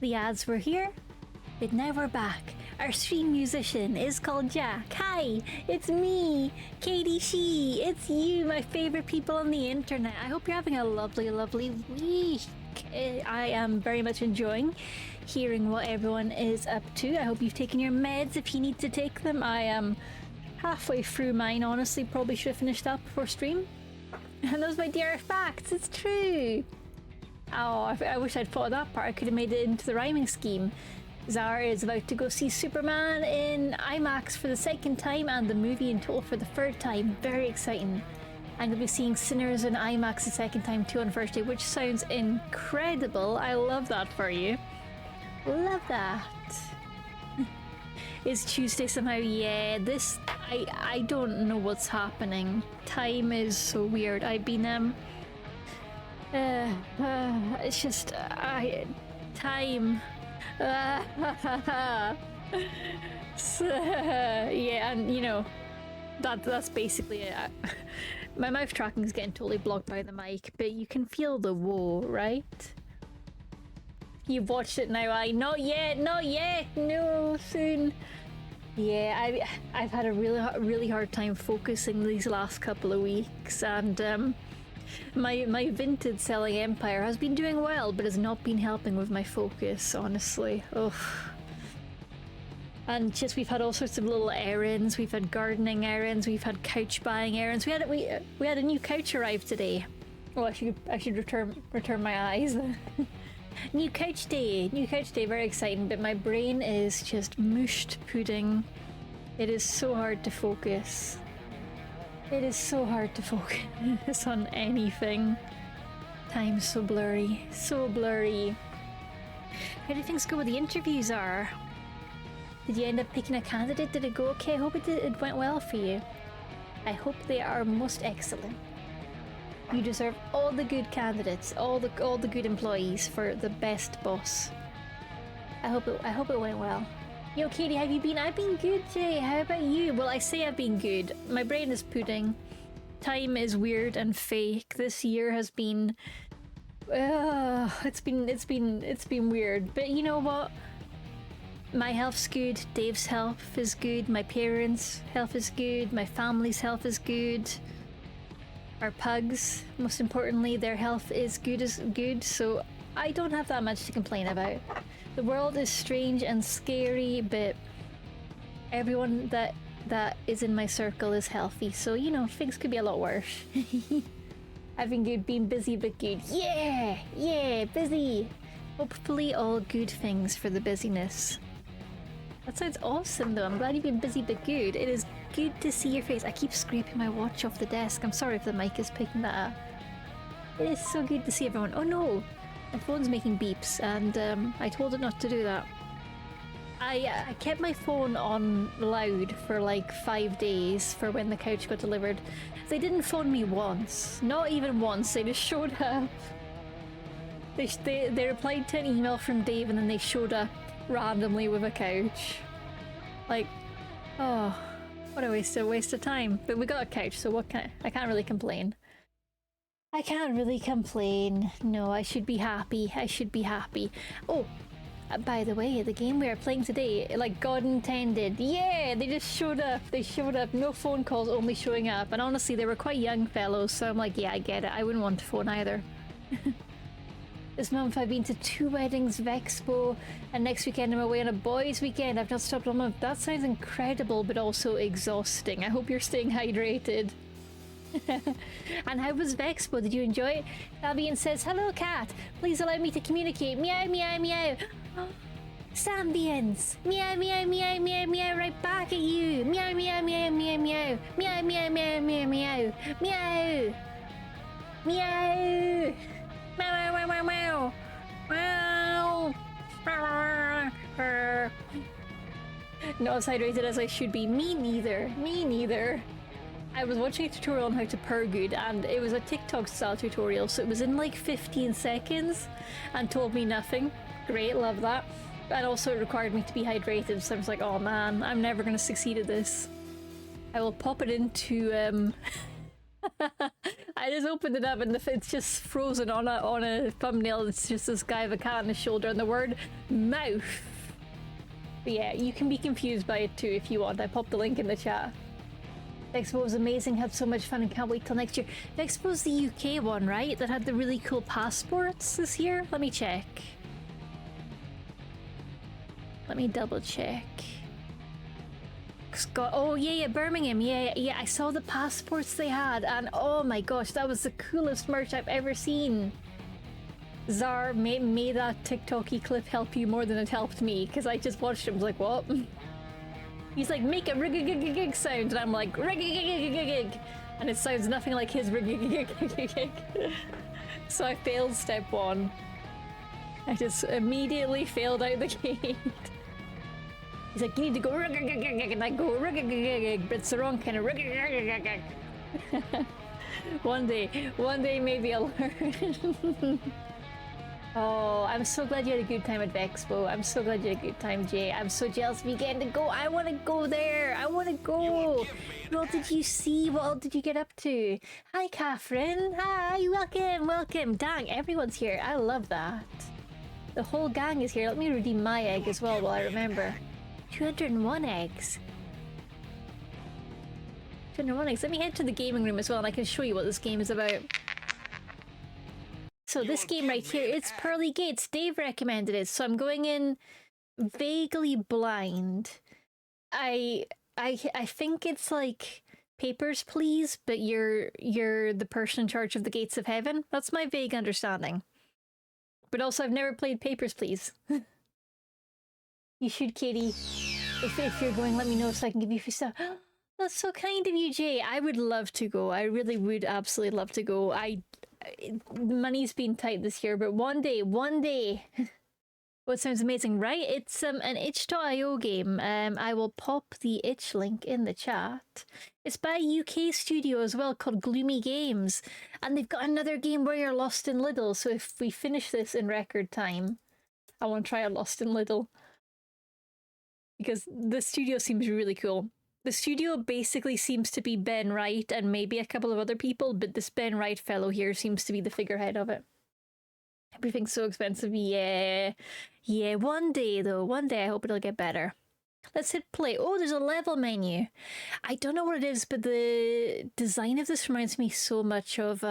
The ads were here, but now we're back. Our stream musician is called Jack. Hi, it's me, Katie Shee. It's you, my favorite people on the internet. I hope you're having a lovely, lovely week. I am very much enjoying hearing what everyone is up to. I hope you've taken your meds if you need to take them. I am halfway through mine, honestly. Probably should have finished that before stream. And those, my dear, are facts. It's true. Oh, I wish I'd thought of that part. I could have made it into the rhyming scheme. Zara is about to go see Superman in IMAX for the second time and the movie in total for the third time. Very exciting. I'm going to be seeing Sinners in IMAX the second time too on Thursday, which sounds incredible. I love that for you. Love that. It's Tuesday somehow. Yeah, this... I don't know what's happening. Time is so weird. I've been... it's just... time... so, yeah, and you know, that's basically it. My mouth tracking is getting totally blocked by the mic, but you can feel the woe, right? You've watched it now. Not yet, no, soon. Yeah, I've had a really hard time focusing these last couple of weeks, and my vintage selling empire has been doing well, but has not been helping with my focus, honestly. Ugh. And just we've had all sorts of little errands. We've had gardening errands. We've had couch buying errands. We had a new couch arrive today. Oh, I should return my eyes. New couch day. Very exciting. But my brain is just mushed pudding. It is so hard to focus. It is so hard to focus on anything. Time's so blurry. So blurry. How do things go with the interviews are? Did you end up picking a candidate? Did it go okay? I hope it went well for you. I hope they are most excellent. You deserve all the good candidates, all the good employees for the best boss. I hope it went well. Yo, Katie, how have you been? I've been good, Jay. How about you? Well, I say I've been good. My brain is pudding. Time is weird and fake. This year has been... it's been weird. But you know what? My health's good. Dave's health is good. My parents' health is good. My family's health is good. Our pugs, most importantly, their health is good. So I don't have that much to complain about. The world is strange and scary, but everyone that is in my circle is healthy. So, you know, things could be a lot worse. I've been good, being busy but good. Yeah, busy. Hopefully all good things for the busyness. That sounds awesome though. I'm glad you've been busy but good. It is good to see your face. I keep scraping my watch off the desk. I'm sorry if the mic is picking that up. It is so good to see everyone. Oh no! My phone's making beeps, and I told it not to do that. I kept my phone on loud for like 5 days for when the couch got delivered. They didn't phone me once. Not even once. They just showed up. They replied to an email from Dave, and then they showed up randomly with a couch. Like, oh, what a waste of time. But we got a couch, so I can't really complain. I can't really complain. No, I should be happy. Oh, by the way, the game we are playing today, like God intended. Yeah, they just showed up. No phone calls, only showing up. And honestly, they were quite young fellows, so I'm like, yeah, I get it. I wouldn't want a phone either. This month I've been to 2 weddings, Vexpo, and next weekend I'm away on a boys' weekend. I've not stopped all month. That sounds incredible, but also exhausting. I hope you're staying hydrated. And how was Vexpo? Did you enjoy it? Fabian says, hello cat, please allow me to communicate. Meow, meow, meow. Sambians. Meow, meow, meow, meow, meow, right back at you. Meow, meow, meow, meow, meow. Meow, meow, meow, meow, meow. Meow. Meow. Meow, meow, meow, meow. Meow. Not as hydrated as I should be. Me neither. I was watching a tutorial on how to purr good, and it was a TikTok style tutorial, so it was in like 15 seconds and told me nothing. Great, love that. And also it required me to be hydrated, so I was like, oh man, I'm never gonna succeed at this. I will pop it into I just opened it up and it's just frozen on a thumbnail. It's just this guy with a cat on his shoulder and the word mouth. But yeah, you can be confused by it too if you want. I popped the link in the chat. Expo was amazing, had so much fun and can't wait till next year. Expo's the UK one, right? That had the really cool passports this year? Let me check. Let me double check. Scott, oh yeah, Birmingham, yeah, I saw the passports they had and oh my gosh, that was the coolest merch I've ever seen. Zar, may that TikTok-y clip help you more than it helped me, because I just watched him, was like, what? He's like, make a rig sound, and I'm like, rig, and it sounds nothing like his rig. So I failed step one. I just immediately failed out the gate. He's like, you need to go and I go but it's the wrong kind of One day maybe I'll learn. Oh, I'm so glad you had a good time at Vexpo. I'm so glad you had a good time, Jay. I'm so jealous of you getting to go. I want to go there. I want to go. What all did you see? What all did you get up to? Hi, Catherine. Hi, welcome. Dang, everyone's here. I love that. The whole gang is here. Let me redeem my egg as well while I remember. 201 eggs. 201 eggs. Let me head to the gaming room as well and I can show you what this game is about. So this game right here, it's Pearly Gates. Dave recommended it, so I'm going in vaguely blind. I think it's like Papers, Please, but you're the person in charge of the gates of heaven. That's my vague understanding. But also, I've never played Papers, Please. You should, Katie. If you're going, let me know so I can give you free stuff. That's so kind of you, Jay. I would love to go. I really would absolutely love to go. Money's been tight this year, but one day. What sounds amazing, right? It's an itch.io game. I will pop the itch link in the chat. It's by a UK studio as well called Gloomy Games, and they've got another game where you're lost in Lidl. So if we finish this in record time, I want to try a Lost in Lidl because the studio seems really cool. The studio basically seems to be Ben Wright and maybe a couple of other people, but this Ben Wright fellow here seems to be the figurehead of it. Everything's so expensive. Yeah, one day though. One day I hope it'll get better. Let's hit play. Oh, there's a level menu. I don't know what it is, but the design of this reminds me so much of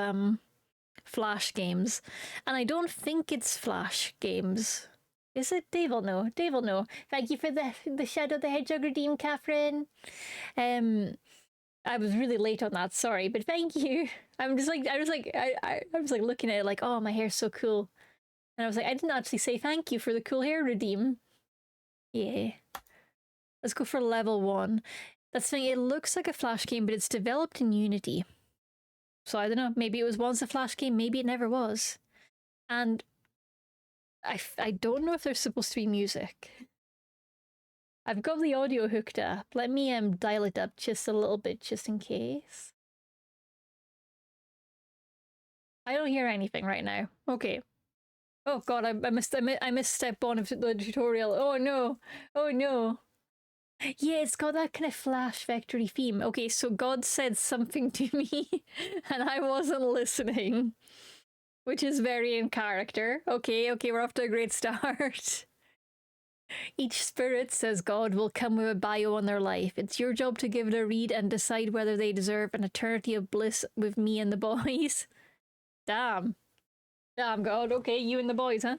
Flash games. And I don't think it's Flash games. Is it? Dave will know. Thank you for the Shadow the Hedgehog redeem, Catherine. I was really late on that, sorry, but thank you. I was like looking at it like, oh, my hair's so cool. And I was like, I didn't actually say thank you for the cool hair redeem. Yeah. Let's go for level 1. That's the thing, it looks like a Flash game, but it's developed in Unity. So I don't know, maybe it was once a Flash game, maybe it never was. And I don't know if there's supposed to be music. I've got the audio hooked up. Let me dial it up just a little bit, just in case. I don't hear anything right now. Okay. Oh god, I missed step 1 of the tutorial. Oh no. Yeah, it's got that kind of Flash vectory theme. Okay, so God said something to me and I wasn't listening. Which is very in character. Okay, we're off to a great start. Each spirit, says God, will come with a bio on their life. It's your job to give it a read and decide whether they deserve an eternity of bliss with me and the boys. Damn, God. Okay, you and the boys, huh?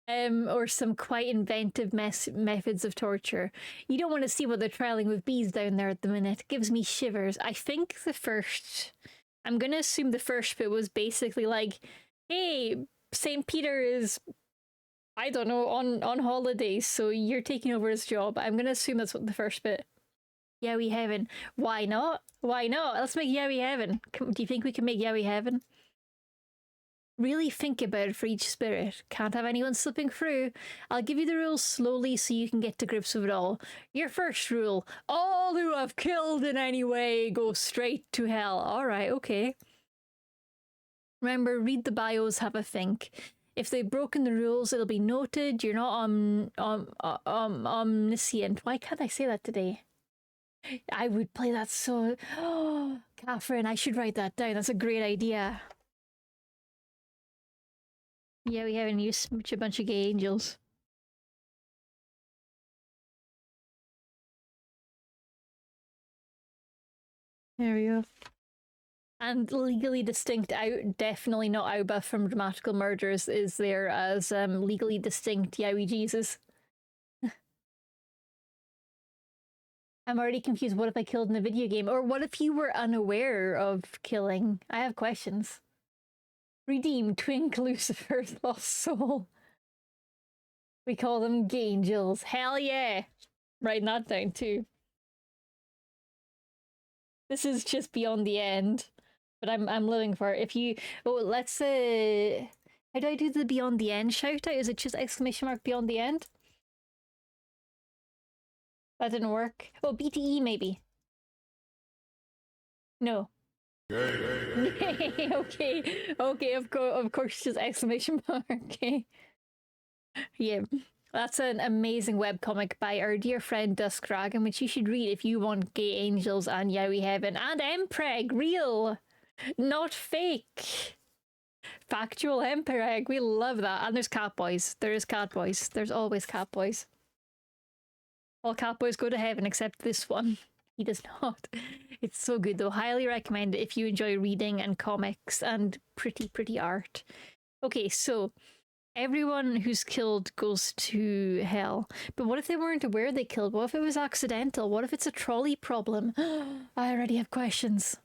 Or some quite inventive methods of torture. You don't want to see what they're trialing with bees down there at the minute. It gives me shivers. I think I'm going to assume the first bit was basically like, hey, St. Peter is, I don't know, on holidays, so you're taking over his job. I'm going to assume that's what the first bit. Yowie Heaven. Why not? Let's make Yowie Heaven. Do you think we can make Yowie Heaven? Really think about it for each spirit. Can't have anyone slipping through. I'll give you the rules slowly so you can get to grips with it all. Your first rule: all who have killed in any way go straight to hell. Alright, okay. Remember, read the bios, have a think. If they've broken the rules, it'll be noted. You're not omniscient. Why can't I say that today? I would play that so... Oh, Catherine, I should write that down. That's a great idea. Yeah, we haven't used smooch a bunch of gay angels. There we go. And legally distinct out, definitely not Auba from Dramatical Murders is there as legally distinct Yowie Jesus. I'm already confused. What if I killed in a video game? Or what if you were unaware of killing? I have questions. Redeem Twink Lucifer's lost soul. We call them gay angels. Hell yeah! Writing that down too. This is just beyond the end. But I'm living for it. If you... Oh, let's... How do I do the beyond the end shout out? Is it just exclamation mark beyond the end? That didn't work. Oh, BTE maybe. No. Okay. Okay, of course, just exclamation mark. Okay. Yeah. That's an amazing webcomic by our dear friend Dusk Dragon, which you should read if you want gay angels and yaoi heaven. And Empreg, real! Not fake! Factual Empreg, we love that. And there's cat boys. There is cat boys. There's always cat boys. All cat boys go to heaven except this one. He does not. It's so good though. Highly recommend it if you enjoy reading and comics and pretty art. Okay, so everyone who's killed goes to hell. But what if they weren't aware they killed? What if it was accidental? What if it's a trolley problem? I already have questions.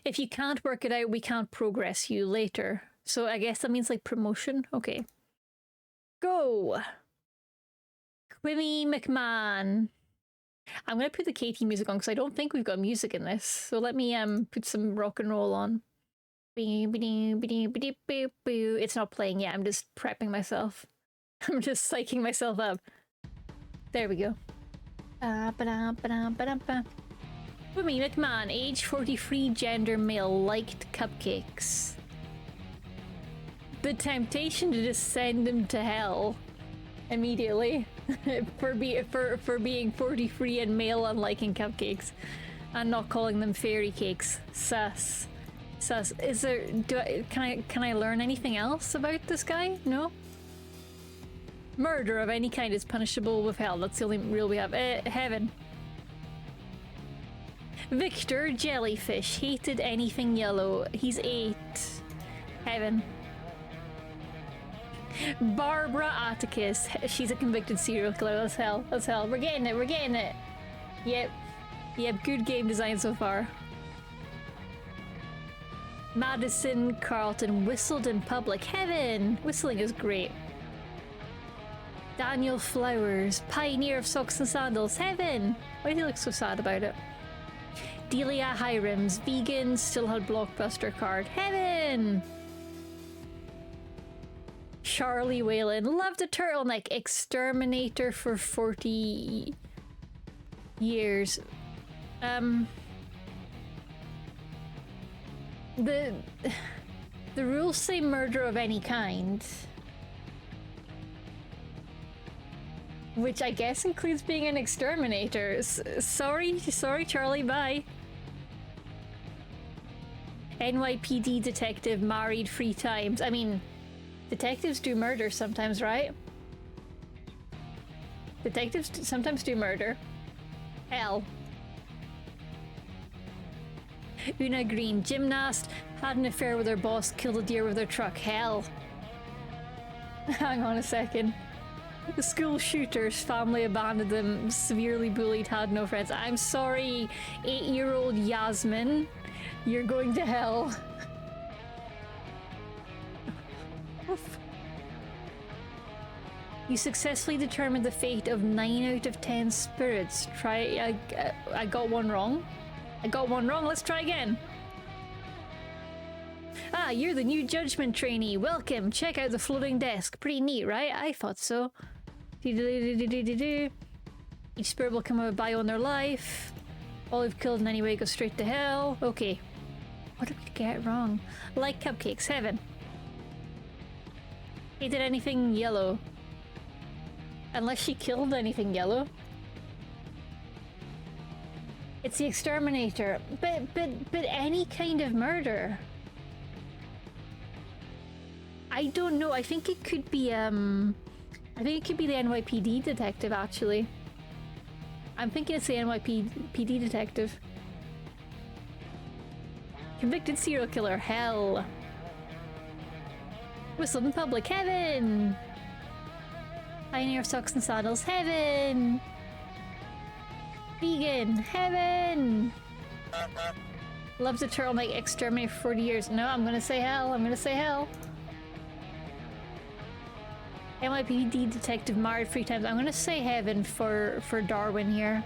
If you can't work it out, we can't progress you later. So I guess that means like promotion. Okay. Go! Quimmy McMahon. I'm going to put the Katie music on because I don't think we've got music in this. So let me put some rock and roll on. It's not playing yet. I'm just prepping myself. I'm just psyching myself up. There we go. Quimmy McMahon, age 43, gender male, liked cupcakes. The temptation to just send him to hell immediately for being 43 and male and liking cupcakes and not calling them fairy cakes. Sus. Is there can I learn anything else about this guy? No? Murder of any kind is punishable with hell. That's the only rule we have. Heaven. Victor Jellyfish hated anything yellow. He's 8. Heaven. Barbara Atticus. She's a convicted serial killer. That's hell. That's hell. We're getting it. We're getting it. Yep. Good game design so far. Madison Carlton whistled in public. Heaven. Whistling is great. Daniel Flowers, pioneer of socks and sandals. Heaven. Why do you look so sad about it? Delia Hyrims, vegan, still had Blockbuster card. Heaven! Charlie Whalen, loved a turtleneck. Exterminator for 40 years. The rules say murder of any kind. Which I guess includes being an exterminator. Sorry, Charlie, bye. NYPD detective married 3 times. I mean, detectives do murder sometimes, right? Detectives sometimes do murder. Hell. Una Green, gymnast, had an affair with her boss, killed a deer with her truck. Hell. Hang on a second. The school shooters, family abandoned them, severely bullied, had no friends. I'm sorry, 8-year-old Yasmin. You're going to hell. You successfully determined the fate of 9 out of 10 spirits. I got one wrong. Let's try again. Ah, you're the new judgment trainee. Welcome. Check out the floating desk. Pretty neat, right? I thought so. Each spirit will come with a bio in their life. All who've killed in any way go straight to hell. Okay. What did we get wrong? Like cupcakes. Heaven. Hated anything yellow. Unless she killed anything yellow. It's the exterminator. But any kind of murder. I don't know. I think it could be I think it could be the NYPD detective, actually. I'm thinking it's the NYPD detective. Convicted serial killer, hell. Whistled in public, heaven. Pioneer of socks and saddles, heaven. Vegan, heaven. Loves a turtleneck, exterminator for 40 years. No, I'm gonna say hell. I'm gonna say hell. NYPD detective married 3 times. I'm gonna say heaven for Darwin here.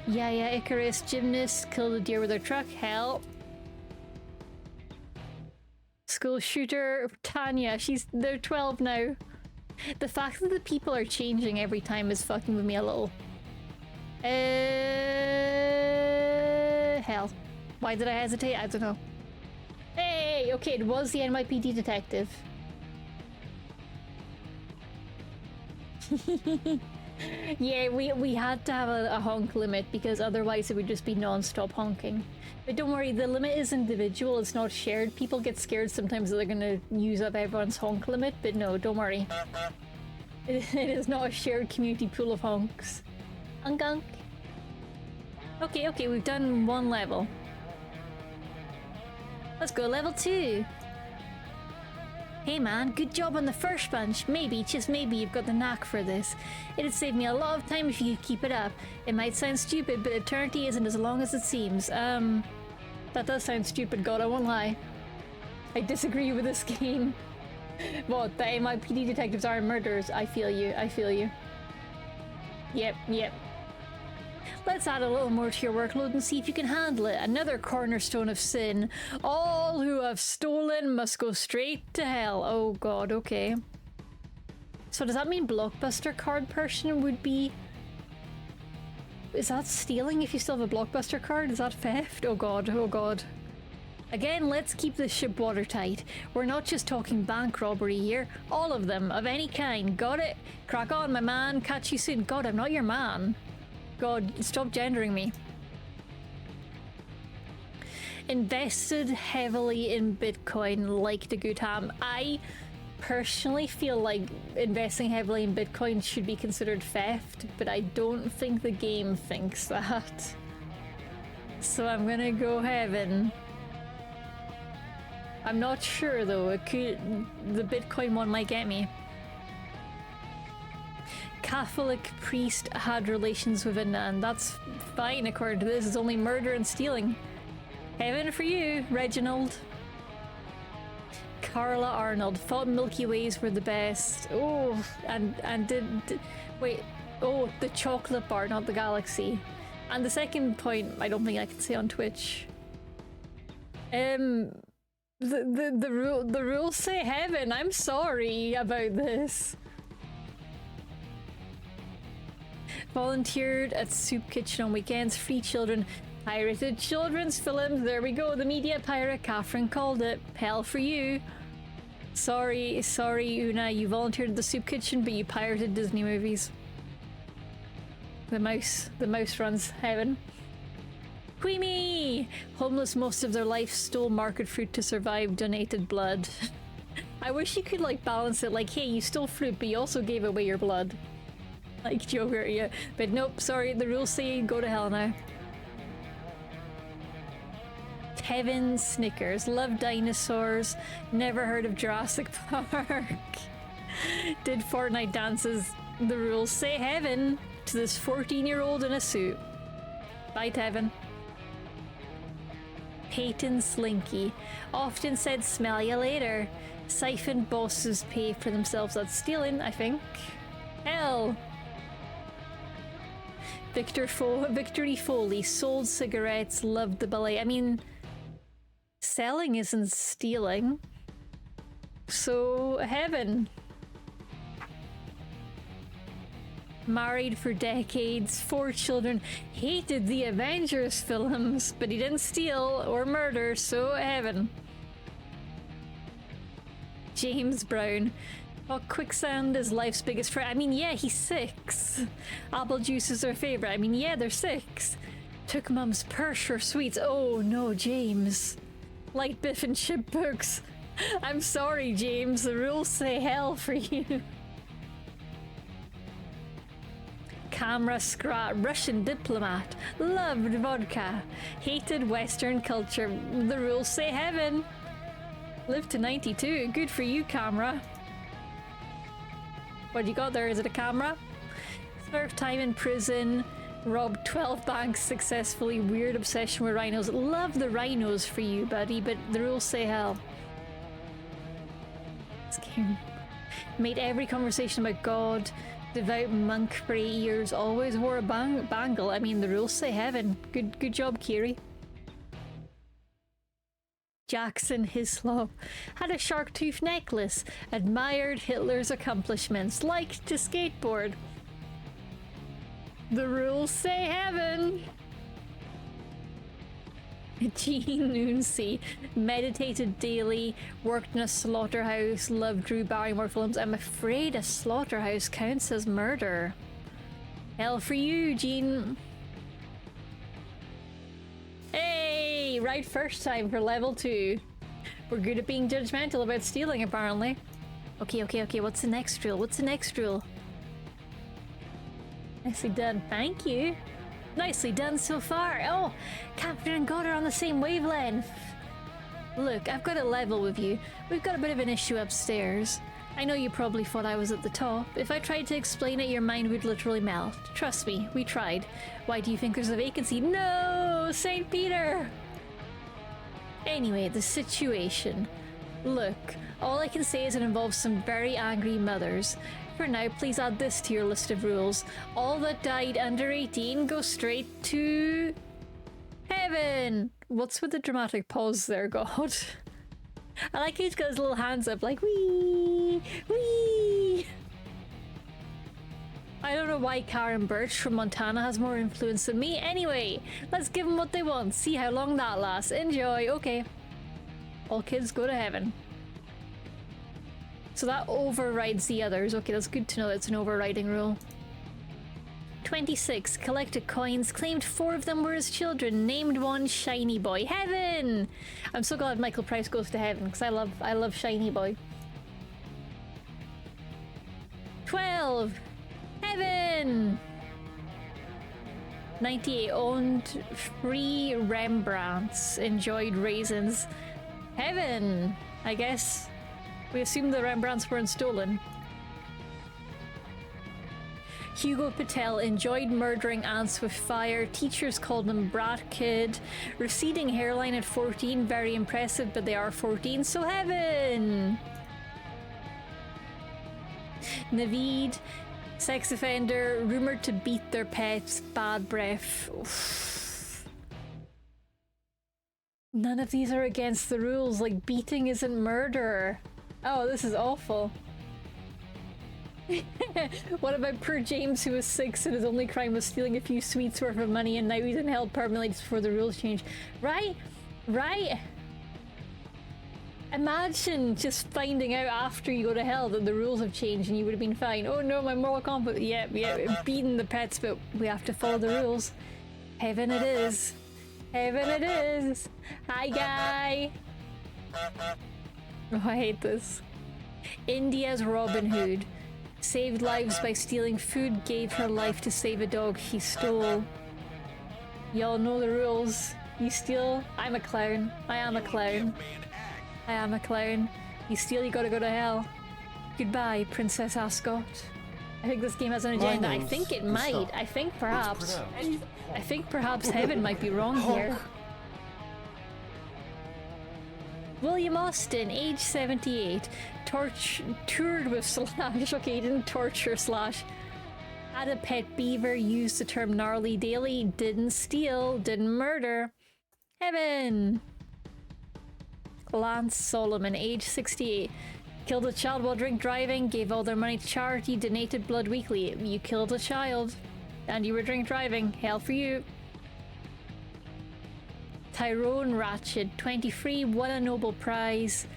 Yeah, Icarus, gymnast, killed a deer with her truck, hell. School shooter, Tanya, they're 12 now. The fact that the people are changing every time is fucking with me a little. Hell. Why did I hesitate? I don't know. Hey, okay, it was the NYPD detective. Yeah, we had to have a honk limit because otherwise it would just be non-stop honking. But don't worry, the limit is individual, it's not shared. People get scared sometimes that they're gonna use up everyone's honk limit, but no, don't worry. It is not a shared community pool of honks. Unk. Okay, we've done 1 level. Let's go level 2. Hey man, good job on the first bunch. Maybe, just maybe, you've got the knack for this. It'd save me a lot of time if you could keep it up. It might sound stupid, but eternity isn't as long as it seems. That does sound stupid, God, I won't lie. I disagree with this game. What, the NYPD detectives aren't murderers? I feel you. Yep. Let's add a little more to your workload and see if you can handle it. Another cornerstone of sin. All who have stolen must go straight to hell. Oh god, okay. So does that mean Blockbuster card person would be... Is that stealing if you still have a Blockbuster card? Is that theft? Oh god. Again, let's keep this ship watertight. We're not just talking bank robbery here. All of them, of any kind. Got it? Crack on, my man. Catch you soon. God, I'm not your man. God, stop gendering me. Invested heavily in Bitcoin like the good ham. I personally feel like investing heavily in Bitcoin should be considered theft, but I don't think the game thinks that. So I'm gonna go heaven. I'm not sure though, the Bitcoin one might get me. Catholic priest had relations with a nun. That's fine according to this, it's only murder and stealing. Heaven for you, Reginald. Carla Arnold thought Milky Ways were the best. Oh, and did wait, oh, the chocolate bar, not the galaxy. And the second point, I don't think I can say on Twitch. The rules say heaven. I'm sorry about this. Volunteered at soup kitchen on weekends. Free children. Pirated children's films. There we go. The media pirate Catherine called it. Hell for you. Sorry, Una. You volunteered at the soup kitchen, but you pirated Disney movies. The mouse runs heaven. Queenie! Homeless most of their life, stole market fruit to survive, donated blood. I wish you could like balance it like, hey, you stole fruit, but you also gave away your blood. Like Joker, yeah. But nope, sorry, the rules say go to hell now. Kevin Snickers, love dinosaurs, never heard of Jurassic Park. Did Fortnite dances. The rules say heaven to this 14-year-old in a suit. Bye, Tevin. Peyton Slinky, often said smell ya later. Siphoned bosses pay for themselves. That's stealing, I think. Hell. Victory Foley, sold cigarettes, loved the ballet. I mean, selling isn't stealing. So, heaven. Married for decades, 4 children, hated the Avengers films, but he didn't steal or murder, so heaven. James Brown, Oh, quicksand is life's biggest friend. I mean, yeah, he's 6. Apple juice is their favorite. I mean, yeah, they're 6. Took mum's purse for sweets. Oh no, James. Light biff and chip books. I'm sorry, James. The rules say hell for you. Camera scrat, Russian diplomat, loved vodka, hated Western culture. The rules say heaven. Lived to 92. Good for you, camera. What you got there? Is it a camera? Served time in prison. Robbed 12 banks successfully. Weird obsession with rhinos. Love the rhinos for you, buddy, but the rules say hell. This game made every conversation about God. Devout monk for 8 years. Always wore a bangle. I mean, the rules say heaven. Good job, Kiri. Jackson Hislop had a shark tooth necklace. Admired Hitler's accomplishments. Liked to skateboard. The rules say heaven. Jean Noonsey meditated daily, worked in a slaughterhouse, loved Drew Barrymore films. I'm afraid a slaughterhouse counts as murder. Hell for you, Jean. Hey, right first time for level 2. We're good at being judgmental about stealing, apparently. Okay, what's the next rule? What's the next rule? Nicely done, thank you. Nicely done so far. Oh, Captain and God are on the same wavelength. Look, I've got a level with you. We've got a bit of an issue upstairs. I know you probably thought I was at the top. If I tried to explain it, your mind would literally melt. Trust me, we tried. Why do you think there's a vacancy? No, St. Peter! Anyway, the situation. Look, all I can say is it involves some very angry mothers. For now, please add this to your list of rules. All that died under 18 go straight to heaven. What's with the dramatic pause there, God? I like he's got his little hands up like wee, wee. I don't know why Karen Birch from Montana has more influence than me. Anyway, let's give them what they want. See how long that lasts. Enjoy. Okay. All kids go to heaven. So that overrides the others. Okay, that's good to know that's an overriding rule. 26. Collected coins. Claimed 4 of them were his children. Named one Shiny Boy. Heaven! I'm so glad Michael Price goes to heaven because I love Shiny Boy. 12. Heaven! 98. Owned 3 Rembrandts. Enjoyed raisins. Heaven! I guess. We assumed the Rembrandts weren't stolen. Hugo Patel enjoyed murdering ants with fire. Teachers called him Brat Kid. Receding hairline at 14, very impressive, but they are 14, so heaven! Naveed, sex offender, rumored to beat their pets, bad breath. Oof. None of these are against the rules, like beating isn't murder. Oh, this is awful. What about poor James, who was 6 and his only crime was stealing a few sweets worth of money, and now he's in hell permanently just before the rules change? Right? Right? Imagine just finding out after you go to hell that the rules have changed and you would have been fine. Oh no, my moral compass. Yeah, beating the pets, but we have to follow the rules. Heaven it is. Heaven it is. Hi, guy. Oh, I hate this. India's Robin Hood. Saved lives by stealing food, gave her life to save a dog he stole. Y'all know the rules. You steal, I'm a clown. I am a clown. I am a clown. You steal, you gotta go to hell. Goodbye, Princess Ascot. I think this game has an agenda. I think it might. I think perhaps heaven might be wrong here. William Austin, age 78, toured with Slash. Okay, he didn't torture Slash. Had a pet beaver, used the term gnarly daily, didn't steal, didn't murder. Heaven! Lance Solomon, age 68, killed a child while drink driving, gave all their money to charity, donated blood weekly. You killed a child, and you were drink driving. Hell for you. Tyrone Ratchet, 23, won a Nobel Prize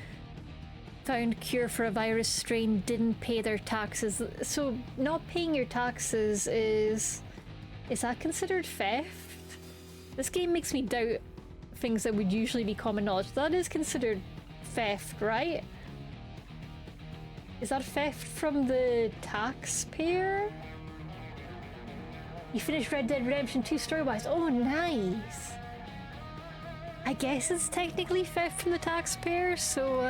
Found cure for a virus strain, didn't pay their taxes. So not paying your taxes is that considered theft? This game makes me doubt things that would usually be common knowledge. That is considered theft, right? Is that theft from the taxpayer? You finished Red Dead Redemption 2 story-wise. Oh, nice! I guess it's technically theft from the taxpayer, so,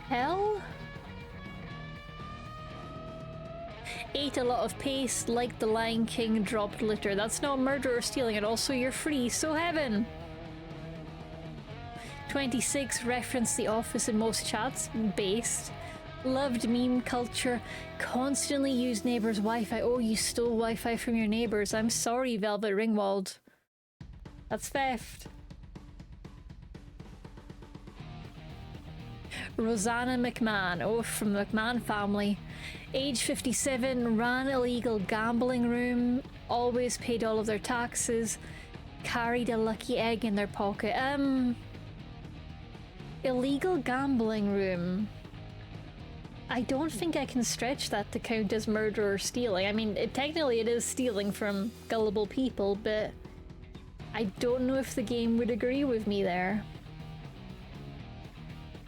hell? Ate a lot of paste, like the Lion King, dropped litter. That's not murder or stealing, and also you're free, so heaven! 26, referenced The Office in most chats, based. Loved meme culture, constantly used neighbors' Wi-Fi. Oh, you stole Wi-Fi from your neighbors. I'm sorry, Velvet Ringwald. That's theft. Rosanna McMahon, oh, from the McMahon family. Age 57, ran illegal gambling room, always paid all of their taxes, carried a lucky egg in their pocket. Illegal gambling room. I don't think I can stretch that to count as murder or stealing. I mean, technically it is stealing from gullible people, but I don't know if the game would agree with me there.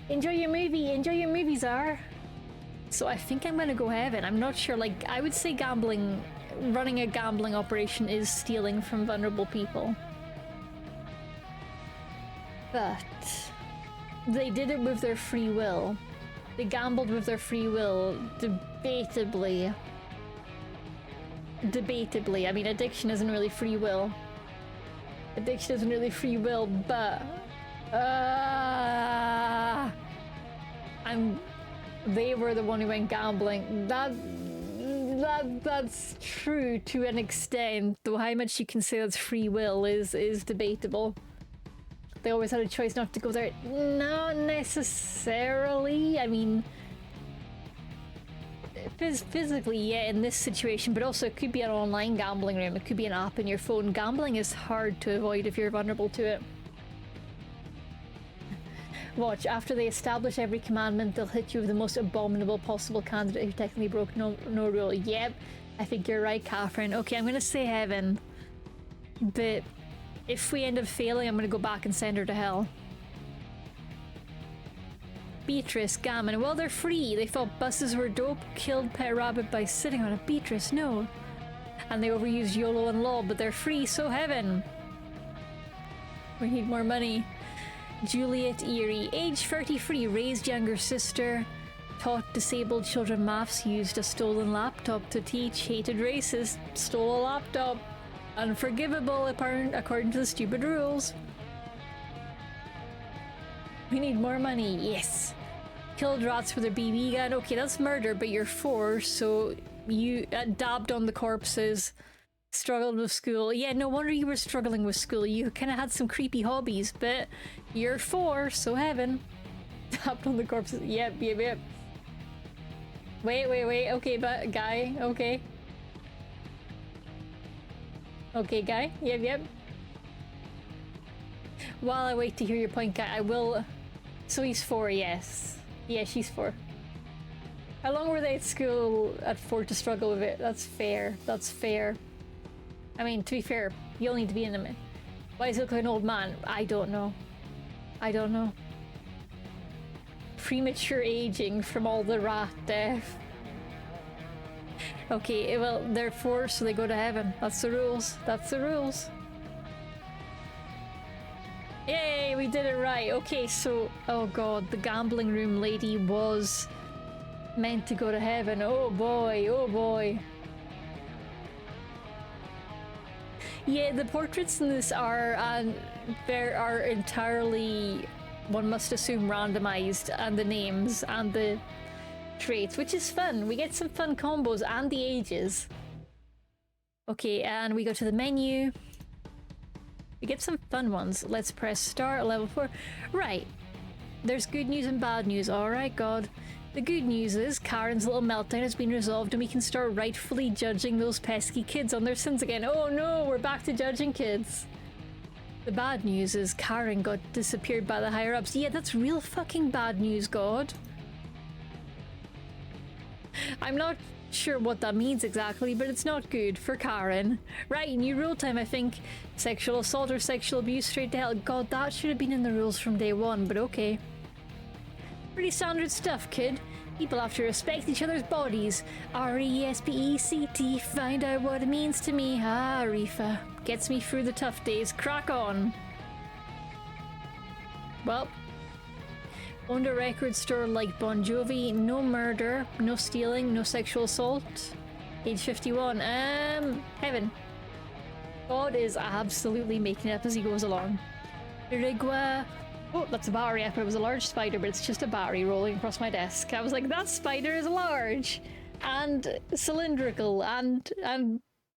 Enjoy your movie, Czar! So I think I'm gonna go heaven. I'm not sure, like, I would say gambling, running a gambling operation is stealing from vulnerable people. But they did it with their free will. They gambled with their free will, debatably. Debatably. I mean, addiction isn't really free will. Addiction isn't really free will, but... They were the one who went gambling. That's true to an extent, though how much you can say that's free will is debatable. They always had a choice not to go there. Not necessarily. I mean, physically, yeah, in this situation, but also it could be an online gambling room. It could be an app in your phone. Gambling is hard to avoid if you're vulnerable to it. Watch, after they establish every commandment, they'll hit you with the most abominable possible candidate who technically broke no rule. Yep, I think you're right, Catherine. Okay, I'm gonna say heaven. But if we end up failing, I'm gonna go back and send her to hell. Beatrice, Gammon. Well, they're free. They thought buses were dope, killed Pet Rabbit by sitting on a Beatrice, no. And they overused YOLO and LOL, but they're free, so heaven. We need more money. Juliet Erie, age 33, raised younger sister, taught disabled children maths, used a stolen laptop to teach, hated racists, stole a laptop. Unforgivable according to the stupid rules. We need more money, yes. Killed rats with a BB gun. Okay, that's murder, but you're 4, so you dabbed on the corpses. Struggled with school. Yeah, no wonder you were struggling with school. You kind of had some creepy hobbies, but you're 4, so heaven. Dabbed on the corpses. Yep. Wait. Okay, but guy, okay. Okay, guy. Yep. While I wait to hear your point, guy, I will... So he's 4, yes. Yeah, she's 4. How long were they at school at 4 to struggle with it? That's fair. That's fair. I mean, to be fair, you'll need to be in them. Why does he look like an old man? I don't know. Premature aging from all the rat death. Okay, well, they're 4, so they go to heaven. That's the rules. Yay, we did it right. Okay, so... Oh god, the gambling room lady was meant to go to heaven. Oh boy. Yeah, the portraits in this are entirely, one must assume, randomized, and the names and the traits, which is fun. We get some fun combos and the ages. Okay, and we go to the menu. We get some fun ones. Let's press start, level 4. Right. There's good news and bad news. Alright, God. The good news is Karen's little meltdown has been resolved and we can start rightfully judging those pesky kids on their sins again. Oh no, we're back to judging kids. The bad news is Karen got disappeared by the higher-ups. Yeah, that's real fucking bad news, God. I'm not sure what that means exactly, but it's not good for Karen. Right, new rule time, I think. Sexual assault or sexual abuse straight to hell. God, that should have been in the rules from day one, but okay. Pretty standard stuff, kid. People have to respect each other's bodies. R-E-S-P-E-C-T. Find out what it means to me. Ah, Rifa. Gets me through the tough days. Crack on. Well, owned a record store like Bon Jovi. No murder, no stealing, no sexual assault. Age 51. Heaven. God is absolutely making it up as he goes along. Rigua. Oh, that's a battery. I thought it was a large spider, but it's just a battery rolling across my desk. I was like, that spider is large and cylindrical and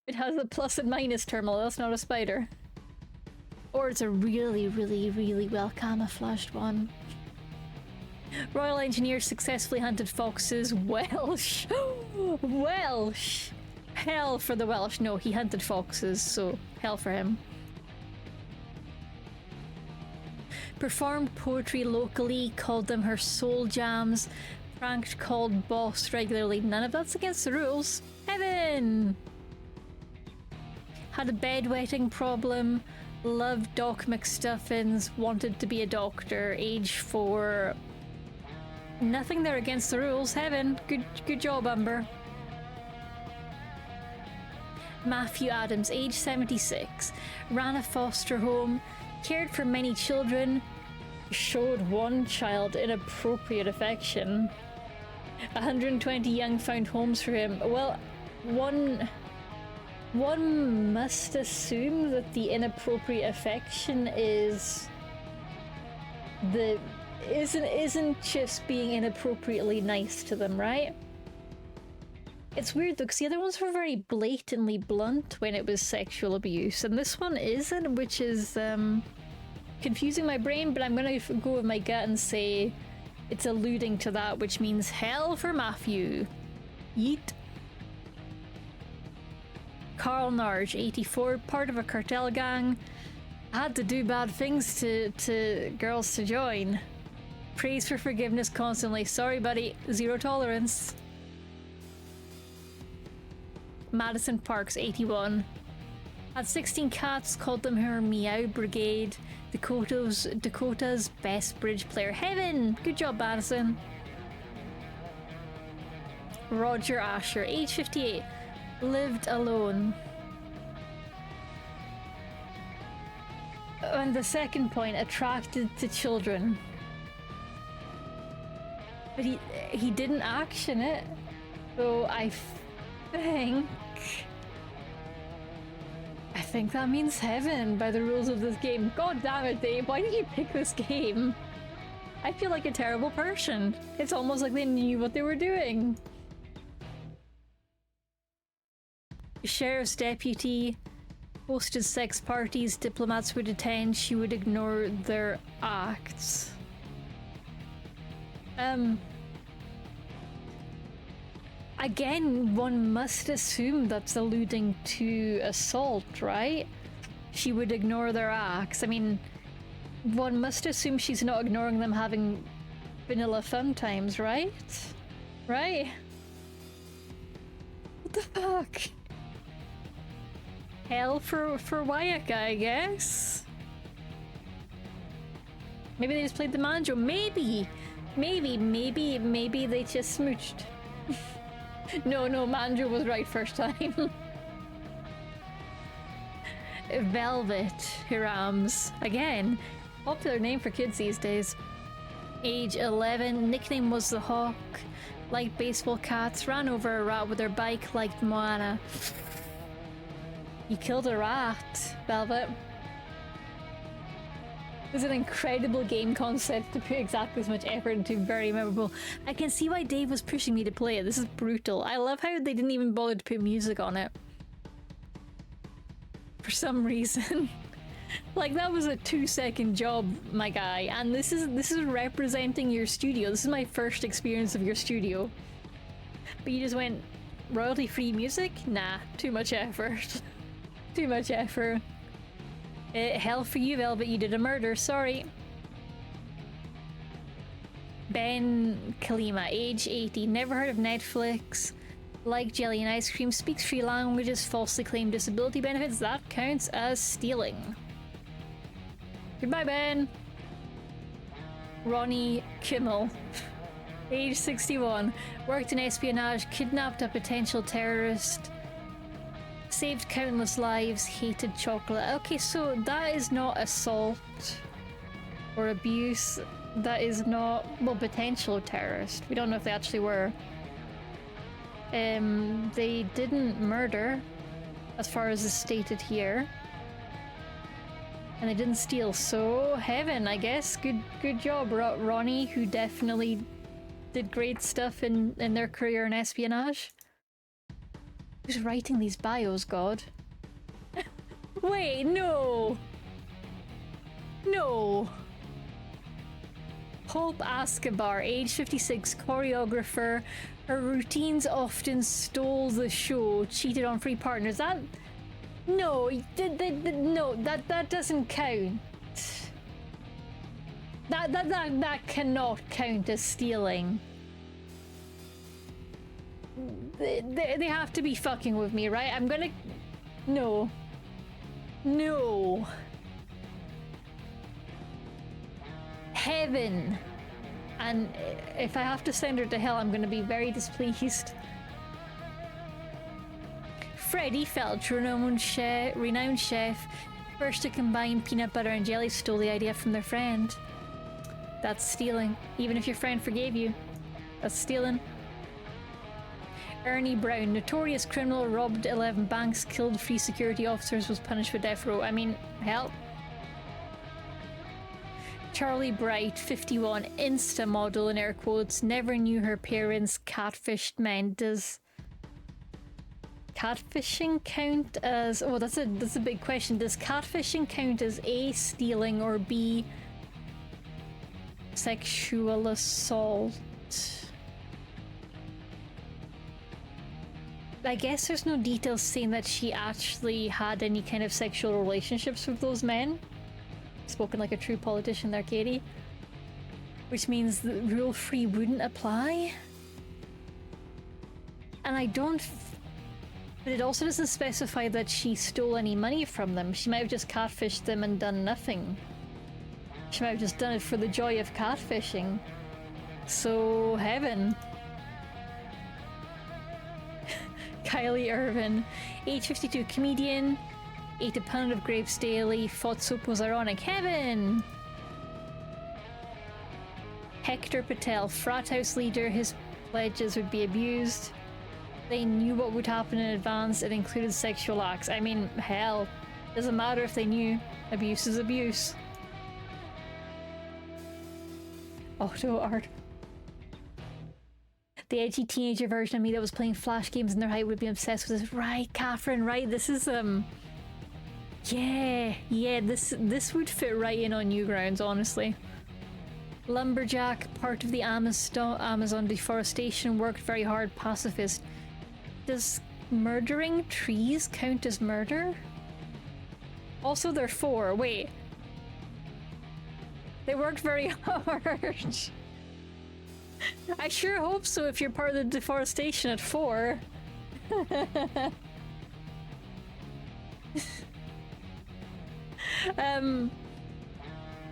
it has a plus and minus terminal. That's not a spider. Or it's a really, really, really well camouflaged one. Royal Engineer successfully hunted foxes. Welsh. Welsh. Hell for the Welsh. No, he hunted foxes, so hell for him. Performed poetry locally, called them her soul jams, pranked called boss regularly. None of that's against the rules. Heaven! Had a bedwetting problem, loved Doc McStuffins, wanted to be a doctor, age 4. Nothing there against the rules. Heaven. Good job, Umber. Matthew Adams, age 76, ran a foster home, cared for many children, showed one child inappropriate affection. 120 young found homes for him. Well, one must assume that the inappropriate affection isn't just being inappropriately nice to them, right? It's weird though, because the other ones were very blatantly blunt when it was sexual abuse, and this one isn't, which is confusing my brain, but I'm gonna go with my gut and say it's alluding to that, which means hell for Matthew. Yeet. Carl Narge, 84, part of a cartel gang. Had to do bad things to girls to join. Prays for forgiveness constantly. Sorry, buddy. Zero tolerance. Madison Parks, 81. Had 16 cats, called them her Meow Brigade. Dakota's best bridge player. Heaven! Good job, Madison. Roger Asher, age 58. Lived alone. And the second point, attracted to children. But he didn't action it. So I think that means heaven by the rules of this game. God damn it, Dave, why did you pick this game? I feel like a terrible person. It's almost like they knew what they were doing. Sheriff's deputy hosted sex parties, diplomats would attend, she would ignore their acts. Again, one must assume that's alluding to assault, right? She would ignore their acts. I mean, one must assume she's not ignoring them having vanilla fun times, right? Right? What the fuck? Hell for Wayaka, I guess? Maybe they just played the banjo. Maybe they just smooched. No, Manjo was right first time. Velvet Hirams. Again, popular name for kids these days. Age 11, nickname was the Hawk. Liked baseball cats, ran over a rat with her bike, liked Moana. You killed a rat, Velvet. It was an incredible game concept to put exactly as much effort into. Very memorable. I can see why Dave was pushing me to play it. This is brutal. I love how they didn't even bother to put music on it. For some reason. Like, that was a 2-second job, my guy. And this is representing your studio. This is my first experience of your studio. But you just went, royalty-free music? Nah, too much effort. Too much effort. Hell for you, Velvet, you did a murder, sorry. Ben Kalima, age 80, never heard of Netflix, like jelly and ice cream, speaks 3 languages, falsely claimed disability benefits, that counts as stealing. Goodbye, Ben. Ronnie Kimmel, age 61, worked in espionage, kidnapped a potential terrorist, saved countless lives, hated chocolate. Okay, so that is not assault or abuse. That is not, well, potential terrorist. We don't know if they actually were. They didn't murder, as far as is stated here. And they didn't steal, so heaven, I guess. Good job, Ronnie, who definitely did great stuff in their career in espionage. Who's writing these bios, God? Wait, no! No! Hope Escobar, age 56, choreographer. Her routines often stole the show, cheated on 3 partners. That... No, no, that doesn't count. That cannot count as stealing. They have to be fucking with me, right? I'm gonna... No. No. Heaven. And if I have to send her to hell, I'm gonna be very displeased. Freddie Felch, renowned chef, first to combine peanut butter and jelly, stole the idea from their friend. That's stealing. Even if your friend forgave you, that's stealing. Ernie Brown, notorious criminal, robbed 11 banks, killed 3 security officers, was punished with death row. I mean, hell. Charlie Bright, 51, Insta model in air quotes, never knew her parents, catfished men. Does catfishing count as... Oh, that's a big question. Does catfishing count as A, stealing, or B, sexual assault? I guess there's no details saying that she actually had any kind of sexual relationships with those men. Spoken like a true politician there, Katie. Which means that Rule 3 wouldn't apply. And I don't... But it also doesn't specify that she stole any money from them. She might have just catfished them and done nothing. She might have just done it for the joy of catfishing. So, heaven. Kylie Irvin, age 52, comedian, ate a pound of grapes daily, thought soap was ironic. Heaven! Hector Patel, frat house leader, his pledges would be abused. They knew what would happen in advance, it included sexual acts. I mean, hell, doesn't matter if they knew. Abuse is abuse. Auto art. The edgy teenager version of me that was playing flash games in their height would be obsessed with this. Right, Catherine, right? This is, yeah, this would fit right in on Newgrounds, honestly. Lumberjack, part of the Amazon deforestation, worked very hard, pacifist. Does murdering trees count as murder? Also, they're 4. Wait. They worked very hard. I sure hope so if you're part of the deforestation at 4.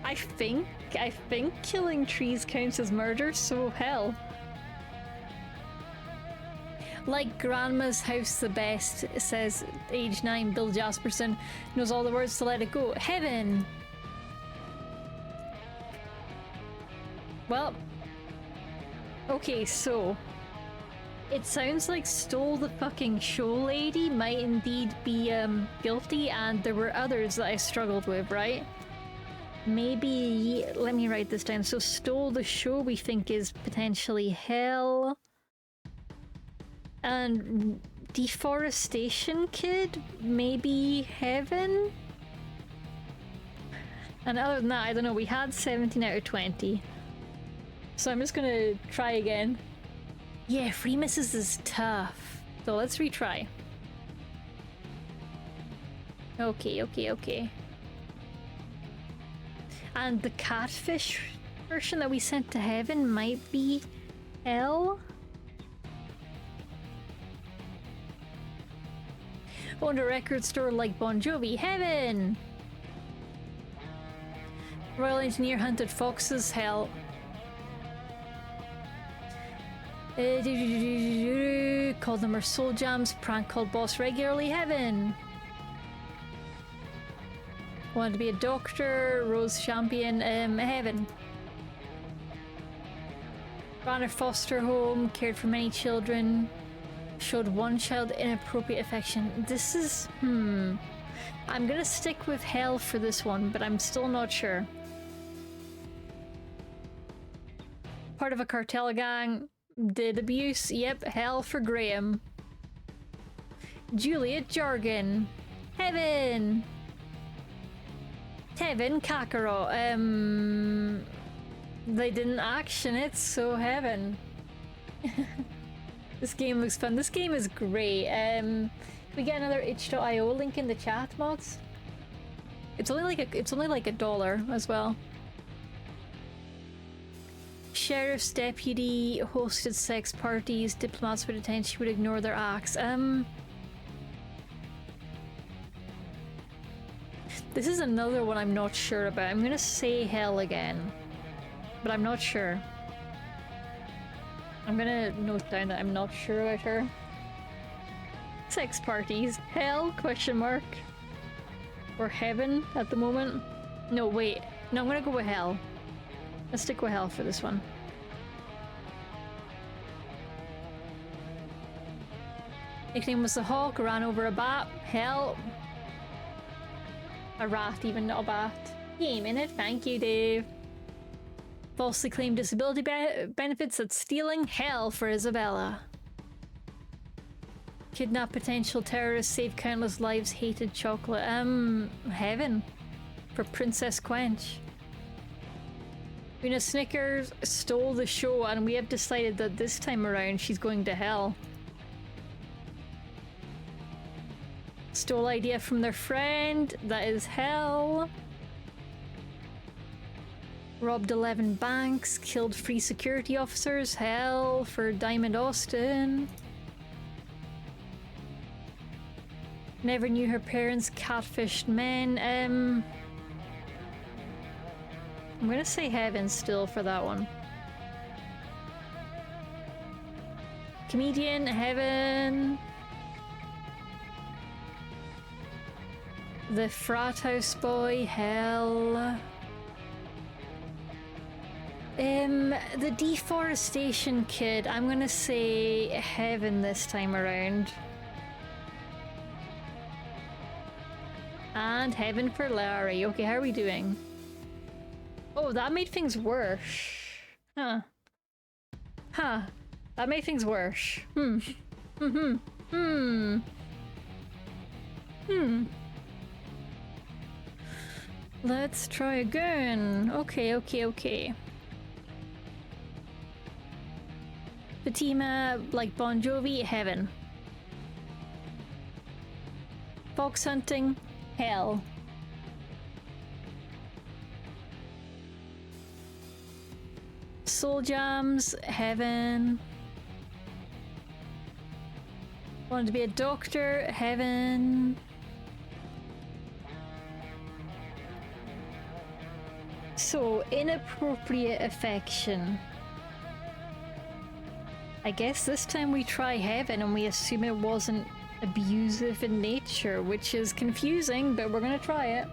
I think killing trees counts as murder, so hell. Like Grandma's House the Best, says age 9 Bill Jasperson, knows all the words to Let It Go. Heaven! Well, okay, so it sounds like Stole the Fucking Show Lady might indeed be guilty, and there were others that I struggled with, right? Maybe, let me write this down. So Stole the Show we think is potentially hell. And Deforestation Kid, maybe heaven? And other than that, I don't know, we had 17 out of 20. So I'm just gonna try again. Yeah, free misses is tough. So let's retry. Okay. And the catfish person that we sent to heaven might be hell. Owned a record store like Bon Jovi, heaven. Royal engineer hunted foxes, hell. Called them our soul jams, prank called boss regularly, heaven. Wanted to be a doctor, rose champion, heaven. Ran a foster home, cared for many children, showed one child inappropriate affection. This is, I'm gonna stick with hell for this one, but I'm still not sure. Part of a cartel gang, did abuse, yep, hell for Graham. Juliet Jargon, heaven. Kevin Kakarot, they didn't action it, so heaven. This game looks fun. This game is great. Can we get another itch.io link in the chat, mods? It's only like $1 as well. Sheriff's deputy hosted sex parties. Diplomats would attend. She would ignore their acts. This is another one I'm not sure about. I'm gonna say hell again, but I'm not sure. I'm gonna note down that I'm not sure about her. Sex parties. Hell? Question mark. Or heaven at the moment. No, wait. No, I'm gonna go with hell. Let's stick with hell for this one. Nickname was the Hawk, ran over a bat. Hell. A rat, even, not a bat. Game in it, thank you, Dave. Falsely claimed disability benefits at stealing. Hell for Isabella. Kidnap potential terrorists, save countless lives, hated chocolate. Heaven for Princess Quench. Una Snickers stole the show, and we have decided that this time around she's going to hell. Stole idea from their friend, that is hell. Robbed 11 banks, killed 3 security officers, hell for Diamond Austin. Never knew her parents, catfished men. I'm gonna say heaven still for that one. Comedian, heaven. The frat house boy, hell. The deforestation kid, I'm gonna say heaven this time around. And heaven for Larry. Okay, how are we doing? Oh, that made things worse. Huh. Huh. That made things worse. Let's try again. Okay. Fatima, like Bon Jovi, heaven. Fox hunting, hell. Soul jams, heaven. Wanted to be a doctor, heaven. So, inappropriate affection. I guess this time we try heaven and we assume it wasn't abusive in nature, which is confusing, but we're gonna try it.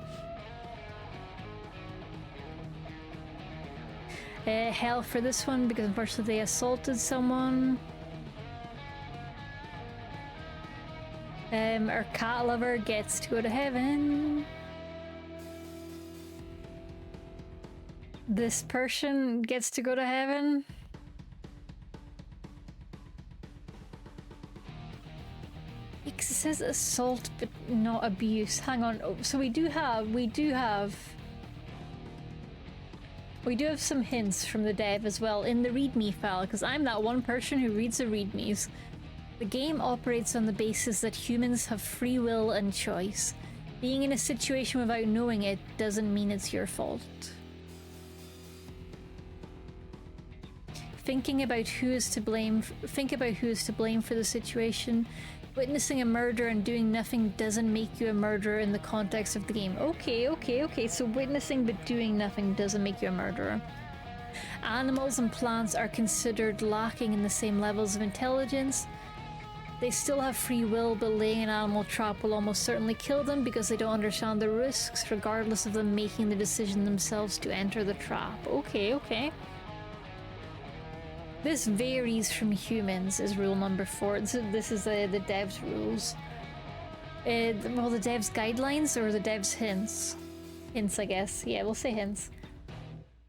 Hell for this one because unfortunately they assaulted someone. Our cat lover gets to go to heaven. This person gets to go to heaven. It says assault but not abuse. Hang on. Oh, so we do have some hints from the dev as well in the readme file, because I'm that one person who reads the readmes. The game operates on the basis that humans have free will and choice. Being in a situation without knowing it doesn't mean it's your fault. Thinking about who is to blame. Think about who is to blame for the situation. Witnessing a murder and doing nothing doesn't make you a murderer in the context of the game. Okay. So witnessing but doing nothing doesn't make you a murderer. Animals and plants are considered lacking in the same levels of intelligence. They still have free will, but laying an animal trap will almost certainly kill them because they don't understand the risks, regardless of them making the decision themselves to enter the trap. Okay. This varies from humans, is rule number 4. This is the devs' rules. Well, the devs' guidelines or the devs' hints? Hints, I guess. Yeah, we'll say hints.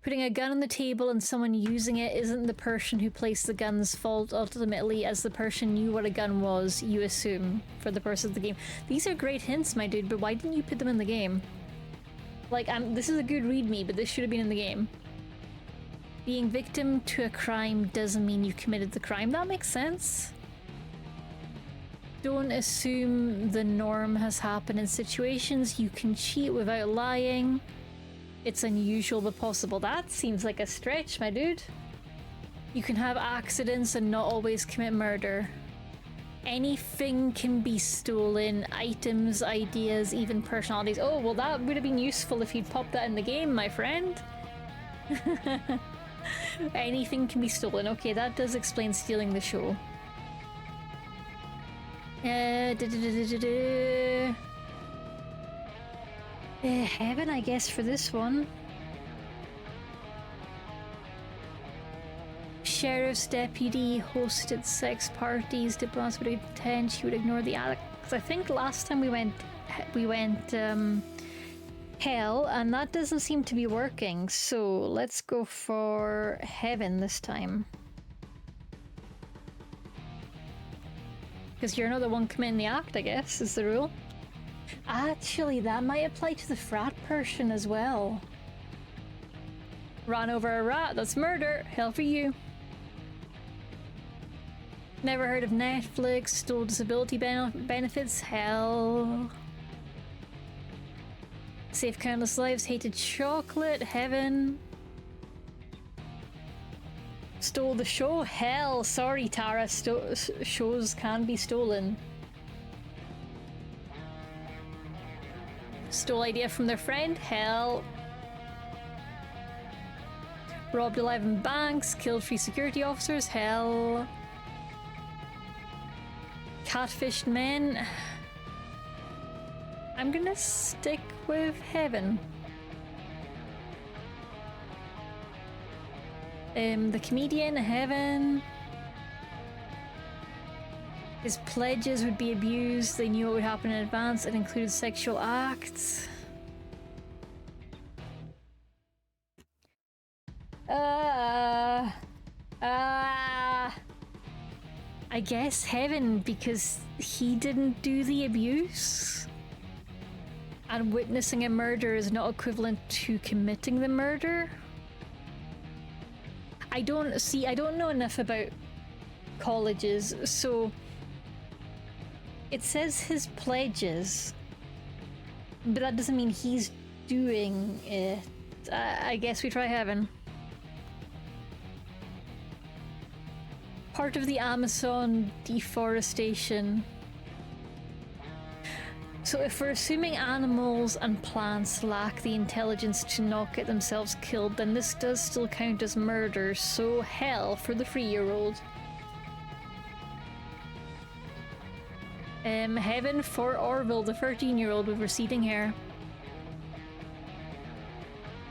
Putting a gun on the table and someone using it isn't the person who placed the gun's fault ultimately, as the person knew what a gun was, you assume, for the purpose of the game. These are great hints, my dude, but why didn't you put them in the game? Like, this is a good readme, but this should have been in the game. Being victim to a crime doesn't mean you committed the crime. That makes sense. Don't assume the norm has happened in situations. You can cheat without lying. It's unusual but possible. That seems like a stretch, my dude. You can have accidents and not always commit murder. Anything can be stolen. Items, ideas, even personalities. Oh, well, that would have been useful if you'd popped that in the game, my friend. Anything can be stolen. Okay, that does explain stealing the show. Heaven, I guess, for this one. Sheriff's deputy hosted sex parties. Diplomats would pretend she would ignore the Alex. I think last time we went hell, and that doesn't seem to be working. So let's go for heaven this time. Because you're not the one committing the act, I guess, is the rule. Actually, that might apply to the frat person as well. Ran over a rat, that's murder. Hell for you. Never heard of Netflix, stole disability benefits. Hell. Saved countless lives, hated chocolate. Heaven. Stole the show. Hell. Sorry, Tara. Shows can be stolen. Stole idea from their friend. Hell. Robbed 11 banks. Killed 3 security officers. Hell. Catfished men. I'm gonna stick with heaven. The comedian, heaven. His pledges would be abused. They knew what would happen in advance. It included sexual acts. I guess heaven, because he didn't do the abuse. And witnessing a murder is not equivalent to committing the murder. I don't know enough about colleges, so it says his pledges, but that doesn't mean he's doing it. I guess we try heaven. Part of the Amazon deforestation. So if we're assuming animals and plants lack the intelligence to not get themselves killed, then this does still count as murder, so hell for the 3-year-old. Heaven for Orville, the 13-year-old with receding hair.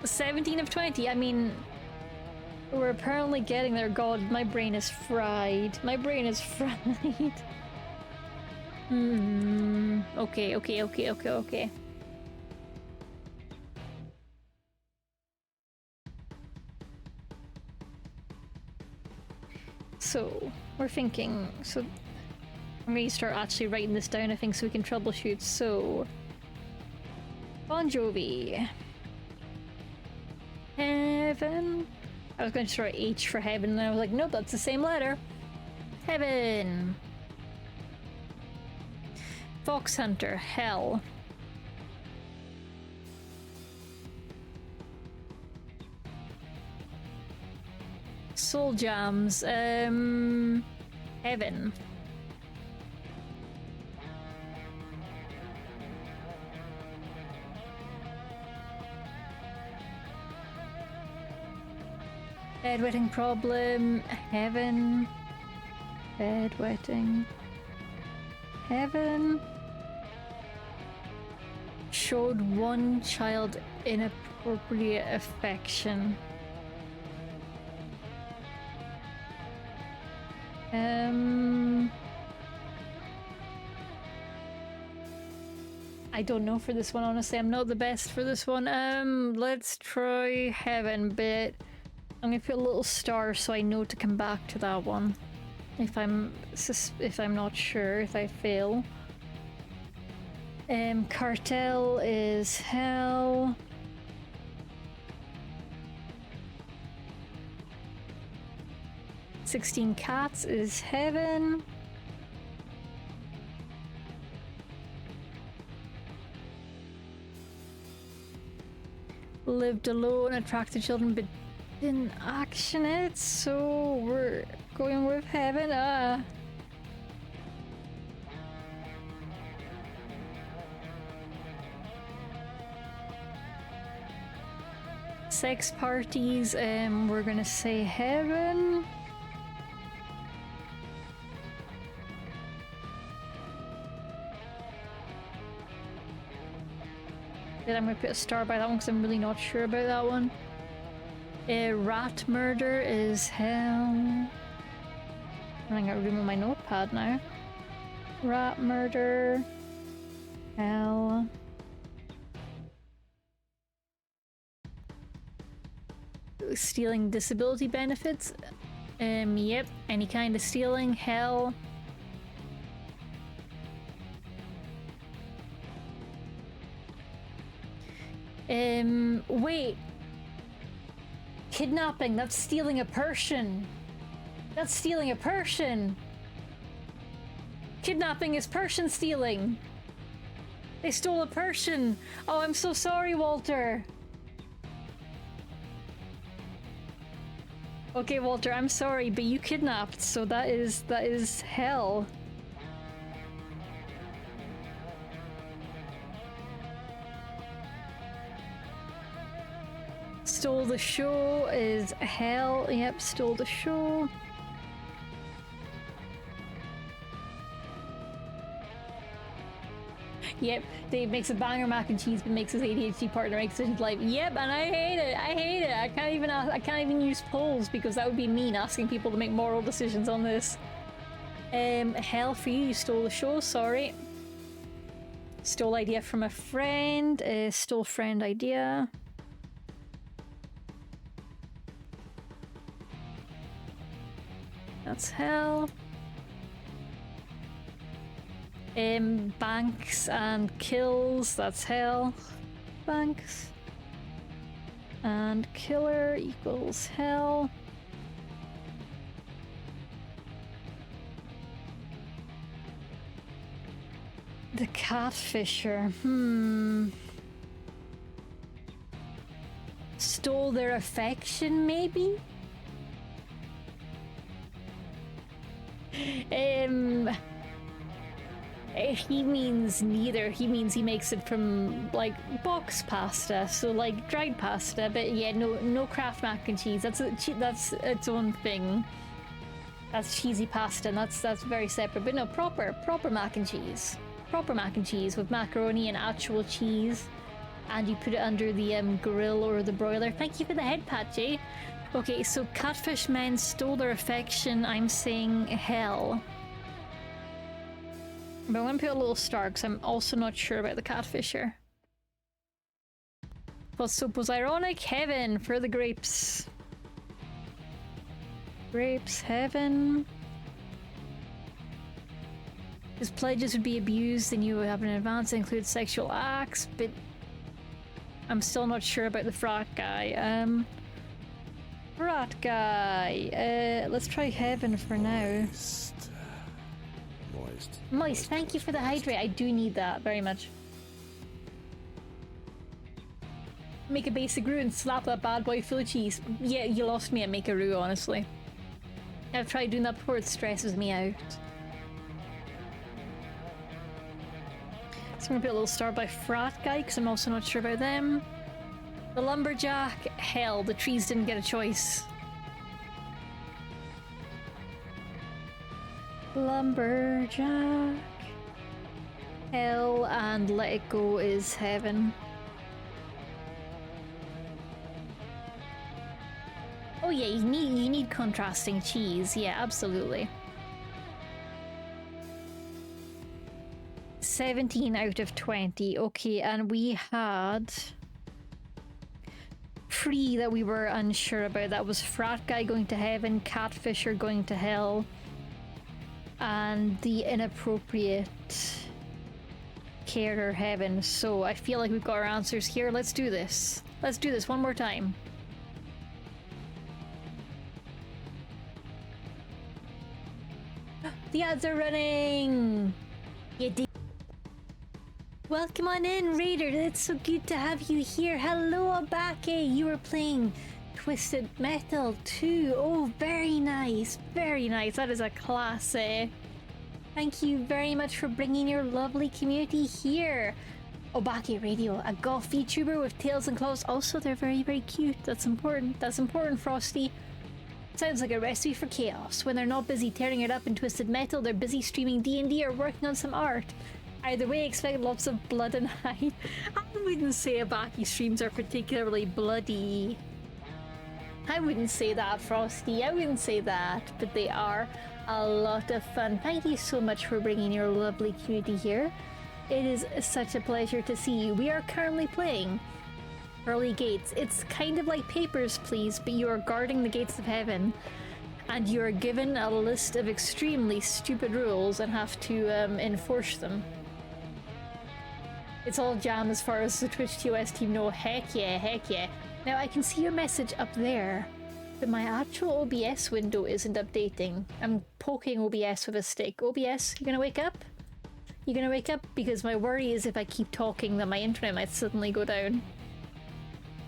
17 of 20, I mean, we're apparently getting there. God, my brain is fried. My brain is fried. Okay. So, we're thinking, so I'm going to start actually writing this down, I think, so we can troubleshoot. So, Bon Jovi. Heaven. I was going to start H for heaven, and then I was like, nope, that's the same letter. Heaven. Fox Hunter, hell. Soul jams. Heaven. Bedwetting problem. Heaven. Bedwetting. Heaven. Showed one child inappropriate affection. I don't know for this one, honestly. I'm not the best for this one. Let's try heaven, but I'm gonna put a little star so I know to come back to that one. If I'm not sure, if I fail. Cartel is hell. "16 Cats" is heaven. Lived alone, attracted children, but didn't action it, so we're going with heaven. Sex parties, we're gonna say heaven. Then I'm gonna put a star by that one because I'm really not sure about that one. Rat murder is hell. I'm gonna remove my notepad now. Rat murder. Hell. Stealing disability benefits. Yep. Any kind of stealing. Hell. Wait. Kidnapping, that's stealing a person. That's stealing a person. Kidnapping is person stealing. They stole a person. Oh, I'm so sorry, Walter. Okay, Walter, I'm sorry, but you kidnapped, so that is hell. Stole the show is hell. Yep, stole the show. Yep, Dave makes a banger mac and cheese, but makes his ADHD partner make decisions like, yep, and I hate it. I hate it. I can't even use polls because that would be mean asking people to make moral decisions on this. Hell for you. You stole the show. Sorry. Stole idea from a friend. Stole friend idea. That's hell. Banks and kills, that's hell. Banks and killer equals hell. The catfisher, stole their affection, maybe? He means neither. He means he makes it from like box pasta, so like dried pasta. But yeah, no Kraft mac and cheese. That's its own thing. That's cheesy pasta, and that's very separate. But no, proper mac and cheese. Proper mac and cheese with macaroni and actual cheese, and you put it under the grill or the broiler. Thank you for the head pat, Jay. Okay, so catfish men stole their affection. I'm saying hell. But I'm gonna put a little star because I'm also not sure about the catfisher. But soap was ironic. Heaven for the grapes. Grapes, heaven. His pledges would be abused and you would have an advance that includes sexual acts, but I'm still not sure about the frat guy. Frat guy. Let's try heaven for now. Moist, thank you for the hydrate. I do need that very much. Make a basic roux and slap that bad boy full of cheese. Yeah, you lost me at make a roux, honestly. I've tried doing that before, it stresses me out. So I'm gonna put a little star by Frat Guy, because I'm also not sure about them. The Lumberjack, hell, the trees didn't get a choice. Lumberjack. Hell and Let It Go is heaven. Oh yeah, you need contrasting cheese. Yeah, absolutely. 17 out of 20. Okay, and we had 3 that we were unsure about. That was Frat Guy going to heaven, Catfisher going to hell, and the inappropriate carer heaven. So I feel like we've got our answers here. Let's do this. Let's do this one more time. The ads are running! You did. Welcome on in, Raider. It's so good to have you here. Hello, Abake. You were playing Twisted Metal too. Oh, very nice. Very nice. That is a classic. Thank you very much for bringing your lovely community here. Obake Radio, a golf VTuber with tails and claws. Also, they're very, very cute. That's important. That's important, Frosty. Sounds like a recipe for chaos. When they're not busy tearing it up in Twisted Metal, they're busy streaming D&D or working on some art. Either way, expect lots of blood and hide. I wouldn't say Abaki streams are particularly bloody. I wouldn't say that, Frosty. I wouldn't say that, but they are a lot of fun. Thank you so much for bringing your lovely community here. It is such a pleasure to see you. We are currently playing Pearly Gates. It's kind of like Papers, Please, but you are guarding the gates of heaven, and you are given a list of extremely stupid rules and have to enforce them. It's all jam as far as the Twitch TOS team know. Heck yeah, heck yeah. Now I can see your message up there, but my actual OBS window isn't updating. I'm poking OBS with a stick. OBS, you gonna wake up? You gonna wake up? Because my worry is if I keep talking that my internet might suddenly go down.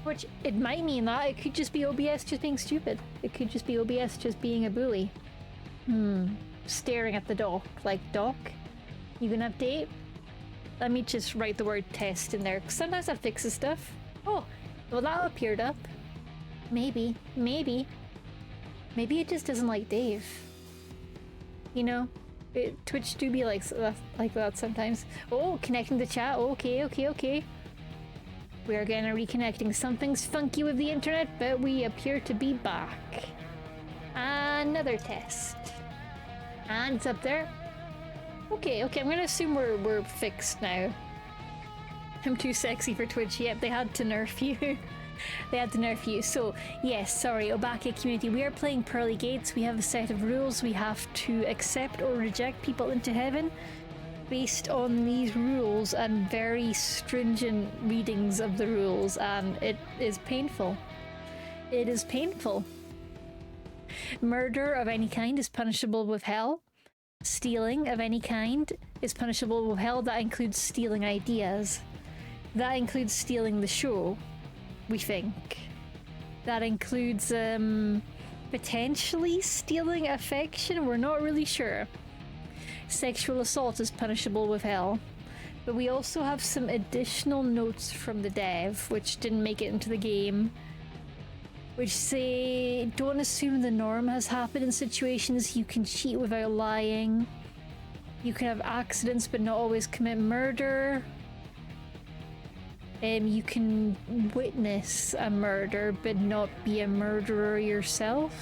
Which, it might mean that. It could just be OBS just being stupid. It could just be OBS just being a bully. Staring at the dock. Like, dock? You gonna update? Let me just write the word test in there, because sometimes that fixes stuff. Oh, well that appeared up. Maybe. Maybe it just doesn't like Dave. You know? Twitch do be like that sometimes. Oh, connecting the chat. Okay. We are gonna reconnecting. Something's funky with the internet, but we appear to be back. Another test. And it's up there. Okay, I'm gonna assume we're fixed now. I'm too sexy for Twitch. Yep, they had to nerf you. They had to nerf you. So, yes, sorry, Obake community, we are playing Pearly Gates. We have a set of rules. We have to accept or reject people into heaven based on these rules and very stringent readings of the rules, and it is painful. It is painful. Murder of any kind is punishable with hell. Stealing of any kind is punishable with hell. That includes stealing ideas. That includes stealing the show, we think. That includes potentially stealing affection. We're not really sure. Sexual assault is punishable with hell. But we also have some additional notes from the dev, which didn't make it into the game, which say, don't assume the norm has happened in situations. You can cheat without lying. You can have accidents but not always commit murder. You can witness a murder but not be a murderer yourself,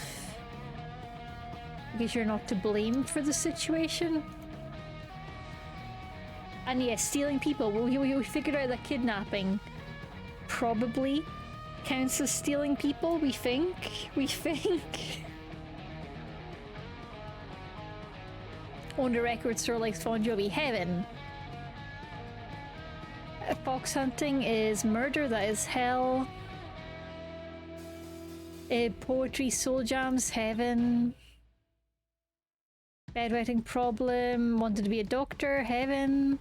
because you're not to blame for the situation. And yes, stealing people. We figured out that kidnapping probably counts as stealing people, we think. Owned a record store like Bon Jovi. Heaven. Fox hunting is murder, that is hell. Poetry soul jams, heaven. Bedwetting problem, wanted to be a doctor, heaven.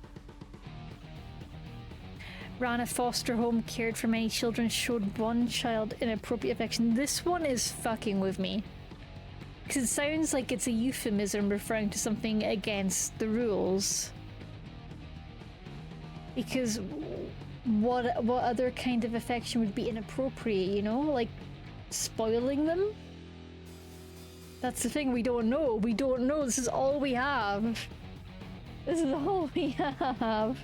Ran a foster home, cared for many children, showed one child inappropriate affection. This one is fucking with me. Because it sounds like it's a euphemism referring to something against the rules. Because what other kind of affection would be inappropriate, you know? Like, spoiling them? That's the thing, we don't know. We don't know. This is all we have. This is all we have.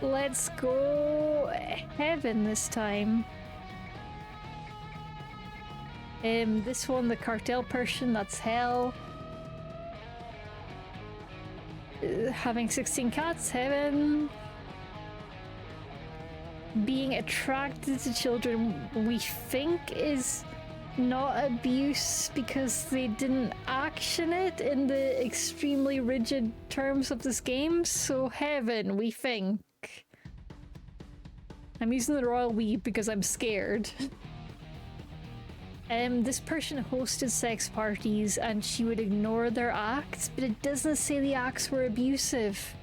Let's go heaven this time. This one, the cartel person, that's hell. Having 16 cats, heaven. Being attracted to children, we think is not abuse because they didn't action it in the extremely rigid terms of this game, so heaven, we think. I'm using the royal we because I'm scared. This person hosted sex parties and she would ignore their acts, but it doesn't say the acts were abusive.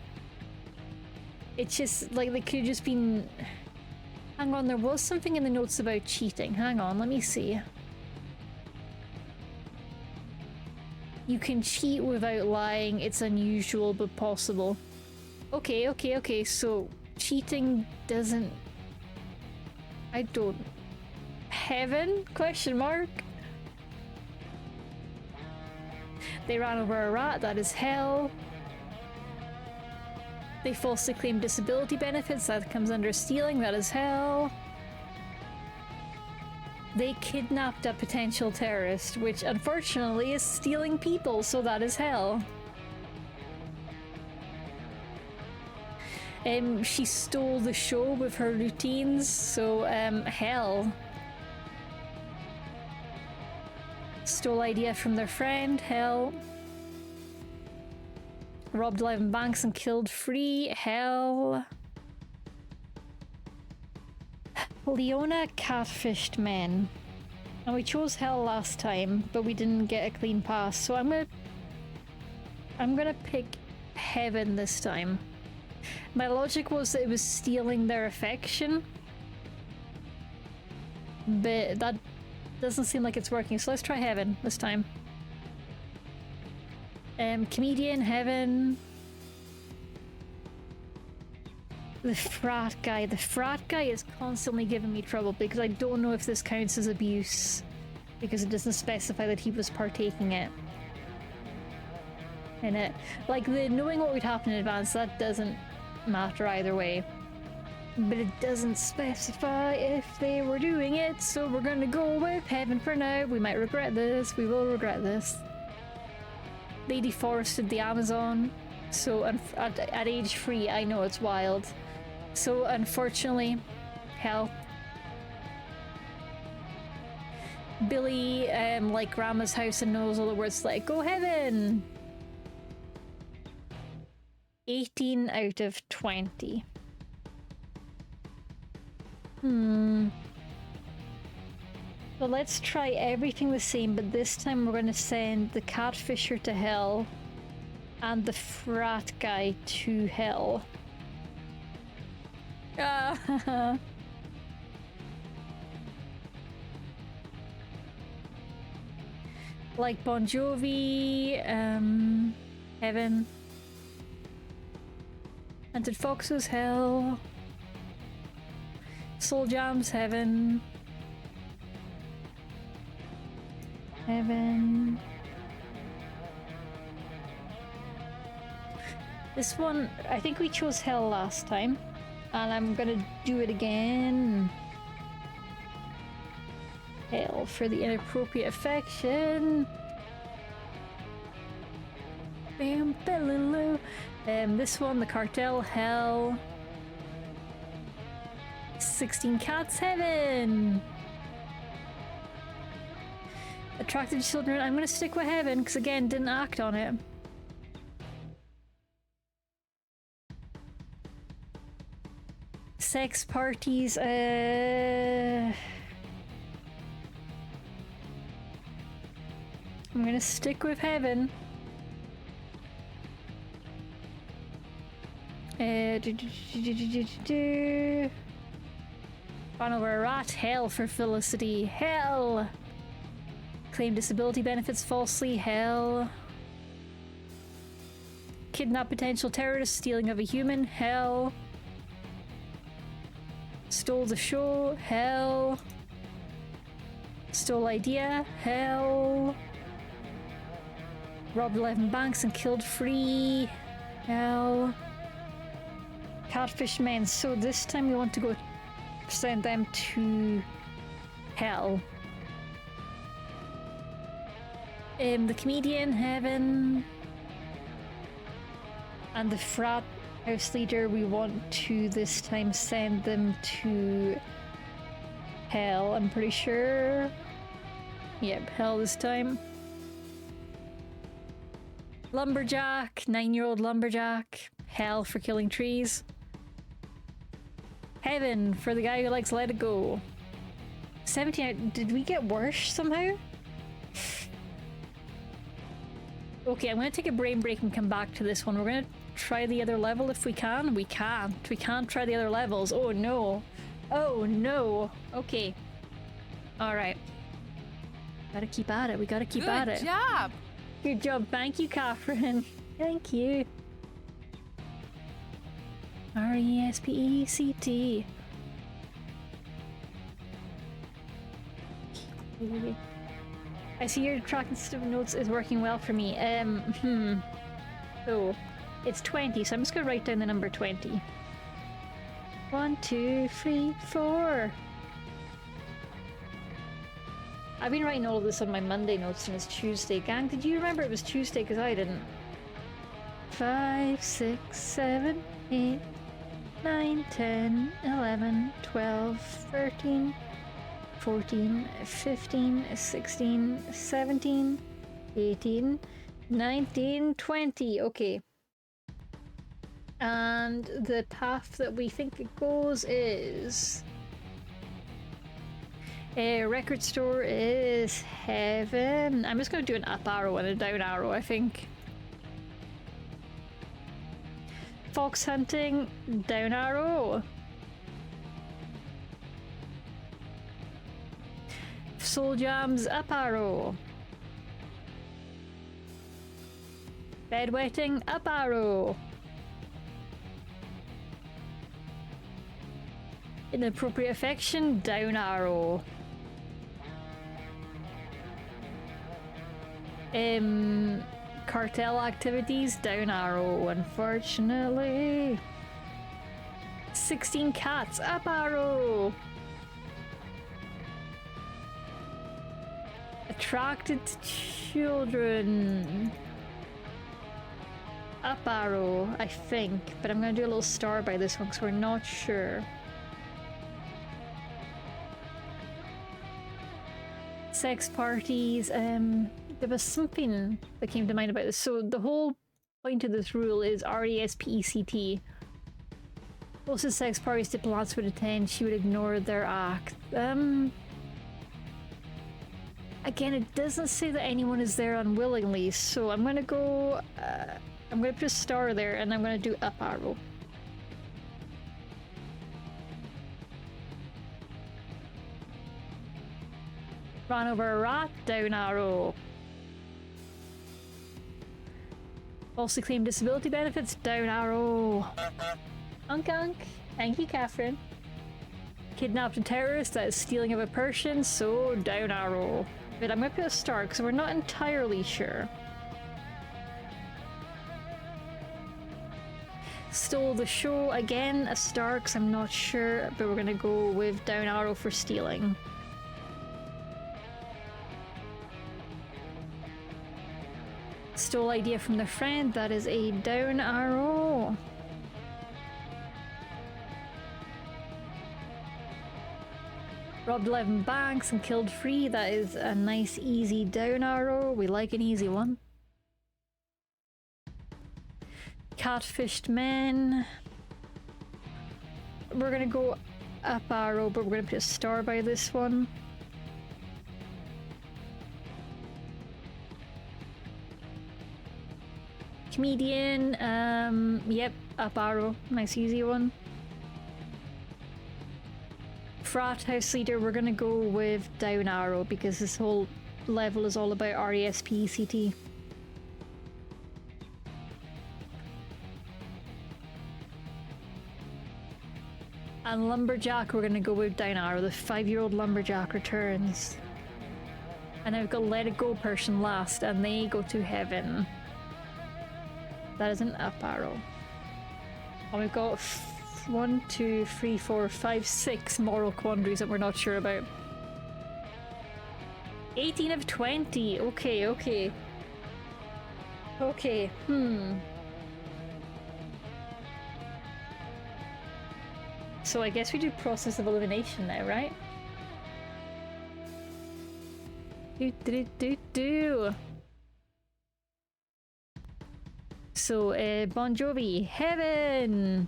It's just like they could have just been... Hang on, there was something in the notes about cheating. Hang on, let me see. You can cheat without lying. It's unusual but possible. Okay, so cheating doesn't... I don't... Heaven? Question mark? They ran over a rat, that is hell. They falsely claimed disability benefits, that comes under stealing, that is hell. They kidnapped a potential terrorist, which unfortunately is stealing people, so that is hell. She stole the show with her routines, so hell. Stole idea from their friend, hell. Robbed 11 banks and killed 3, hell. Leona catfished men. And we chose hell last time, but we didn't get a clean pass, so I'm gonna pick heaven this time. My logic was that it was stealing their affection, but that doesn't seem like it's working, so let's try heaven this time. Comedian, heaven. The frat guy. The frat guy is constantly giving me trouble because I don't know if this counts as abuse because it doesn't specify that he was partaking in it. Like, knowing what would happen in advance, that doesn't matter either way. But it doesn't specify if they were doing it, so we're gonna go with heaven for now. We might regret this. We will regret this. They deforested the Amazon, so at age 3, I know it's wild. So unfortunately, hell. Billy, like Grandma's house and knows all the words like, go heaven! 18 out of 20. So let's try everything the same, but this time we're gonna send the catfisher to hell and the frat guy to hell. Like Bon Jovi, heaven. Hunted Foxes, hell. Soul Jams, heaven. Heaven. This one, I think we chose hell last time, and I'm gonna do it again. Hell for the inappropriate affection. Bam, bam, this one, the cartel, hell. 16 cats, heaven. Attracted children, I'm gonna stick with heaven because again, didn't act on it. Sex parties, I'm gonna stick with heaven. Run over a rat. Hell for Felicity. Hell. Claim disability benefits falsely. Hell. Kidnap potential terrorist. Stealing of a human. Hell. Stole the show. Hell. Stole idea. Hell. Robbed 11 banks and killed 3. Hell. Catfish men. So this time we want to go send them to hell. The comedian, heaven. And the frat house leader, we want to this time send them to hell, I'm pretty sure. Yep, hell this time. Lumberjack, 9-year-old lumberjack. Hell for killing trees. Heaven for the guy who likes Let It Go. 17, did we get worse somehow? Okay, I'm gonna take a brain break and come back to this one. We're gonna try the other level if we can. We can't. We can't try the other levels. Oh no. Oh no. Okay. Alright. Gotta keep at it. We gotta keep at it. Good job! Good job. Thank you, Catherine. Thank you. R-E-S-P-E-C-T. I see your tracking system of notes is working well for me. So, it's 20, so I'm just gonna write down the number 20. 1, 2, 3, 4. I've been writing all of this on my Monday notes and it's Tuesday. Gang, did you remember it was Tuesday? Because I didn't. 5, 6, 7, 8, 9, 10, 11, 12, 13, 14, 15, 16, 17, 18, 19, 20. Okay. And the path that we think it goes is... a record store is heaven. I'm just going to do an up arrow and a down arrow, I think. Fox hunting, down arrow. Soul jams, up arrow. Bedwetting, up arrow. Inappropriate affection, down arrow. Cartel activities, down arrow, unfortunately. 16 cats, up arrow. Attracted to children. Up arrow, I think, but I'm gonna do a little star by this one because we're not sure. Sex parties, there was something that came to mind about this. So the whole point of this rule is RESPECT. Most of the sex parties diplomats would attend, she would ignore their act. Again, it doesn't say that anyone is there unwillingly, so I'm gonna go, I'm gonna put a star there and I'm gonna do up arrow. Run over a rat, down arrow. Falsely claimed disability benefits, down arrow. Unk. Thank you, Catherine. Kidnapped a terrorist, that is stealing of a person, so down arrow. But I'm gonna put a star because we're not entirely sure. Stole the show, again, a star because I'm not sure, but we're gonna go with down arrow for stealing. Stole idea from the friend, that is a down arrow. Robbed 11 banks and killed 3, that is a nice easy down arrow. We like an easy one. Catfished men. We're gonna go up arrow, but we're gonna put a star by this one. Comedian, yep, up arrow. Nice easy one. Frat house leader, we're gonna go with down arrow because this whole level is all about RESPECT. And lumberjack, we're gonna go with down arrow. The 5-year-old lumberjack returns. And I've got let it go person last, and they go to heaven. That is an up arrow. And we've got 1, 2, 3, 4, 5, 6 moral quandaries that we're not sure about. 18 of 20. Okay, okay. Okay, So I guess we do process of elimination now, right? Do. So, Bon Jovi, heaven!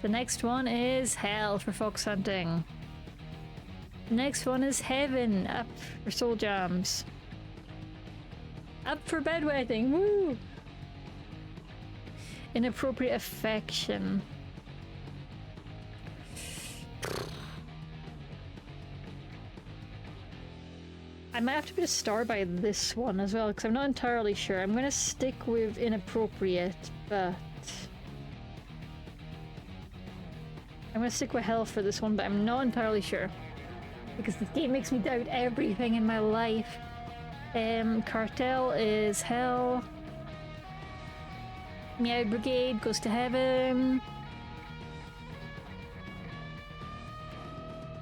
The next one is hell for fox hunting. The next one is heaven, up for soul jams. Up for bedwetting, woo! Inappropriate affection. I might have to put a star by this one as well, because I'm not entirely sure. I'm going to stick with inappropriate, but... I'm going to stick with hell for this one, but I'm not entirely sure. Because this game makes me doubt everything in my life. Cartel is hell. Meow Brigade goes to heaven.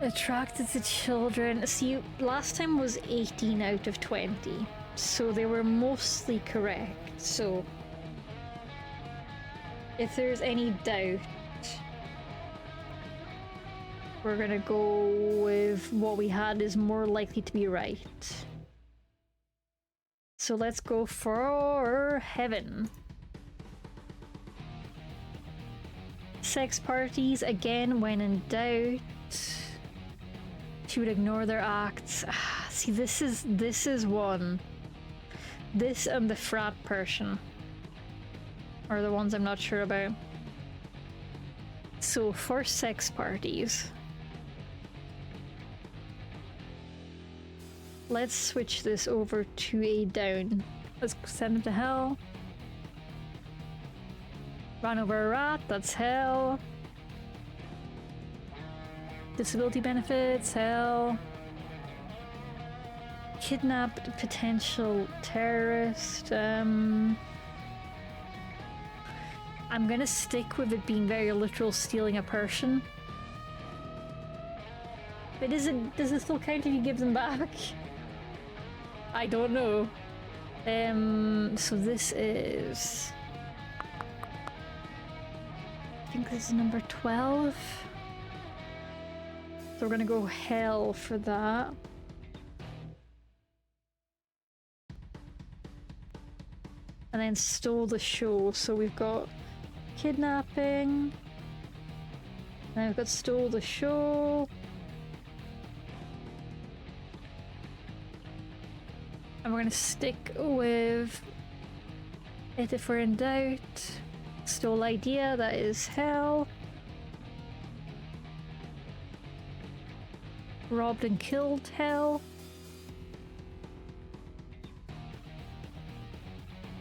Attracted to children. See, last time was 18 out of 20, so they were mostly correct. So, if there's any doubt, we're gonna go with what we had is more likely to be right. So let's go for heaven. Sex parties, again, when in doubt. She would ignore their acts. See, this is one. This and the frat person are the ones I'm not sure about. So for sex parties, let's switch this over to a down. Let's send them to hell. Run over a rat, that's hell. Disability benefits, hell. Kidnapped potential terrorist. I'm gonna stick with it being very literal, stealing a person. But does it still count if you give them back? I don't know. So this is... I think this is number 12. So we're gonna go hell for that. And then stole the show. So we've got kidnapping. And we've got stole the show. And we're gonna stick with it if we're in doubt. Stole idea, that is hell. Robbed and killed, hell.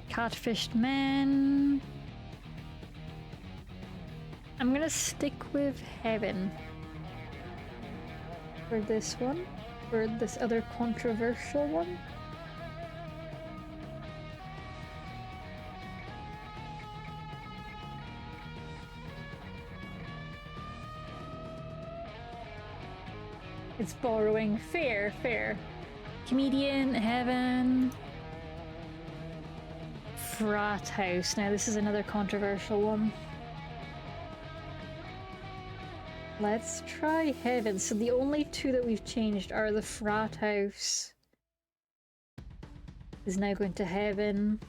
Catfished men. I'm gonna stick with heaven for this one, for this other controversial one. It's borrowing. Fair, fair. Comedian, heaven. Frat house. Now this is another controversial one. Let's try heaven. So the only two that we've changed are the frat house is now going to heaven.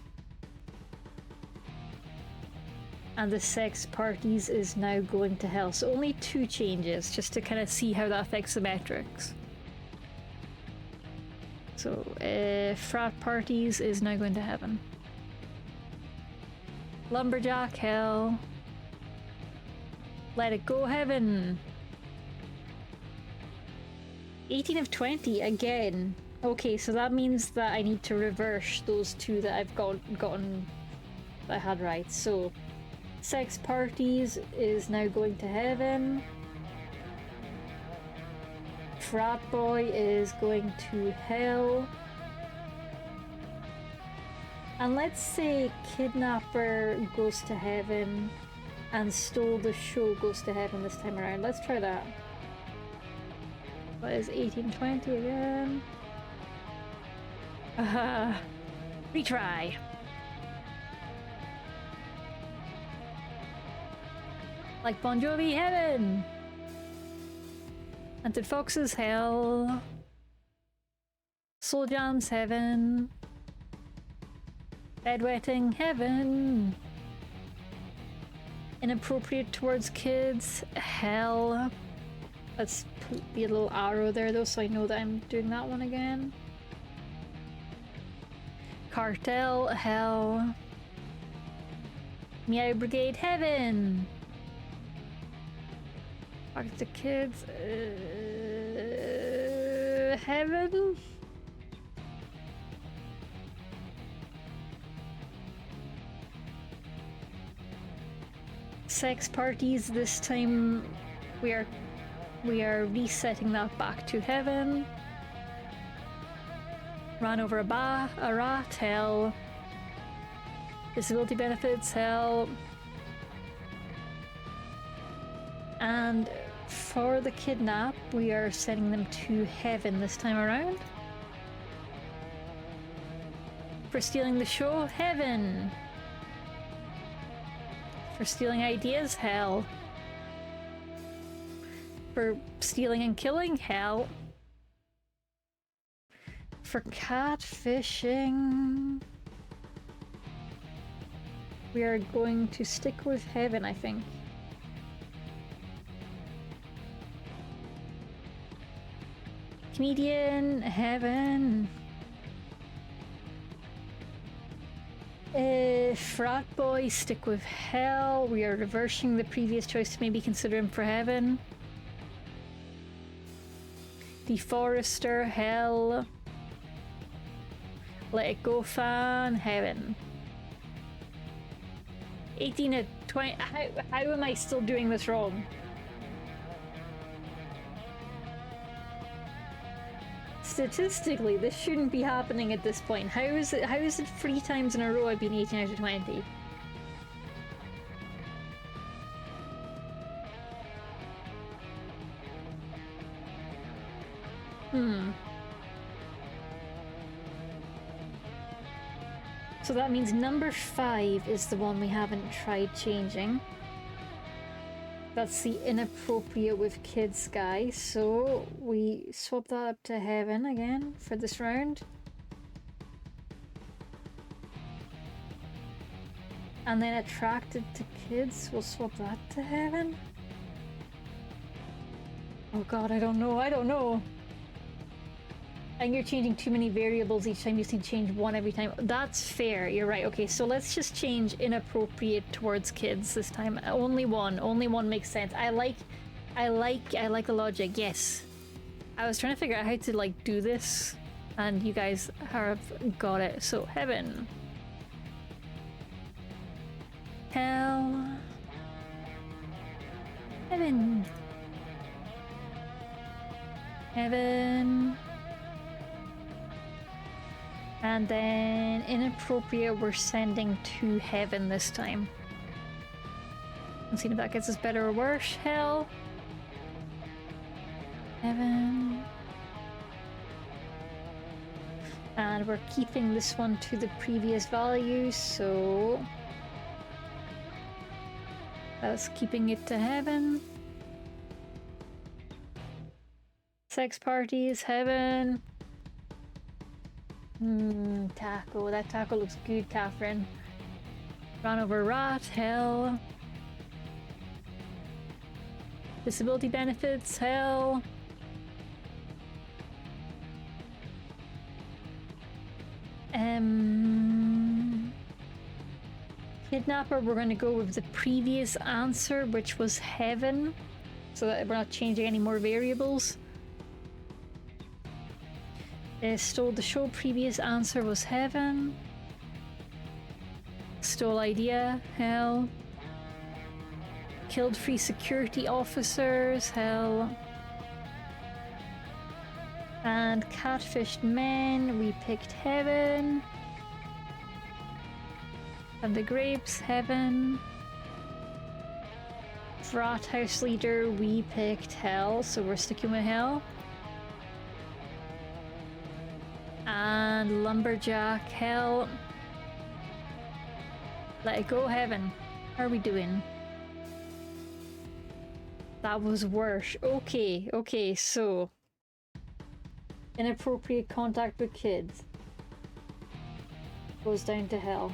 And the sex parties is now going to hell. So only two changes, just to kind of see how that affects the metrics. So, frat parties is now going to heaven. Lumberjack, hell. Let it go, heaven. 18 of 20 again. Okay, so that means that I need to reverse those two that I've gotten that I had right. So sex parties is now going to heaven. Frat boy is going to hell. And let's say kidnapper goes to heaven and stole the show goes to heaven this time around. Let's try that. What is 1820 again? Retry. Like Bon Jovi, heaven. Hunted Foxes, hell. Soul Jams, heaven. Bedwetting, heaven. Inappropriate towards kids, hell. Let's put the little arrow there though so I know that I'm doing that one again. Cartel, hell. Meow Brigade, heaven. Back to kids, heaven. Sex parties, this time we are resetting that back to heaven. Ran over a rat, hell. Disability benefits, hell. And for the kidnap, we are sending them to heaven this time around. For stealing the show, heaven. For stealing ideas, hell. For stealing and killing, hell. For catfishing, we are going to stick with heaven, I think. Comedian, heaven. Frat boy, stick with hell. We are reversing the previous choice to maybe consider him for heaven. Deforester, hell. Let It Go fan, heaven. 18 to 20. How am I still doing this wrong? Statistically, this shouldn't be happening at this point. How is it 3 times in a row I've been 18 out of 20? So that means number 5 is the one we haven't tried changing. That's the inappropriate with kids guy, so we swap that up to heaven again for this round. And then attracted to kids, we'll swap that to heaven. Oh god, I don't know. I think you're changing too many variables each time. You can change one every time. That's fair, you're right. Okay, so let's just change inappropriate towards kids this time. Only one makes sense. I like the logic, yes. I was trying to figure out how to like do this and you guys have got it. So heaven. Hell. Heaven. Heaven. And then inappropriate we're sending to heaven this time. Let's see if that gets us better or worse. Hell. Heaven. And we're keeping this one to the previous value, so that's keeping it to heaven. Sex parties, heaven. Taco. That taco looks good, Catherine. Run over rat, hell. Disability benefits, hell. Kidnapper, we're going to go with the previous answer, which was heaven, so that we're not changing any more variables. Stole the show, previous answer was heaven. Stole idea, hell. Killed 3 security officers, hell. And catfished men, we picked heaven. And the grapes, heaven. Frat house leader, we picked hell, so we're sticking with hell. And lumberjack, hell. Let it go, heaven. How are we doing? That was worse. Okay, okay, so inappropriate contact with kids goes down to hell.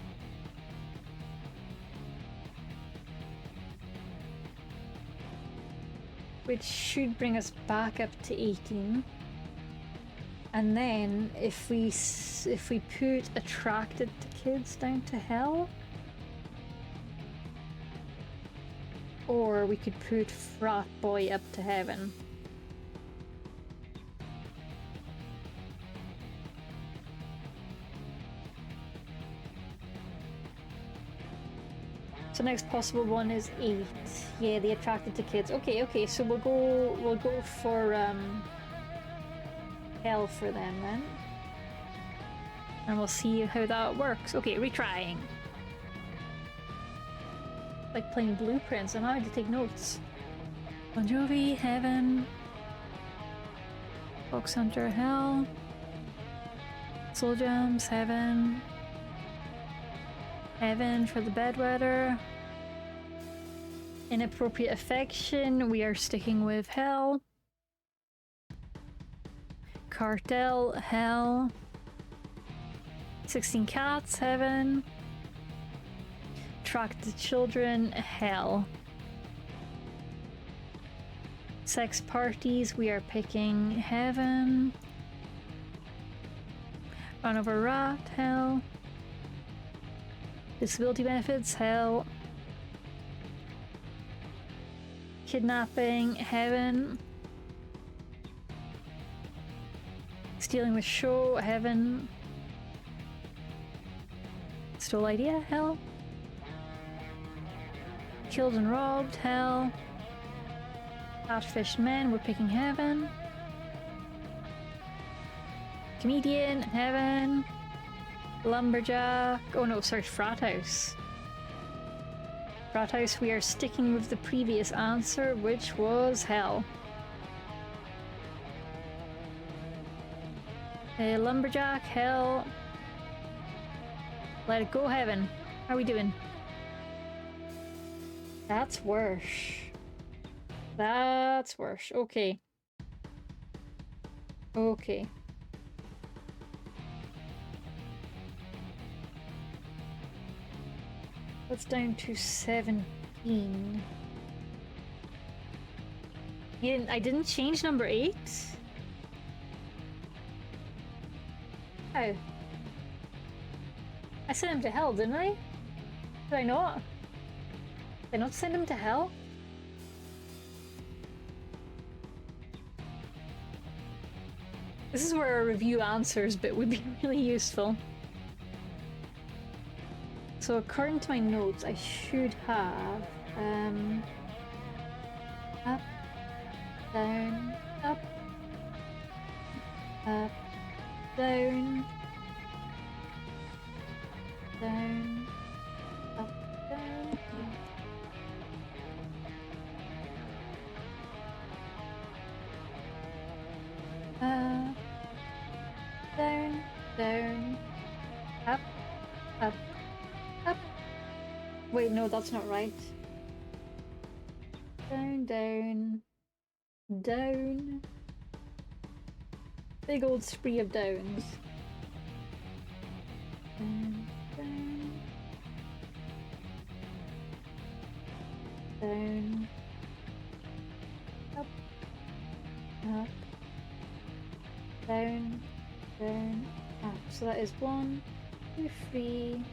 Which should bring us back up to 18. And then if we put attracted to kids down to hell, or we could put frat boy up to heaven. So next possible one is 8. Yeah, the attracted to kids. Okay, okay, so we'll go for hell for them then. And we'll see how that works. Okay, retrying. Like playing blueprints, I'm having to take notes. Bon Jovi, heaven. Fox Hunter, hell. Soul Gems, heaven. Heaven for the bedwetter. Inappropriate affection, we are sticking with hell. Cartel, hell. 16 cats, heaven. Attracted children, hell. Sex parties, we are picking heaven. Run over rat, hell. Disability benefits, hell. Kidnapping, heaven. Stealing with show, heaven. Stole idea, hell. Killed and robbed, hell. Catfished men, we're picking heaven. Comedian, heaven. Lumberjack, oh no, sorry, frat house. Frat house, we are sticking with the previous answer, which was hell. Lumberjack, hell. Let it go, heaven. How are we doing? That's worse. That's worse. Okay. Okay. That's down to 17. I didn't change number 8? Oh. I sent him to hell, didn't I? Did I not? Did I not send him to hell? This is where a review answers bit would be really useful. So according to my notes, I should have up, down, up, up, down, down, up, down. Down, down, up, up, up. Wait, no, that's not right. Down, down, down. Big old spree of downs. Down, down. Down. Up. Up. Down. Down. Up. So that is 1, 2, 3,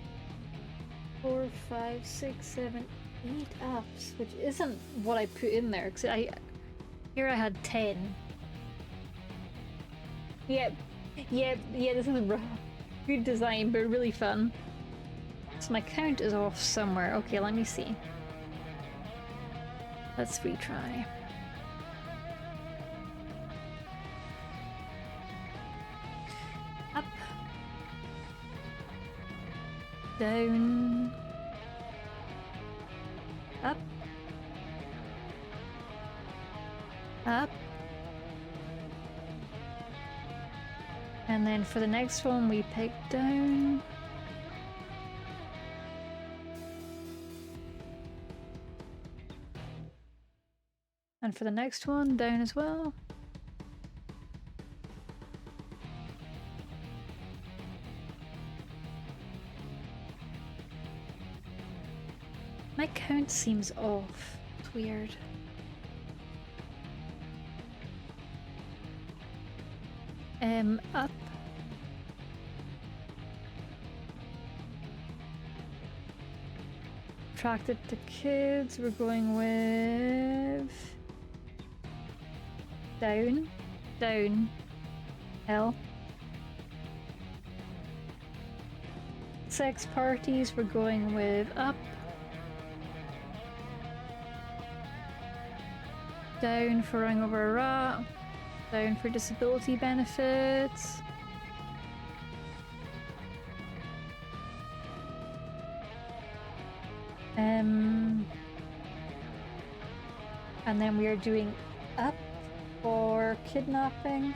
4, 5, 6, 7, 8 apps, which isn't what I put in there. Cause here I had 10. Yep, yep, yeah. This is good design, but really fun. So my count is off somewhere. Okay, let me see. Let's retry. Up. Down. Up. Up. And then for the next one, we pick down. And for the next one, down as well. My count seems off. It's weird. Up. Attracted to kids, we're going with... Down. Down. L. Sex parties, we're going with up. Down for running over a rat. Down for disability benefits. And then we are doing up for kidnapping.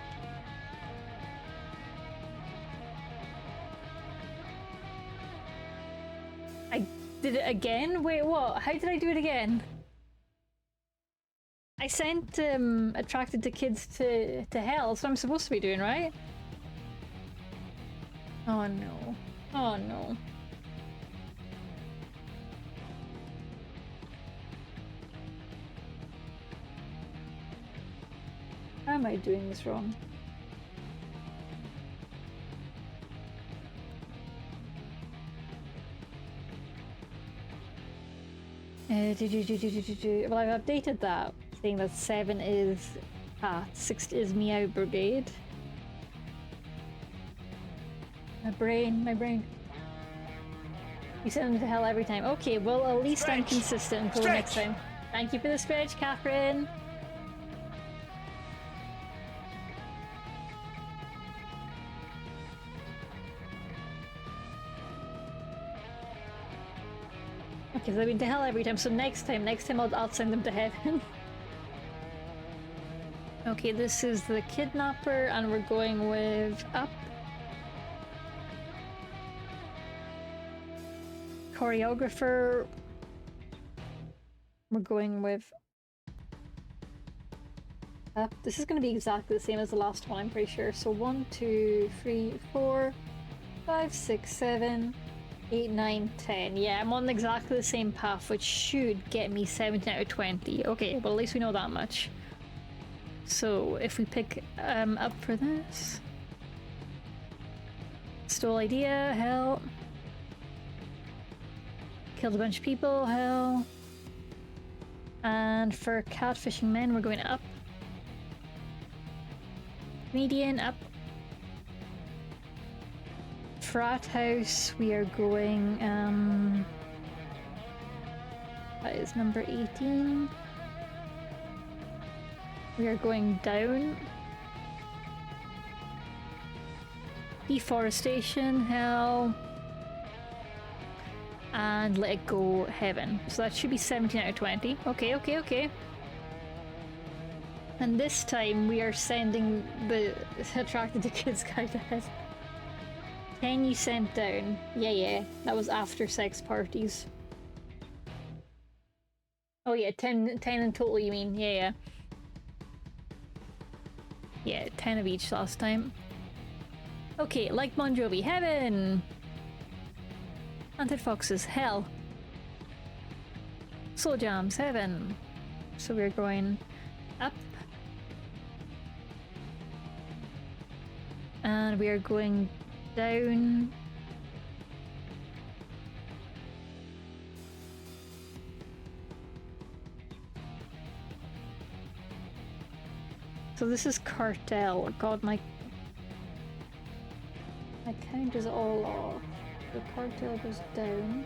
I did it again? Wait, what? How did I do it again? I sent attracted to kids to hell. That's what I'm supposed to be doing, right? Oh no. Oh no. How am I doing this wrong? Well, I've updated that, saying that 7 is Pat, 6 is Meow Brigade. My brain. You send them to hell every time. Okay, well, at least I'm consistent until the next time. Thank you for the stretch, Catherine. Okay, so I've been to hell every time, so next time I'll send them to heaven. Okay, this is the kidnapper, and we're going with up. Choreographer, we're going with up. This is going to be exactly the same as the last one, I'm pretty sure. So 1, 2, 3, 4, 5, 6, 7, 8, 9, 10. Yeah, I'm on exactly the same path, which should get me 17 out of 20. Okay, well, at least we know that much. So if we pick up for this, stole idea, hell. Killed a bunch of people, hell. And for catfishing men, we're going up. Comedian, up. Frat house, we are going, that is number 18. We are going down. Deforestation, hell. And let it go, heaven. So that should be 17 out of 20. Okay, okay, okay. And this time we are sending the attracted to kids guy to heaven. 10 you sent down. Yeah. That was after sex parties. Oh yeah, 10 in total you mean. Yeah. Yeah, 10 of each last time. Okay, like Bon Jovi, heaven! Hunted Foxes, hell. Soul Jams, heaven. So we're going up. And we are going down. So this is cartel. God, my count is all off. The cartel goes down.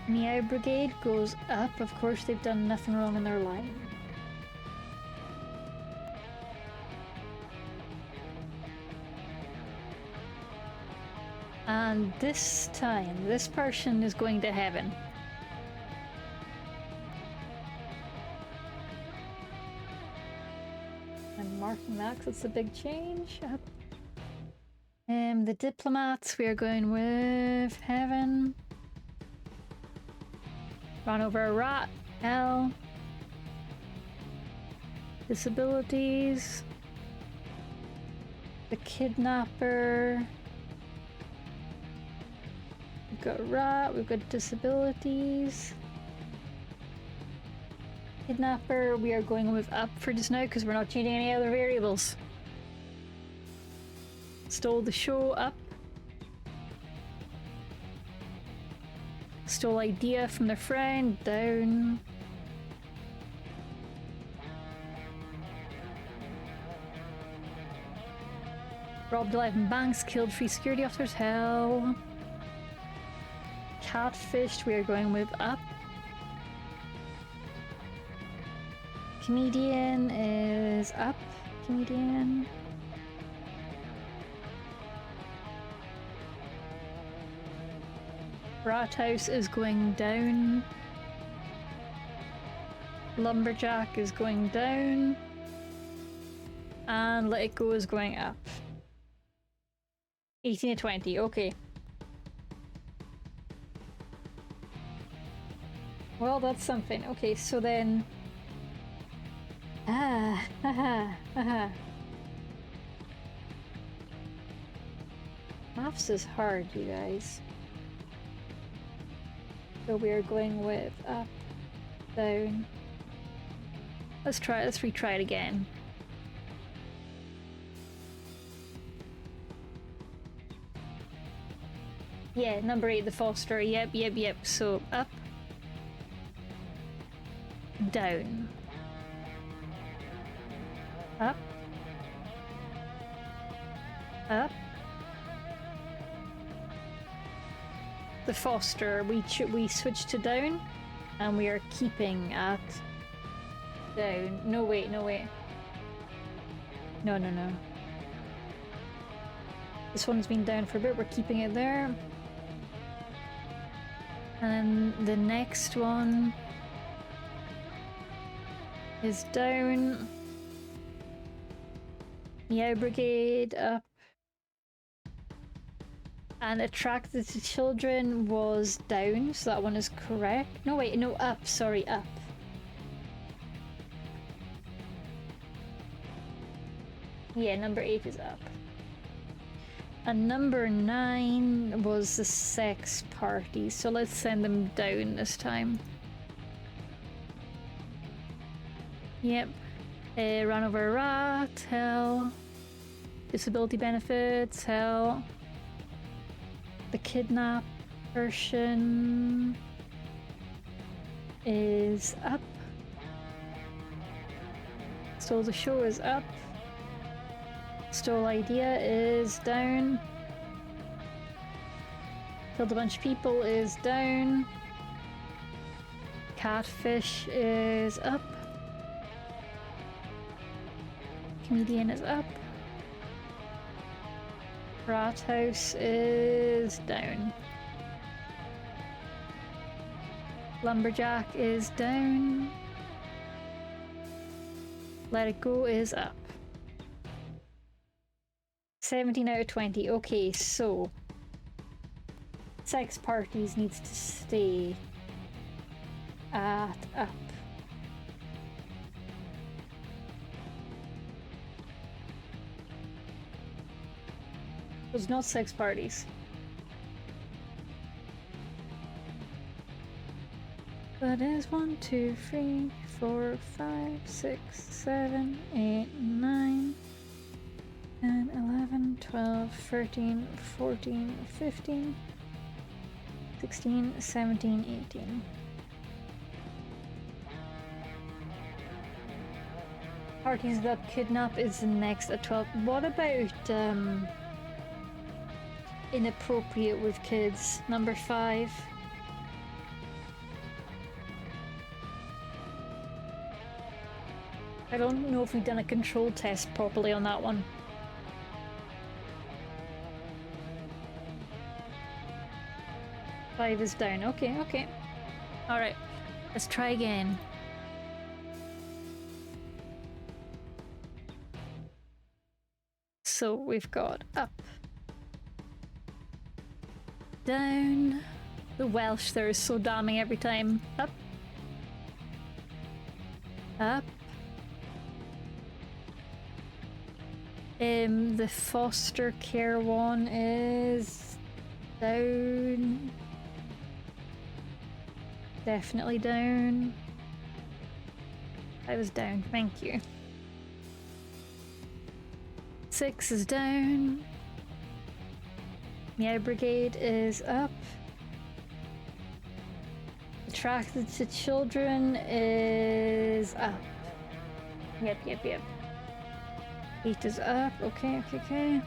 Meow Brigade goes up. Of course, they've done nothing wrong in their line. And this time, this person is going to heaven. I'm marking that because it's a big change. The diplomats, we are going with heaven. Run over a rat, hell. Disabilities. The kidnapper. We've got rat, we've got disabilities. Kidnapper, we are going with up for just now because we're not changing any other variables. Stole the show, up. Stole idea from their friend, down. Robbed 11 banks, killed 3 security officers, hell. Catfished, we are going with up. Comedian is up. Comedian. Rat House is going down. Lumberjack is going down. And Let It Go is going up. 18 to 20, okay. Well, that's something. Okay, so then... Maths is hard, you guys. So we are going with up, down. Let's retry it again. Yeah, number 8, the Foster. Yep. So up, down, up, up. The Foster, we switched to down, and we are keeping at down. No wait. No. This one's been down for a bit. We're keeping it there. And the next one is down. Meow Brigade up. And Attracted to Children was down, so that one is correct. No wait, no, up, sorry, up. Yeah, number 8 is up. And number 9 was the sex party, so let's send them down this time. Yep. Run over a rat, hell. Disability benefits, hell. The kidnap person is up. Stole the show is up. Stole idea is down. Killed a bunch of people is down. Catfish is up. Comedian is up. Rat House is down. Lumberjack is down. Let It Go is up. 17 out of 20. Okay, so sex parties needs to stay at up. There's not sex parties. That is 1, 2, 3, 4, 5, 6, 7, 8, 9, 10, 11, 12, 13, 14, 15, 16, 17, 18. Parties that kidnap is next at 12. What about inappropriate with kids? Number 5. I don't know if we've done a control test properly on that one. Five is down. Okay, okay. Alright. Let's try again. So we've got up. Down. The Welsh there is so damning every time. Up. Up. The foster care one is down. Definitely down. I was down, thank you. 6 is down. Meow Brigade is up. Attracted to children is up. Yep, yep, yep. 8 is up. Okay, okay, okay.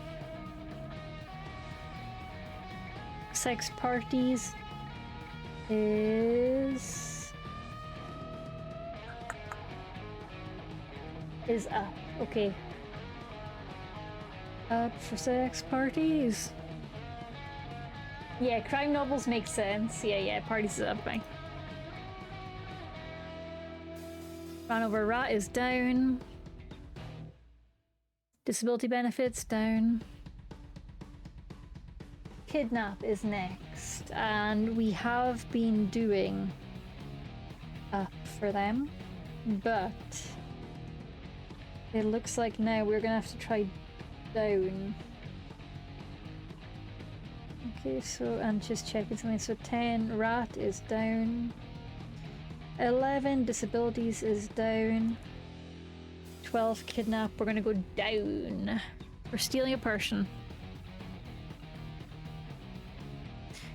Sex parties is up. Okay. Up for sex parties. Yeah, crime novels make sense. Yeah, parties is up, bang. Ran over rat is down. Disability benefits down. Kidnap is next, and we have been doing up for them, but it looks like now we're gonna have to try down. Okay, so and just checking something. So 10 rat is down. 11 disabilities is down. 12 kidnap, we're gonna go down. We're stealing a person.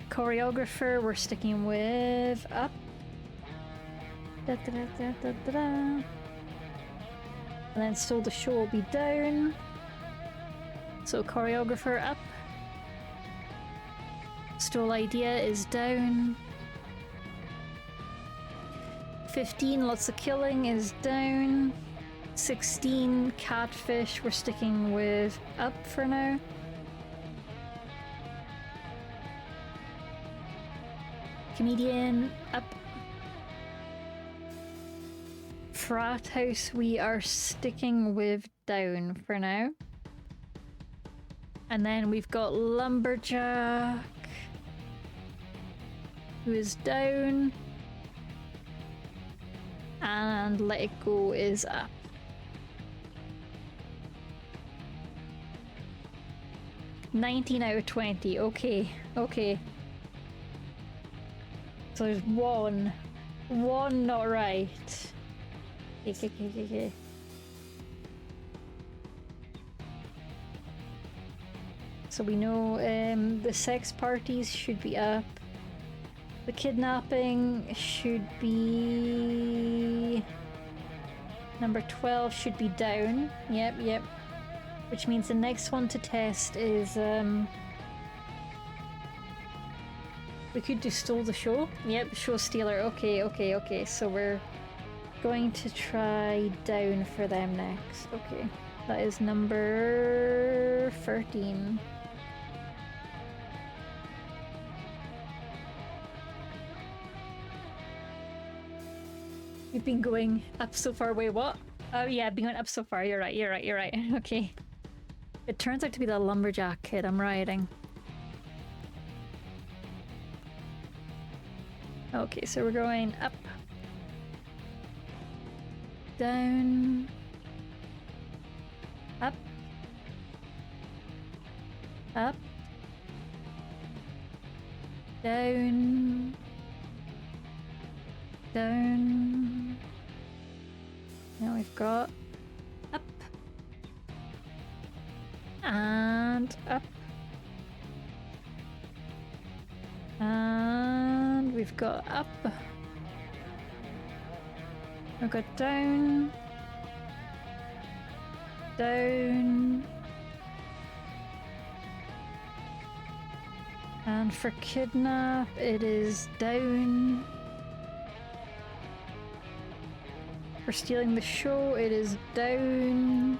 Choreographer, we're sticking with up. Da, da, da, da, da, da, da. And then stole the show will be down. So choreographer up. Stole idea is down. 15 lots of killing is down. 16 catfish, we're sticking with up for now. Comedian up. Frat house, we are sticking with down for now. And then we've got lumberjack, who is down. And let it go is up. $19 out of 20. Okay, okay. So there's one not right. Okay. So we know the sex parties should be up. The kidnapping should be... Number 12 should be down. Yep. Which means the next one to test is... We could do stole the show. Yep, show stealer. Okay. So we're going to try down for them next. Okay. That is number 13. You've been going up so far. Wait, what? Oh yeah, I've been going up so far. You're right. Okay. It turns out to be the lumberjack kid I'm riding. Okay, so we're going up. Down. Up. Up. Down. Down. Now we've got up. And up. And got up. We've got down. Down. And for kidnap, it is down. For stealing the show, it is down.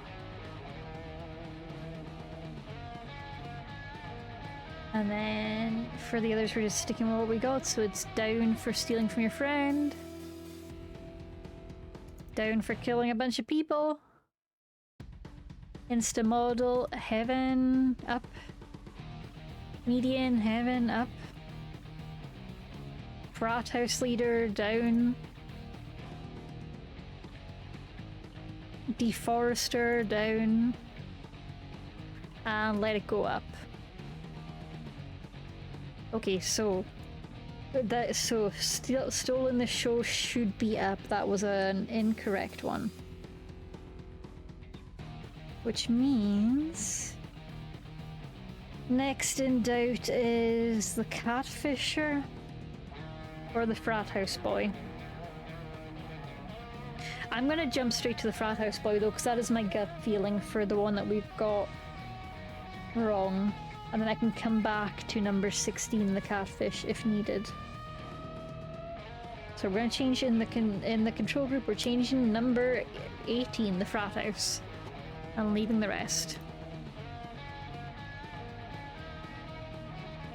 And then for the others, we're just sticking with what we got. So it's down for stealing from your friend. Down for killing a bunch of people. Insta model, heaven, up. Median, heaven, up. Frat house leader, down. Deforester, down. And let it go up. Okay, so stolen the show should be up. That was an incorrect one. Which means next in doubt is the catfisher or the frat house boy. I'm gonna jump straight to the frat house boy though, because that is my gut feeling for the one that we've got wrong. And then I can come back to number 16, the catfish, if needed. So we're gonna change in the control group. We're changing number 18, the frat house, and leaving the rest.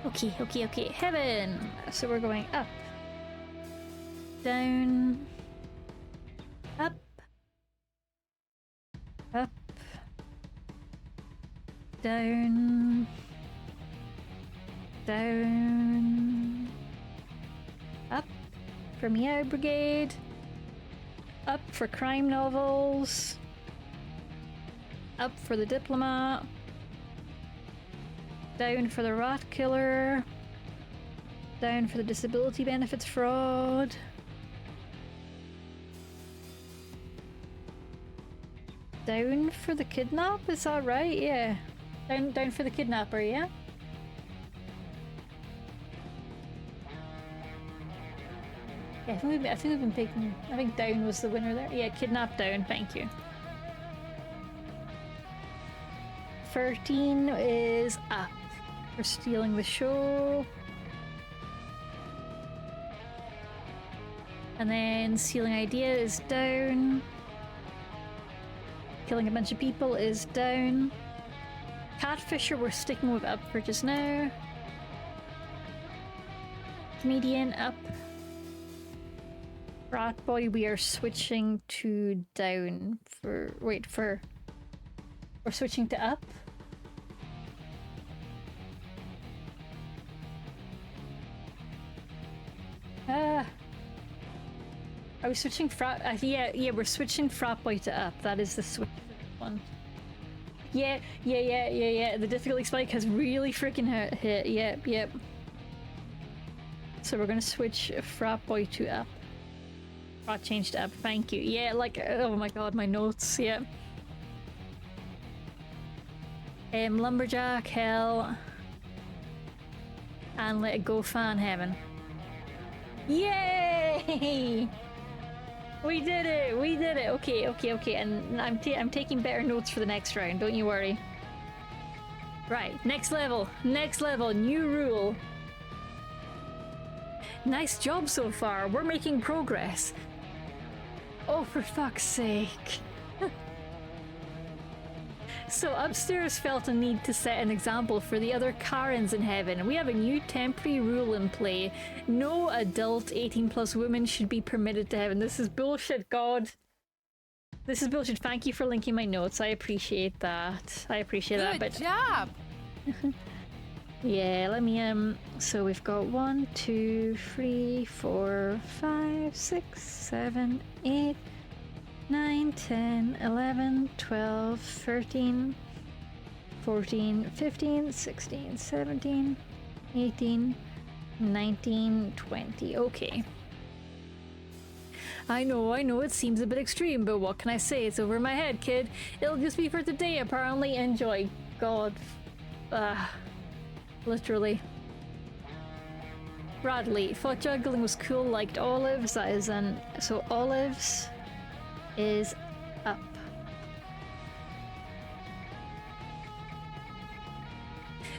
Okay. Heaven. So we're going up, down, up, up, down. Down. Up for Meow Brigade. Up for crime novels. Up for the diplomat. Down for the rat killer. Down for the disability benefits fraud. Down for the kidnap, is that right? Yeah. Down for the kidnapper, yeah? Yeah, I think we've been picking. I think down was the winner there. Yeah, kidnap down. Thank you. 13 is up for stealing the show, and then stealing idea is down. Killing a bunch of people is down. Catfisher we're sticking with up for just now. Comedian up. Rat boy, we are switching to down for. We're switching to up. Are we switching frat? Yeah, we're switching frat boy to up. That is the switch one. Yeah. The difficulty spike has really freaking hit. Yep. So we're gonna switch frat boy to up. Frat changed to up. Thank you. Yeah, like, oh my god, my notes. Yeah. Lumberjack, hell, and let it go, fan heaven. Yay! We did it! Okay. And I'm taking better notes for the next round. Don't you worry. Right, next level, new rule. Nice job so far. We're making progress. Oh, for fuck's sake. So upstairs felt a need to set an example for the other Karens in heaven. We have a new temporary rule in play. No adult 18+ women should be permitted to heaven. This is bullshit, God. This is bullshit. Thank you for linking my notes. I appreciate that. Good job! Yeah, let me, so we've got 1, 2, 3, 4, 5, 6, 7, 8, 9, 10, 11, 12, 13, 14, 15, 16, 17, 18, 19, 20. Okay. I know, it seems a bit extreme, but what can I say? It's over my head, kid. It'll just be for today, apparently. Enjoy. God. Literally. Bradley, thought juggling was cool, liked olives. That is an. So olives is up.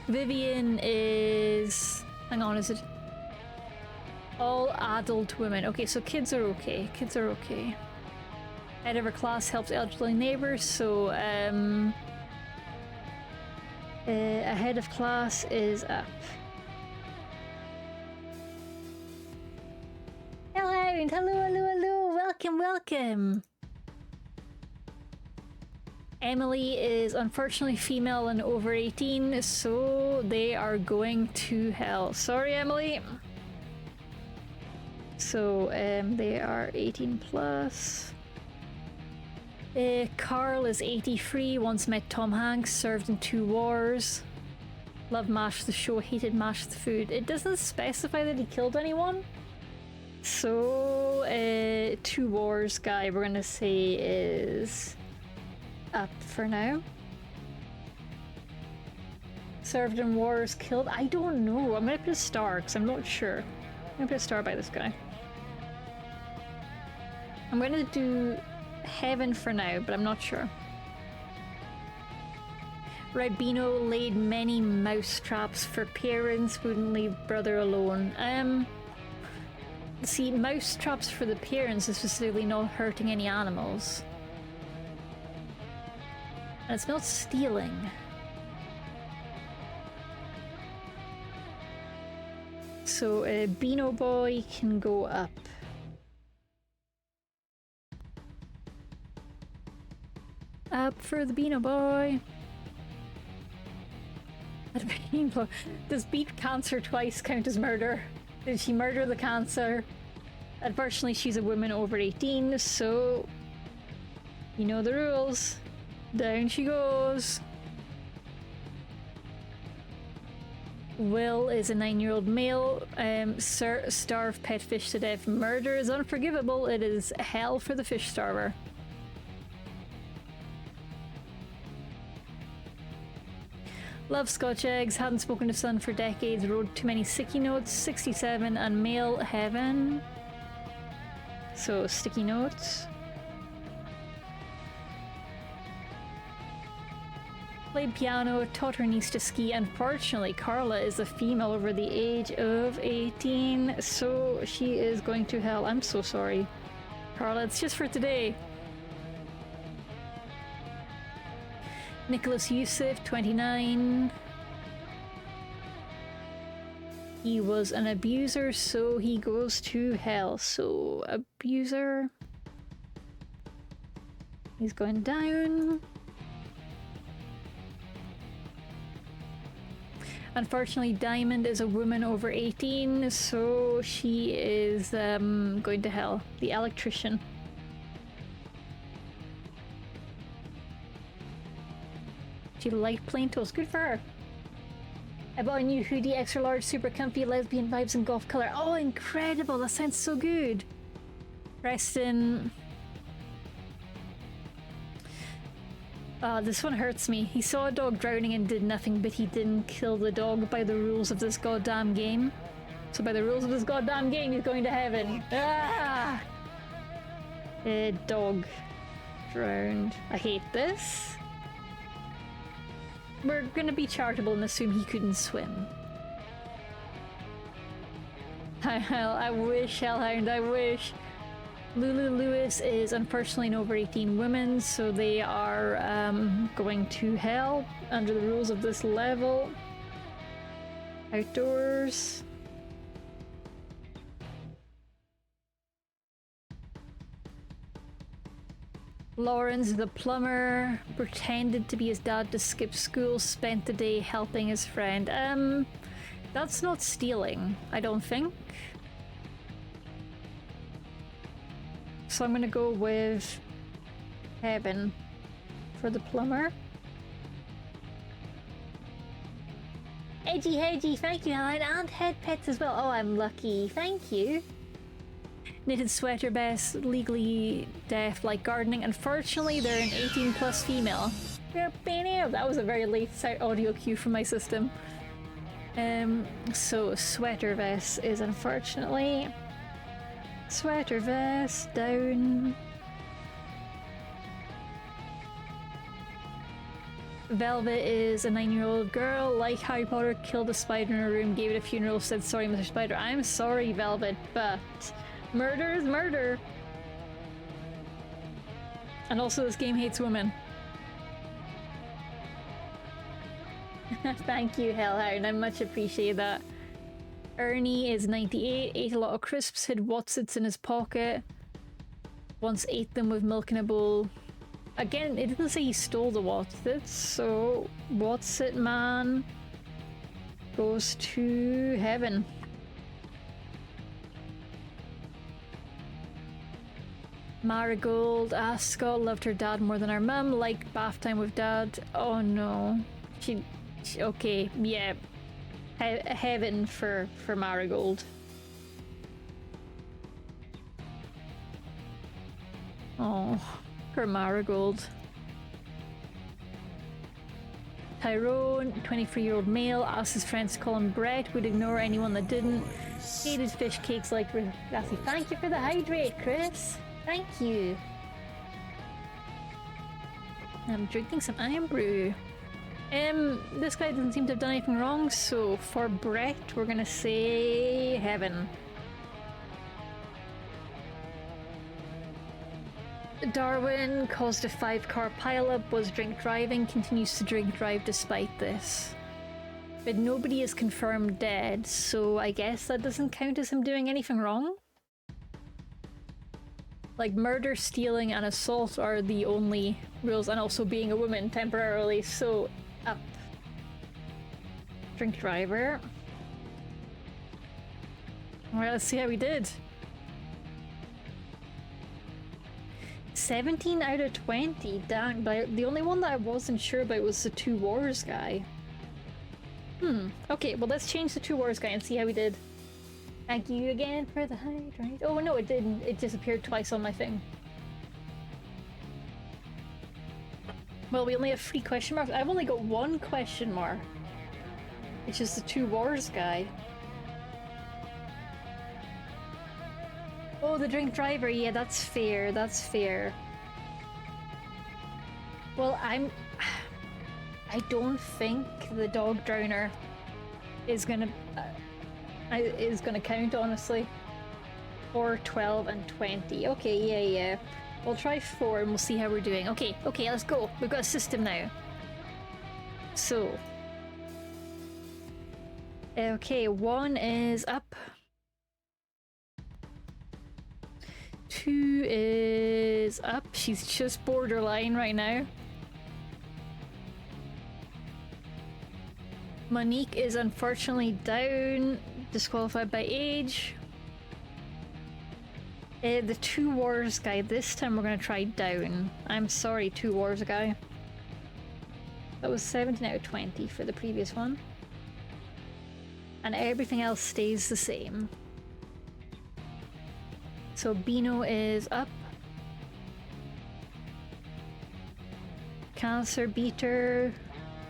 Vivian is. Hang on, is it? All adult women. Okay, so kids are okay. Kids are okay. Head of her class helps elderly neighbors, so a head of class is up. Hello, hello, welcome, welcome. Emily is unfortunately female and over 18, so they are going to hell. Sorry, Emily. So, they are 18 plus. Carl is 83, once met Tom Hanks, served in 2 wars. Loved MASH the show, hated MASH the food. It doesn't specify that he killed anyone. So, 2 wars guy, we're gonna say is up for now. Served in wars, killed. I don't know. I'm gonna put a star because I'm not sure. I'm gonna put a star by this guy. I'm gonna do heaven for now, but I'm not sure. Ribino laid many mouse traps for parents, wouldn't leave brother alone. See, mouse traps for the parents is specifically not hurting any animals. And it's not stealing. So Beano Boy can go up. Up for the Beano Boy. Does beat cancer twice count as murder? Did she murder the cancer? Unfortunately, she's a woman over 18, so you know the rules. Down she goes. Will is a 9-year-old male. Starve pet fish to death. Murder is unforgivable. It is hell for the fish starver. Love Scotch eggs. Hadn't spoken to son for decades. Wrote too many sticky notes. 67 and male heaven. So sticky notes. Played piano, taught her niece to ski. Unfortunately, Carla is a female over the age of 18, so she is going to hell. I'm so sorry, Carla. It's just for today. Nicholas Yusuf, 29. He was an abuser, so he goes to hell. So, abuser. He's going down. Unfortunately, Diamond is a woman over 18, so she is going to hell. The electrician. She liked plain toast. Good for her. I bought a new hoodie, extra large, super comfy, lesbian vibes and golf color. Oh, incredible! That sounds so good. Preston. This one hurts me. He saw a dog drowning and did nothing, but he didn't kill the dog by the rules of this goddamn game. So by the rules of this goddamn game, he's going to heaven. Ah! Dog drowned. I hate this. We're gonna be charitable and assume he couldn't swim. I wish, Hellhound, I wish. Lulu Lewis is unfortunately an over 18 woman, so they are going to hell under the rules of this level. Outdoors. Lawrence, the plumber, pretended to be his dad to skip school, spent the day helping his friend. That's not stealing, I don't think. So I'm gonna go with heaven for the plumber. Edgy, thank you, Helen, and head pets as well. Oh, I'm lucky, thank you. Knitted sweater best, legally deaf, like gardening. Unfortunately, they're an 18 plus female. That was a very late audio cue from my system. So sweater vest is unfortunately sweater vest down. Velvet is a 9-year-old girl, like Harry Potter, killed a spider in her room, gave it a funeral, said sorry Mr. Spider. I'm sorry, Velvet, but murder is murder. And also this game hates women. Thank you, Hellhound, I much appreciate that. Ernie is 98, ate a lot of crisps, hid Watsits in his pocket. Once ate them with milk in a bowl. Again, it didn't say he stole the Watsits, so Watsit man goes to heaven. Marigold asks, Scott loved her dad more than our mum, liked bath time with dad. Oh no. She okay, yeah. Heaven for Marigold. Oh, her Marigold. Tyrone, 23-year-old male, asks his friends to call him Brett, would ignore anyone that didn't. Hated fish cakes like Rassy. Thank you for the hydrate, Chris. Thank you. I'm drinking some iron brew. This guy doesn't seem to have done anything wrong, so for Brett, we're gonna say heaven. Darwin caused a 5-car pileup, was drink driving, continues to drink drive despite this. But nobody is confirmed dead, so I guess that doesn't count as him doing anything wrong? Like, murder, stealing, and assault are the only rules, and also being a woman temporarily, so up. Drink driver. Alright, let's see how we did. 17 out of 20, dang, but the only one that I wasn't sure about was the Two Wars guy. Okay, well let's change the Two Wars guy and see how we did. Thank you again for the hydrate. Oh no, it didn't. It just appeared twice on my thing. Well, we only have 3 question marks. I've only got 1 question mark, which is the Two Wars guy. Oh, the drink driver. Yeah, that's fair. That's fair. Well, I don't think the dog drowner is gonna count, honestly. 4, 12, and 20. Okay, yeah. We'll try 4 and we'll see how we're doing. Okay, let's go. We've got a system now. So. Okay, 1 is up. 2 is up. She's just borderline right now. Monique is unfortunately down, disqualified by age. The Two Wars guy, this time we're gonna try down. I'm sorry, Two Wars guy. That was 17 out of 20 for the previous one. And everything else stays the same. So Beano is up. Cancer Beater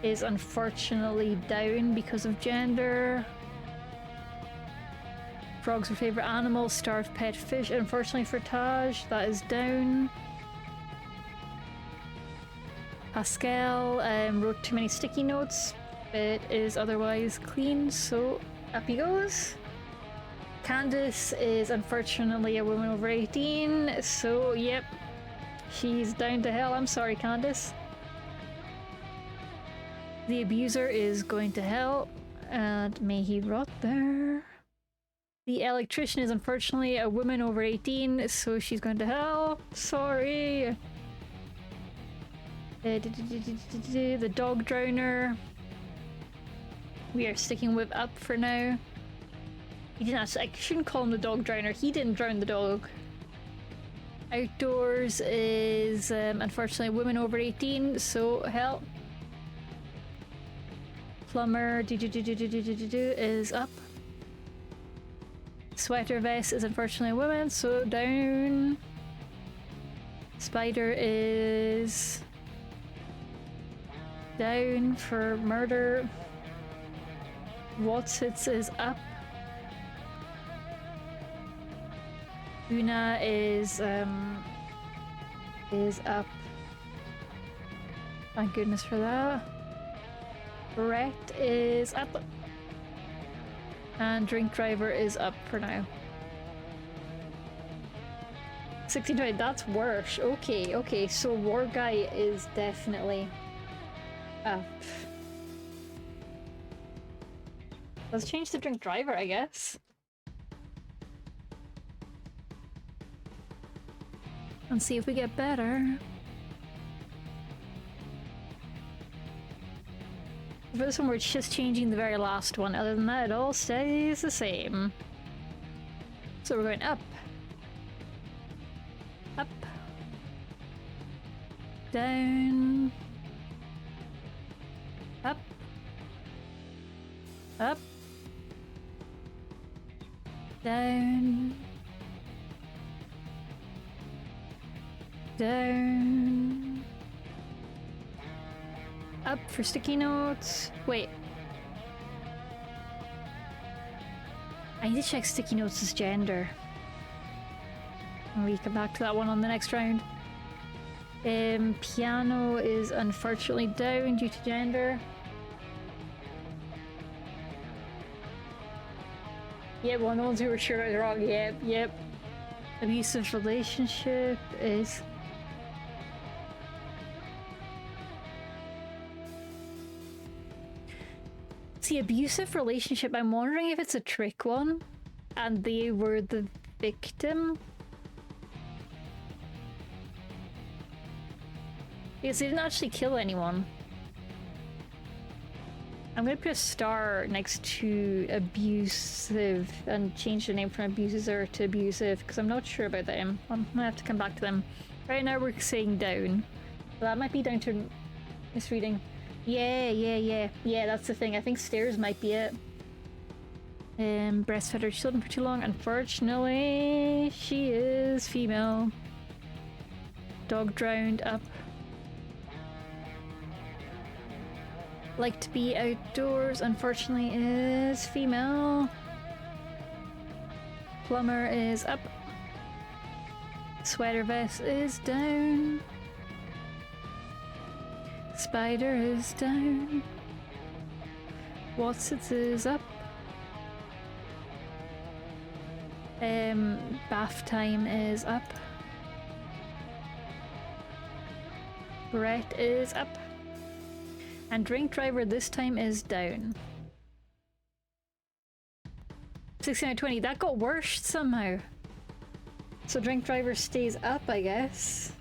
is unfortunately down because of gender. Frogs are favorite animal. Starved pet fish. Unfortunately for Taj, that is down. Pascal wrote too many sticky notes, but is otherwise clean, so up he goes. Candice is unfortunately a woman over 18, so yep, she's down to hell. I'm sorry, Candice. The abuser is going to hell, and may he rot there. The electrician is unfortunately a woman over 18, so she's going to hell. Sorry. The dog drowner. We are sticking with up for now. He didn't actually, I shouldn't call him the dog drowner. He didn't drown the dog. Outdoors is unfortunately a woman over 18, so hell. Plumber is up. Sweater vest is unfortunately a woman, so down. Spider is down for murder. What's Its is up. Una is up. Thank goodness for that. Brett is up. And Drink Driver is up for now. 1620, that's worse. Okay, so War Guy is definitely up. Let's change to Drink Driver, I guess. And see if we get better. For this one, we're just changing the very last one. Other than that, it all stays the same. So we're going up. Up. Down. Up. Up. Down. Down. Up for sticky notes. Wait. I need to check sticky notes' gender. And we come back to that one on the next round. Piano is unfortunately down due to gender. Yeah, one of the ones we were sure was wrong. Yep. Abusive relationship is... See, abusive relationship, I'm wondering if it's a trick one and they were the victim. Because they didn't actually kill anyone. I'm gonna put a star next to abusive and change the name from abuser to abusive because I'm not sure about them. I'm gonna have to come back to them. Right now we're saying down. So that might be down to misreading. Yeah, that's the thing. I think stairs might be it. Breastfed her children for too long. Unfortunately, she is female. Dog drowned up. Like to be outdoors, unfortunately, is female. Plumber is up. Sweater vest is down. Spider is down. What's It is up. Bath time is up. Brett is up. And Drink Driver this time is down. 16 out of 20. That got worse somehow. So Drink Driver stays up, I guess.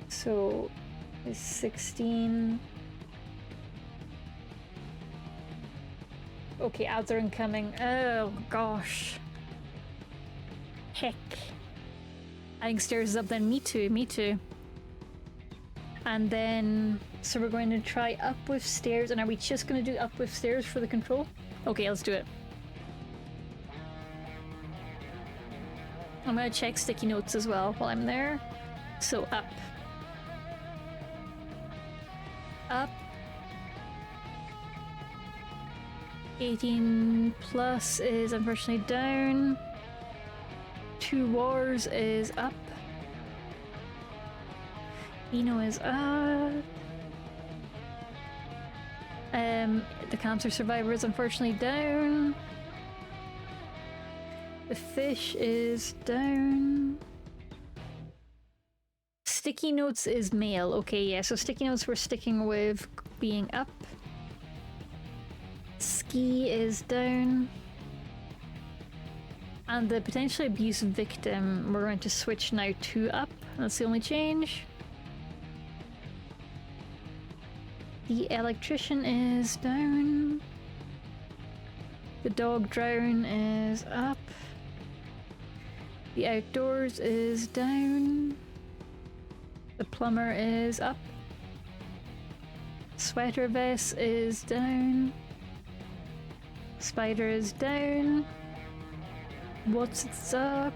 So is 16. Okay, ads are incoming. Oh gosh. Heck. I think stairs is up then. Me too. And then, so we're going to try up with stairs. And are we just going to do up with stairs for the control? Okay, let's do it. I'm going to check sticky notes as well while I'm there. So up. Up. 18 plus is unfortunately down. 2 Wars is up. Eno is up. The Cancer Survivor is unfortunately down. The Fish is down. Sticky Notes is male. Okay, yeah, so Sticky Notes we're sticking with being up. Ski is down. And the potentially abusive victim, we're going to switch now to up. That's the only change. The electrician is down. The dog drown is up. The outdoors is down. The plumber is up. Sweater vest is down. Spider is down. What's It's up.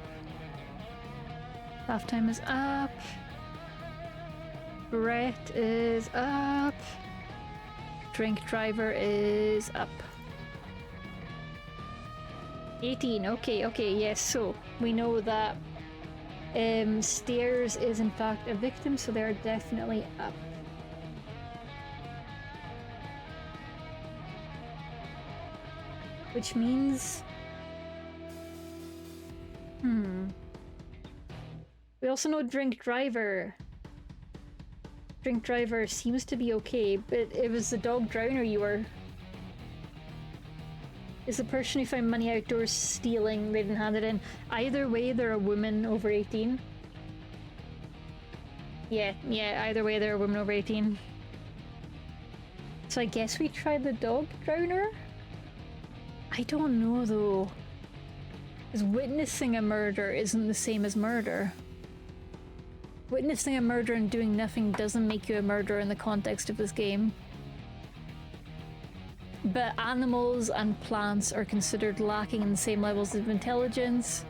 Bath time is up. Brett is up. Drink driver is up. 18, okay, yes, so we know that Stairs is in fact a victim, so they're definitely up. Which means... We also know Drink Driver. Drink Driver seems to be okay, but it was the dog drowner you were... Is the person who found money outdoors stealing? They didn't hand it in. Either way, they're a woman over 18. Yeah, either way, they're a woman over 18. So I guess we try the dog drowner? I don't know though. Because witnessing a murder isn't the same as murder. Witnessing a murder and doing nothing doesn't make you a murderer in the context of this game. But animals and plants are considered lacking in the same levels of intelligence.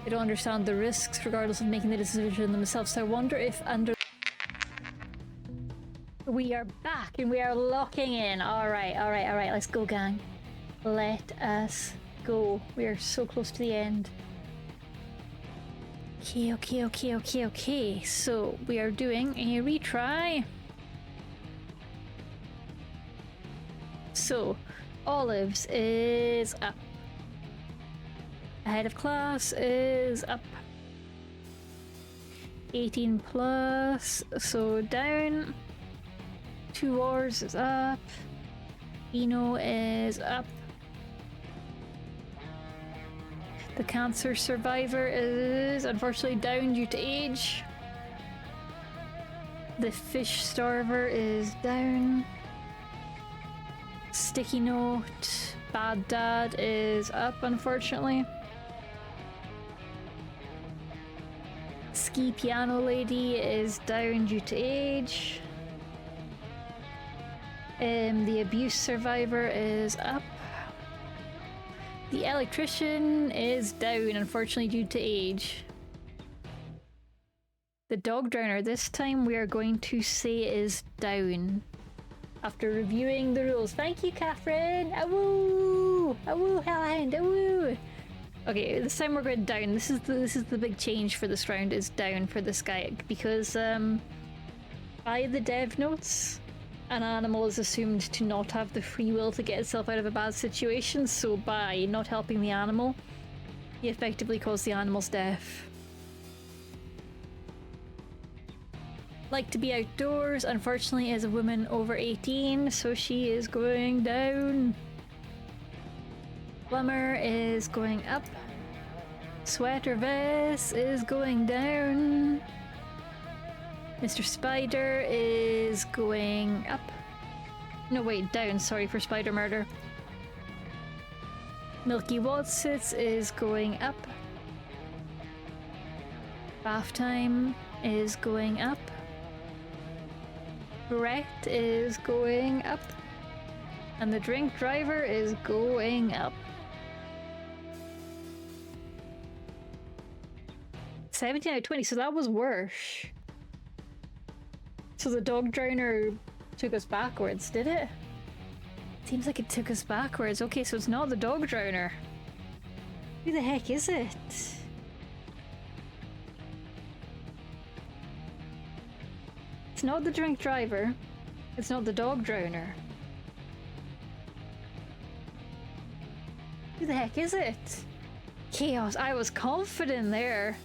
They don't understand the risks regardless of making the decision themselves. So I wonder if under... We are back and we are locking in. Alright, let's go, gang. Let us go. We are so close to the end. Okay. So we are doing a retry. So, Olives is up. Ahead of class is up. 18 plus, so down. 2 wars is up. Eno is up. The cancer survivor is unfortunately down due to age. The fish starver is down. Sticky note, bad dad is up unfortunately. Ski piano lady is down due to age. The abuse survivor is up. The electrician is down, unfortunately, due to age. The dog drowner, this time we are going to say is down. After reviewing the rules. Thank you, Catherine! Awoo! Awoo, hellhound! Awoo! Okay, this time we're going down. This is the big change for this round, is down for this guy. Because, by the dev notes, an animal is assumed to not have the free will to get itself out of a bad situation, so by not helping the animal, he effectively caused the animal's death. Like to be outdoors, unfortunately, is a woman over 18, so she is going down. Plumber is going up. Sweater vest is going down. Mr. Spider is going up. No, wait, down, sorry, for spider murder. Milky Watsits is going up. Bath time is going up. Brett is going up. And the drink driver is going up. 17 out of 20, so that was worse. So the dog drowner took us backwards, did it? Seems like it took us backwards. Okay, so it's not the dog drowner. Who the heck is it? It's not the drink driver. It's not the dog drowner. Who the heck is it? Chaos. I was confident there.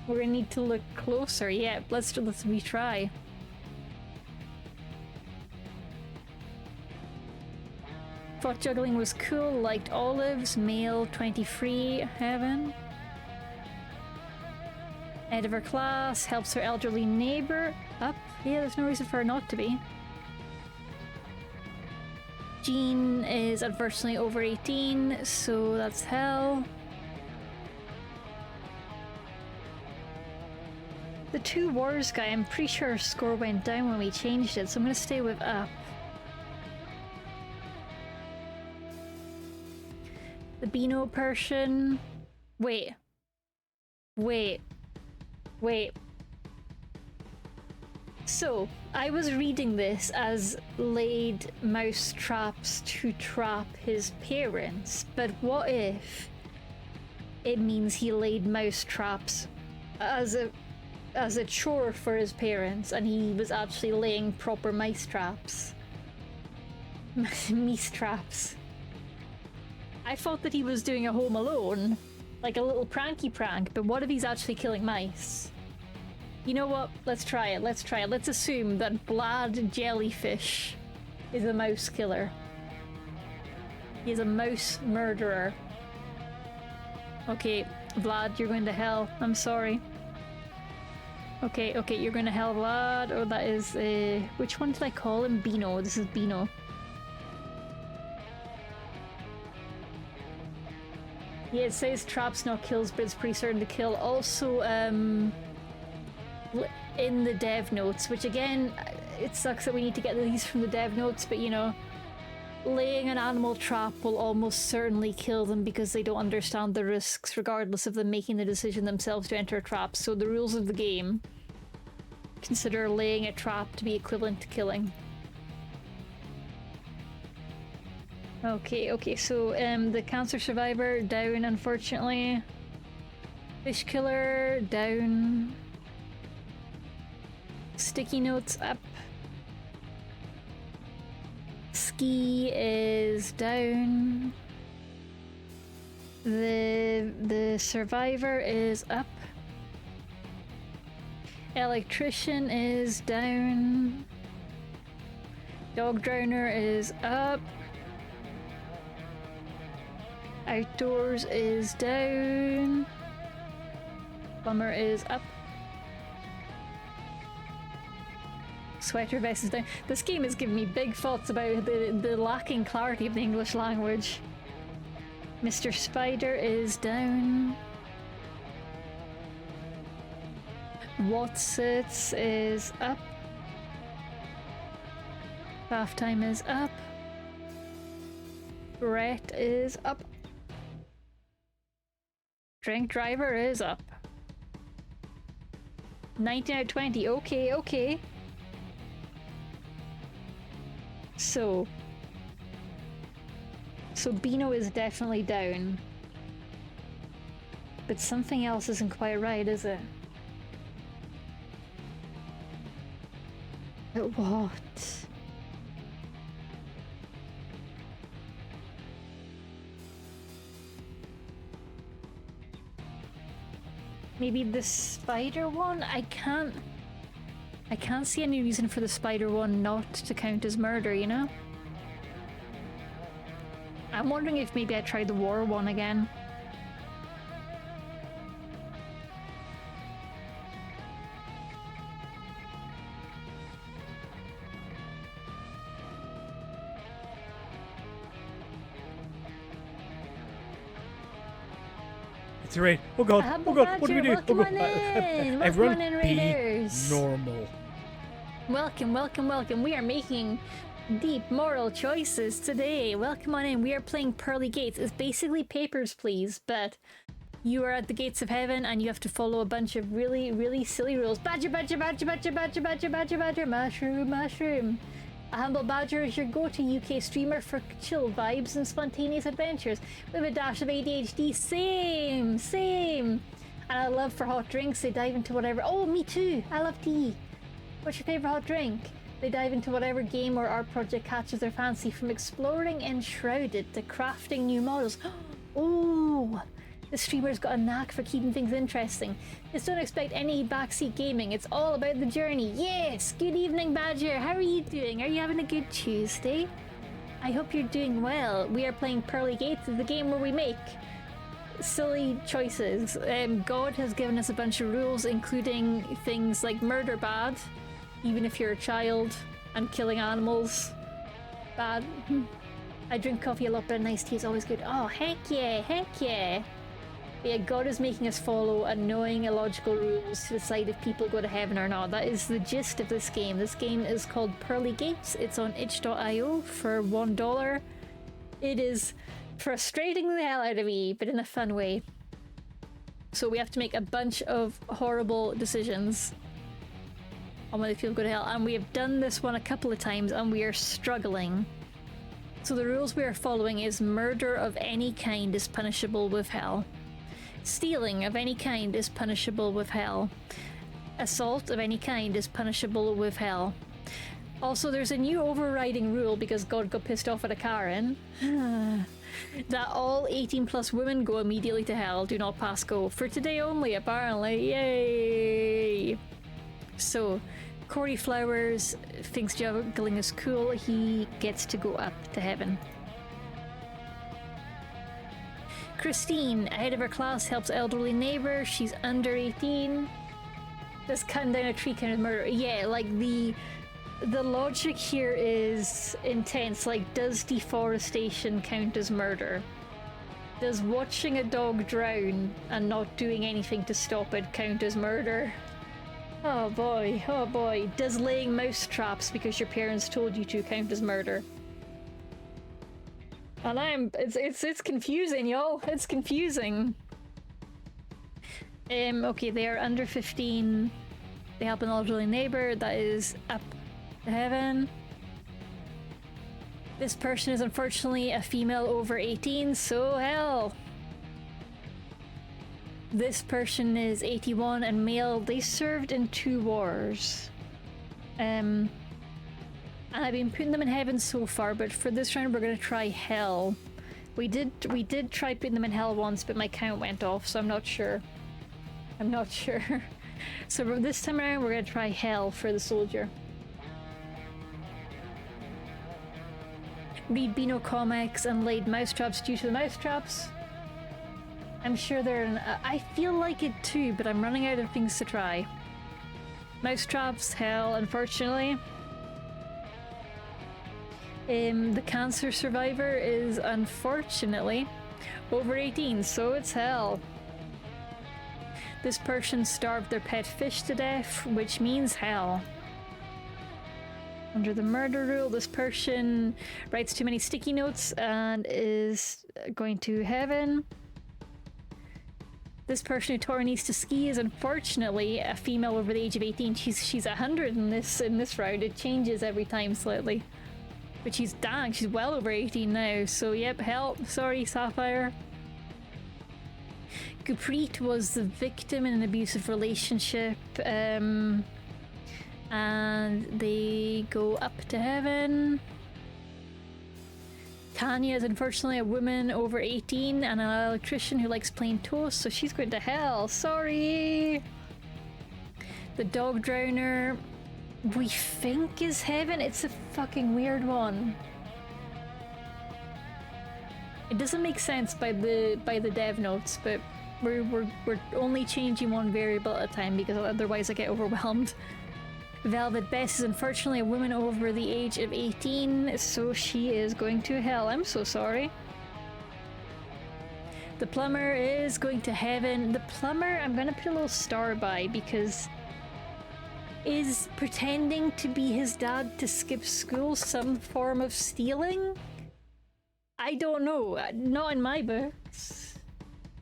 We're gonna need to look closer. Yeah, let's retry. Thought juggling was cool. Liked olives. Male 23. Heaven. Head of her class. Helps her elderly neighbor. Up. Yeah, there's no reason for her not to be. Jean is unfortunately over 18, so that's hell. The 2 wars guy, I'm pretty sure our score went down when we changed it, so I'm gonna stay with up. The Beano person... Wait. So, I was reading this as laid mouse traps to trap his parents, but what if it means he laid mouse traps as a chore for his parents and he was actually laying proper mice traps? Mice traps. I thought that he was doing a Home Alone, like a little pranky prank, but what if he's actually killing mice? You know what? Let's try it. Let's try it. Let's assume that Vlad Jellyfish is a mouse killer. He is a mouse murderer. Okay, Vlad, you're going to hell. I'm sorry. Okay, you're going to hell, Vlad. Oh, that is, which one did I call him? Beano. This is Beano. Yeah, it says traps, not kills, but it's pretty certain to kill. Also, in the dev notes, which again, it sucks that we need to get these from the dev notes, but you know, laying an animal trap will almost certainly kill them because they don't understand the risks, regardless of them making the decision themselves to enter a trap. So the rules of the game consider laying a trap to be equivalent to killing. Okay, so the cancer survivor, down, unfortunately. Fish killer, down. Sticky notes up. Ski is down. The survivor is up. Electrician is down. Dog drowner is up. Outdoors is down. Plumber is up. Sweater vest is down. This game is giving me big thoughts about the lacking clarity of the English language. Mr. Spider is down. Watsits is up. Bath time is up. Brett is up. Drink driver is up. 19 out of 20. Okay. So Beano is definitely down. But something else isn't quite right, is it? But what? Maybe the spider one? I can't see any reason for the spider one not to count as murder, you know? I'm wondering if maybe I tried the war one again. It's right. Oh god, what do we do? Welcome on in. Everyone, welcome on in, be Raiders. normal. Welcome. We are making deep moral choices today. Welcome on in. We are playing Pearly Gates. It's basically Papers, Please, but you are at the gates of heaven and you have to follow a bunch of really, really silly rules. Badger, mushroom. A humble badger is your go-to UK streamer for chill vibes and spontaneous adventures with a dash of ADHD. Same. And a love for hot drinks. They dive into whatever. Oh, me too. I love tea. What's your favorite hot drink? They dive into whatever game or art project catches their fancy, from exploring Enshrouded to crafting new models. Oh, the streamer's got a knack for keeping things interesting. Just don't expect any backseat gaming. It's all about the journey. Yes! Good evening, Badger. How are you doing? Are you having a good Tuesday? I hope you're doing well. We are playing Pearly Gates, the game where we make silly choices. God has given us a bunch of rules, including things like murder bad, even if you're a child, and killing animals bad. I drink coffee a lot, but a nice tea is always good. Oh, heck yeah. But yeah, God is making us follow annoying illogical rules to decide if people go to heaven or not. That is the gist of this game. This game is called Pearly Gates. It's on itch.io for $1. It is frustrating the hell out of me, but in a fun way. So we have to make a bunch of horrible decisions. on whether people go to hell, and we have done this one a couple of times and we are struggling. So the rules we are following is murder of any kind is punishable with hell. Stealing of any kind is punishable with hell. Assault of any kind is punishable with hell. Also, there's a new overriding rule because God got pissed off at a Karen that all 18 plus women go immediately to hell, do not pass go. For today only, apparently. Yay! So, Corey Flowers thinks juggling is cool. He gets to go up to heaven. Christine, ahead of her class, helps elderly neighbor. She's under 18. Does cutting down a tree kind of murder? Yeah, like the logic here is intense. Like, does deforestation count as murder? Does watching a dog drown and not doing anything to stop it count as murder? Oh boy, oh boy. Does laying mouse traps because your parents told you to count as murder? And it's confusing, y'all. It's confusing. Okay, they are under 15. They help an elderly neighbor. That is up to heaven. This person is unfortunately a female over 18, so hell. This person is 81 and male. They served in 2 wars. And I've been putting them in heaven so far, but for this round we're gonna try hell. We did try putting them in hell once, but my count went off, so I'm not sure. I'm not sure. So this time around we're gonna try hell for the soldier. Read Beano comics and laid mousetraps due to the mousetraps. I'm sure they're I feel like it too, but I'm running out of things to try. Mousetraps, hell, unfortunately. The cancer survivor is unfortunately over 18, so it's hell. This person starved their pet fish to death, which means hell. Under the murder rule, this person writes too many sticky notes and is going to heaven. This person who tore her knees to ski is unfortunately a female over the age of 18. She's 100 in this round. It changes every time slightly. But she's well over 18 now, so yep, hell, sorry, Sapphire. Guppreet was the victim in an abusive relationship, and they go up to heaven. Tanya is unfortunately a woman over 18 and an electrician who likes plain toast, so she's going to hell, sorry. The dog drowner, we think is heaven. It's a fucking weird one. It doesn't make sense by the dev notes, but we're only changing one variable at a time because otherwise I get overwhelmed. Velvet Bess is unfortunately a woman over the age of 18, so she is going to hell. I'm so sorry. The plumber is going to heaven. The plumber, I'm gonna put a little star by because is pretending to be his dad to skip school some form of stealing? I don't know. Not in my books.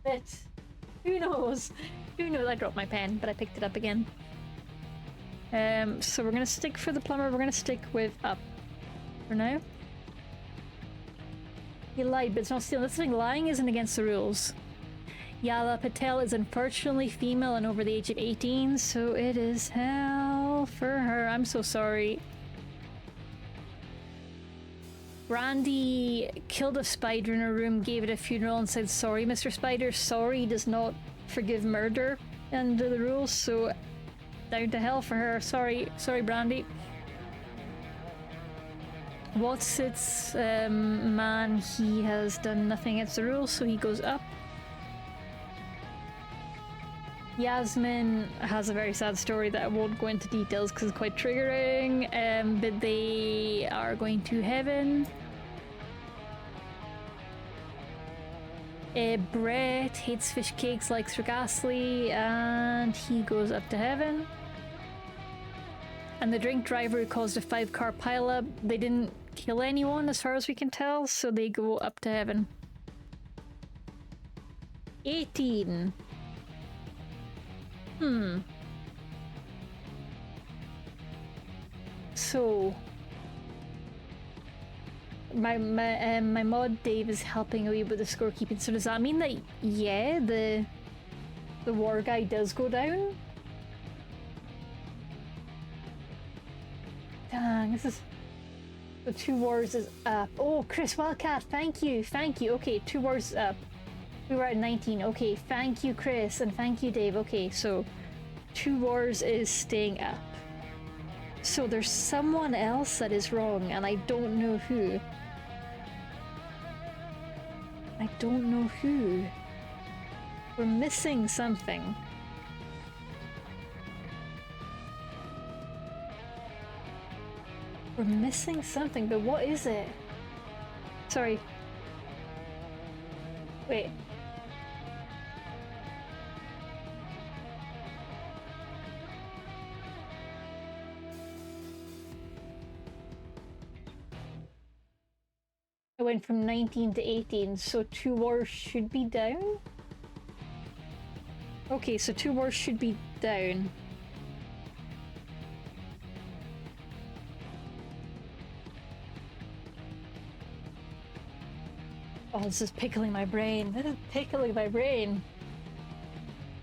But who knows? Who knows? I dropped my pen, but I picked it up again. So we're gonna stick for the plumber. We're gonna stick with up for now. He lied, but it's not stealing. That's the thing. Lying isn't against the rules. Yala Patel is unfortunately female and over the age of 18, so it is hell for her. I'm so sorry. Brandy killed a spider in her room, gave it a funeral, and said, "Sorry, Mr. Spider." Sorry does not forgive murder under the rules, so down to hell for her. Sorry, Brandy. What's its man? He has done nothing against the rules, so he goes up. Yasmin has a very sad story that I won't go into details because it's quite triggering, but they are going to heaven. Brett hates fish cakes, likes Ghastly, and he goes up to heaven. And the drink driver who caused a 5-car pileup, they didn't kill anyone as far as we can tell, so they go up to heaven. 18. So my mod Dave is helping away with the scorekeeping. So does that mean that yeah, the war guy does go down? Dang, this is the 2 wars is up. Oh, Chris Wildcat, thank you. Okay, 2 wars up. We were at 19. Okay, thank you, Chris, and thank you, Dave. Okay, so 2 wars is staying up. So there's someone else that is wrong, and I don't know who. We're missing something. We're missing something, but what is it? Sorry. Wait. I went from 19 to 18, so 2 wars should be down? Okay, so 2 wars should be down. Oh, this is pickling my brain. This is pickling my brain.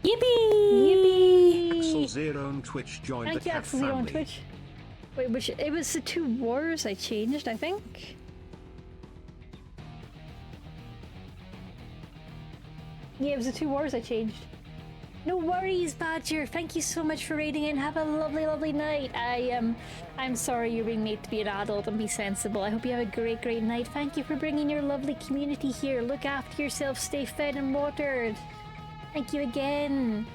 Yippee! Yippee! Axel Zero on Twitch joined Thank the you, cat Axel Zero on family. Twitch. Wait, which it was the 2 wars I changed, I think. Yeah, it was the 2 wars I changed. No worries, Badger. Thank you so much for raiding in. Have a lovely, lovely night. I'm sorry you're being made to be an adult and be sensible. I hope you have a great, great night. Thank you for bringing your lovely community here. Look after yourself. Stay fed and watered. Thank you again.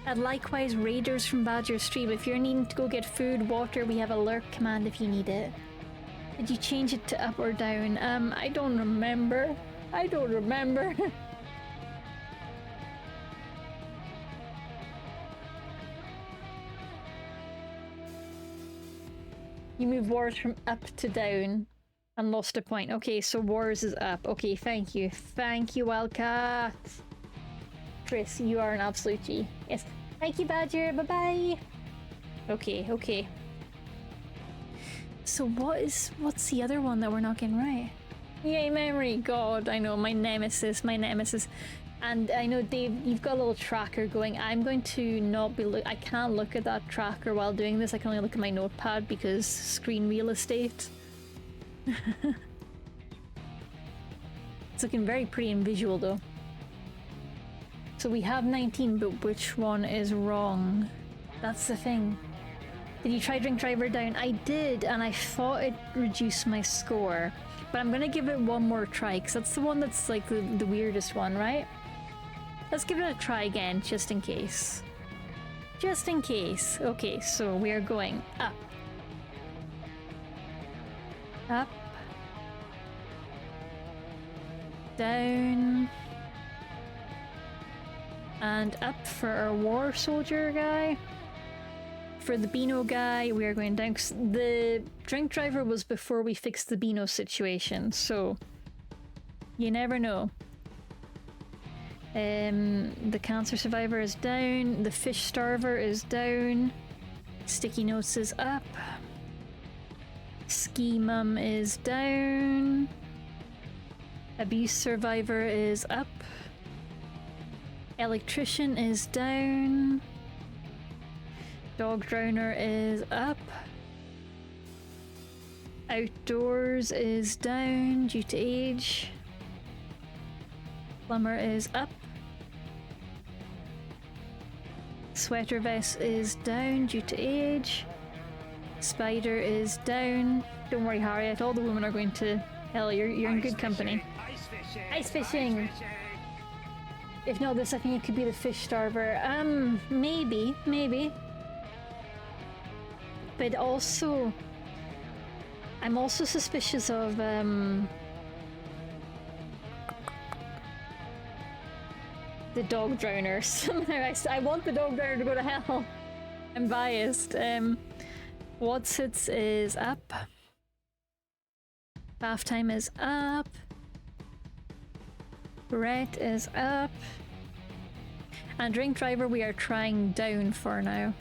And likewise, raiders from Badger Stream. If you're needing to go get food, water, we have a lurk command if you need it. Did you change it to up or down? I don't remember. You move wars from up to down and lost a point. Okay, so wars is up. Okay, thank you. Thank you, Wildcat. Chris, you are an absolute G. Yes. Thank you, Badger. Bye-bye. Okay. So what's the other one that we're not getting right? Yay, memory. God, I know, my nemesis. And I know, Dave, you've got a little tracker going. I'm going to not be I can't look at that tracker while doing this. I can only look at my notepad because screen real estate. It's looking very pretty and visual though. So we have 19, but which one is wrong? That's the thing. Did you try Drink Driver down? I did, and I thought it reduced my score. But I'm gonna give it one more try, because that's the one that's like the weirdest one, right? Let's give it a try again, just in case. Just in case. Okay, so we are going up. Up. Down. And up for our war soldier guy. For the Beano guy, we are going down. 'Cause the Drink Driver was before we fixed the Beano situation, so you never know. The cancer survivor is down. The fish starver is down. Sticky notes is up. Ski mum is down. Abuse survivor is up. Electrician is down. Dog drowner is up. Outdoors is down due to age. Plumber is up. Sweater vest is down due to age. Spider is down. Don't worry, Harriet, all the women are going to hell. You're in good company. Ice fishing! If not this, I think it could be the fish starver. Maybe. But also, I'm also suspicious of the dog drowners. I want the dog drowner to go to hell. I'm biased. Watsits is up. Bath time is up. Brett is up. And Drink Driver we are trying down for now.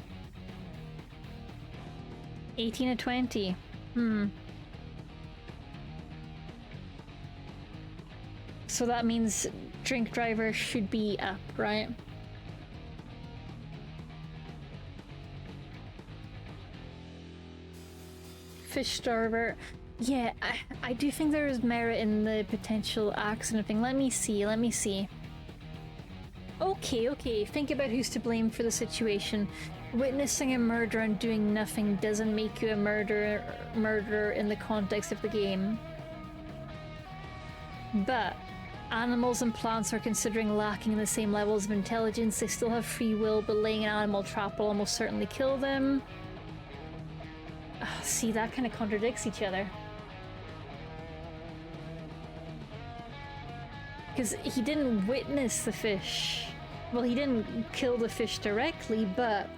18 and 20. So that means drink driver should be up, right? Fish starver. Yeah, I do think there is merit in the potential accident thing. Let me see. Okay. Think about who's to blame for the situation. Witnessing a murder and doing nothing doesn't make you a murderer in the context of the game. But animals and plants are considering lacking in the same levels of intelligence. They still have free will, but laying an animal trap will almost certainly kill them. See, that kind of contradicts each other. Because he didn't witness the fish. Well, he didn't kill the fish directly, but